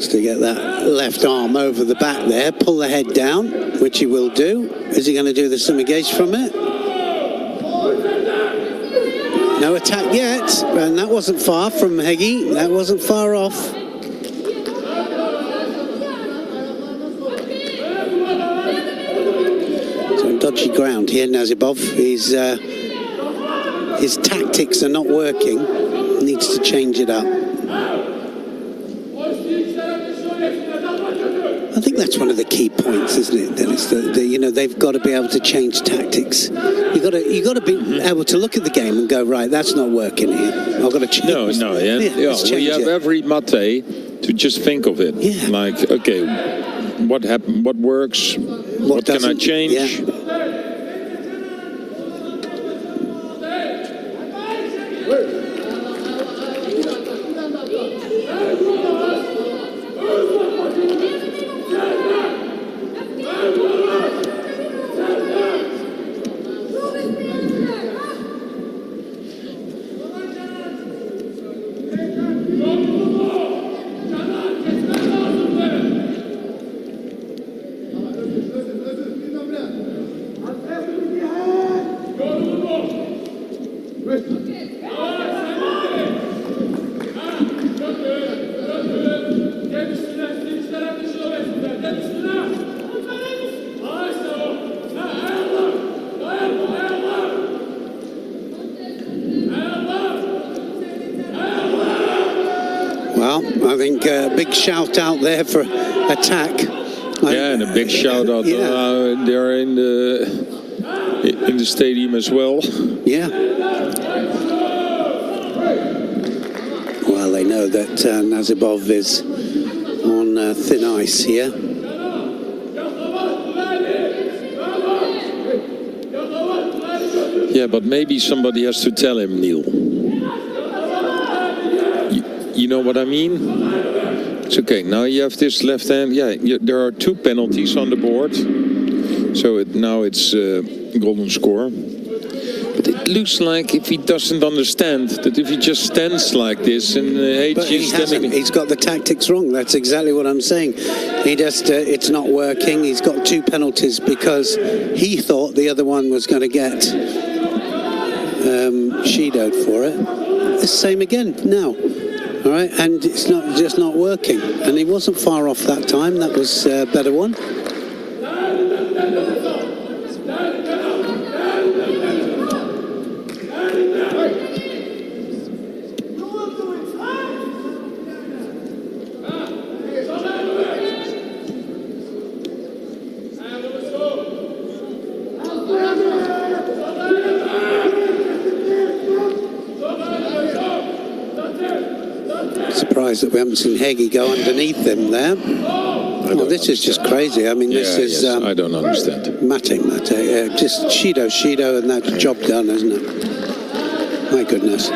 To get that left arm over the back there, pull the head down, which he will do. Is he going to do the sumigation from it? No attack yet, and that wasn't far from Hegi. That wasn't far off. So dodgy ground here, Nazibov. His tactics are not working. He needs to change it up. I think that's one of the key points, isn't it, Dennis? They've got to be able to change tactics. You got to be able to look at the game and go, right, that's not working here. I've got to change. No, you have every mate to just think of it. Yeah. Like, okay, what happened? What works? What can I change? Yeah. I think a big shout out there for attack. Yeah, and a big shout out there in the stadium as well. Yeah. Well, they know that Nazibov is on thin ice here. Yeah, but maybe somebody has to tell him, Neil. You know what I mean? It's okay. Now you have this left hand. Yeah, there are 2 penalties on the board. So now it's golden score. But it looks like if he doesn't understand that if he just stands like this and he's got the tactics wrong. That's exactly what I'm saying. He just it's not working. He's got 2 penalties because he thought the other one was going to get shidoed for it. The same again now. All right, and it's just not working. And he wasn't far off that time. That was a better one. Surprised that we haven't seen Hegi go underneath him there. Well, this is just crazy. I mean, this is... I don't understand. Mate. Just Shido, and that's job done, isn't it? My goodness.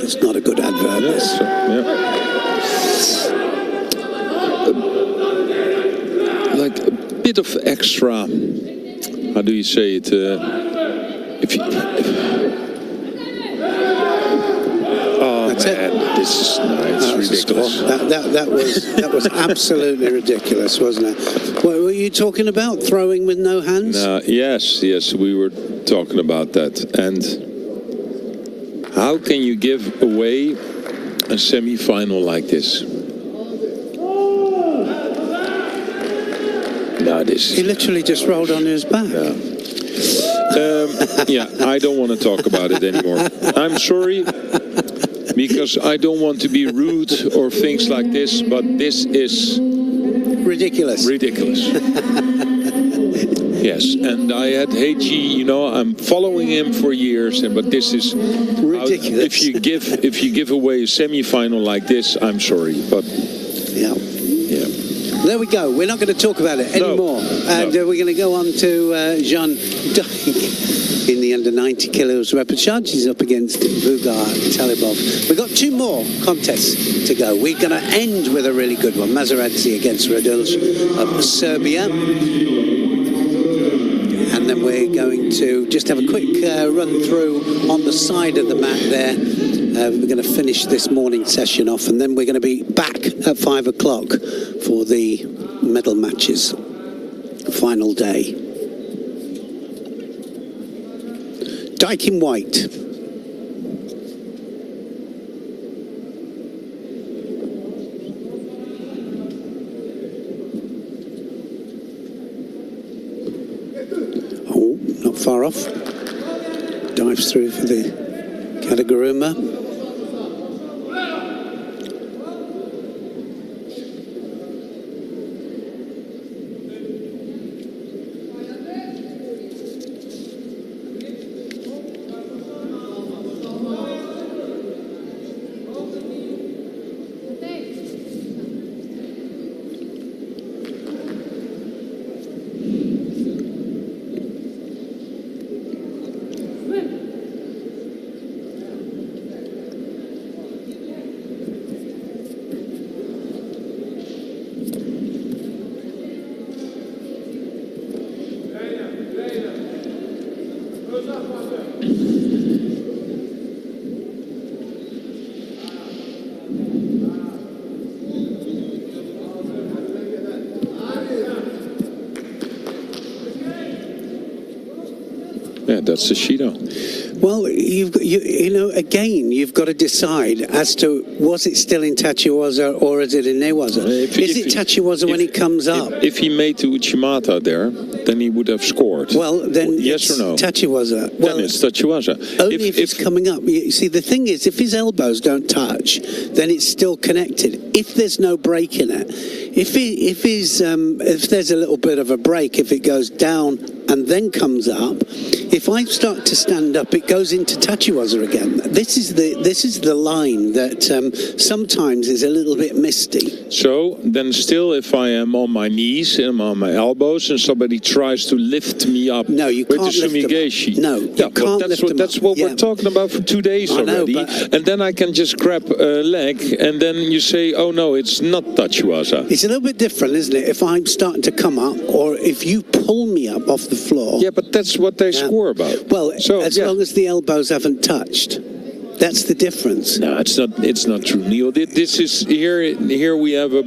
It's not a good adverb. Like a bit of extra... How do you say it? This is ridiculous. That was absolutely ridiculous, wasn't it? What were you talking about? Throwing with no hands? Yes, we were talking about that. And how can you give away a semi-final like this? No, he literally just rolled on his back. I don't want to talk about it anymore. I'm sorry. Because I don't want to be rude or things like this, but this is ridiculous. Ridiculous. Yes, and I had Heiji, you know, I'm following him for years, but this is ridiculous. If you give away a semi-final like this, I'm sorry, but yeah. There we go. We're not going to talk about it anymore, and we're going to go on to Jean Dyke in the under 90 kilos repechage. He's up against Vugar Talibov. We've got 2 more contests to go. We're going to end with a really good one. Mazeradze against Radulj of Serbia. And then we're going to just have a quick run through on the side of the mat there. We're going to finish this morning session off, and then we're going to be back at 5 o'clock for the medal matches. Final day. Dyke in white. Oh, not far off. Dives through for the Kadaguruma. Yeah, that's the Shido. Well, you know, again, you've got to decide as to, was it still in Tachiwaza or is it in Newaza? Is it Tachiwaza when he comes up? If he made to Uchimata there, then he would have scored. Well, then yes or no? Tachiwaza. Well, then it's Tachiwaza. Only if it's coming up. You see, the thing is, if his elbows don't touch, then it's still connected. If there's no break in it, if there's a little bit of a break, if it goes down and then comes up, if I start to stand up, it goes into Tachiwaza again. This is the line that sometimes is a little bit misty. So then still, if I am on my knees and I'm on my elbows and somebody tries to lift me up, no, you can't lift them up. No, you can't lift them up. That's what we're talking about for 2 days already. And then I can just grab a leg and then you say, oh no, it's not Tachiwaza. It's a little bit different, isn't it? If I'm starting to come up or if you pull me up off the floor. Yeah, but that's what they score about. Well, so, as long as the elbows haven't touched. That's the difference. No, it's not. It's not true, Neil. This is here. Here we have a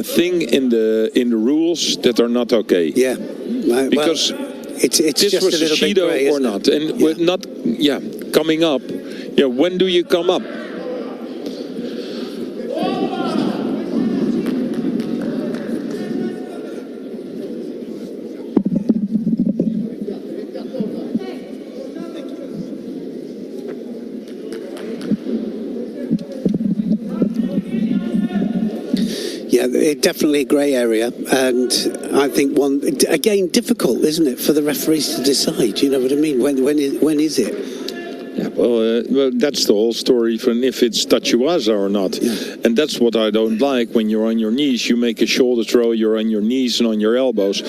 thing in the rules that are not okay. Yeah, right, because it's this just was a little bit Shido grey, or not, and we're not. Yeah, coming up. Yeah, when do you come up? Definitely a grey area, and I think one again difficult, isn't it, for the referees to decide? You know what I mean? When is it? Yeah, well, that's the whole story from if it's Tachiwaza or not, and that's what I don't like when you're on your knees. You make a shoulder throw, you're on your knees and on your elbows.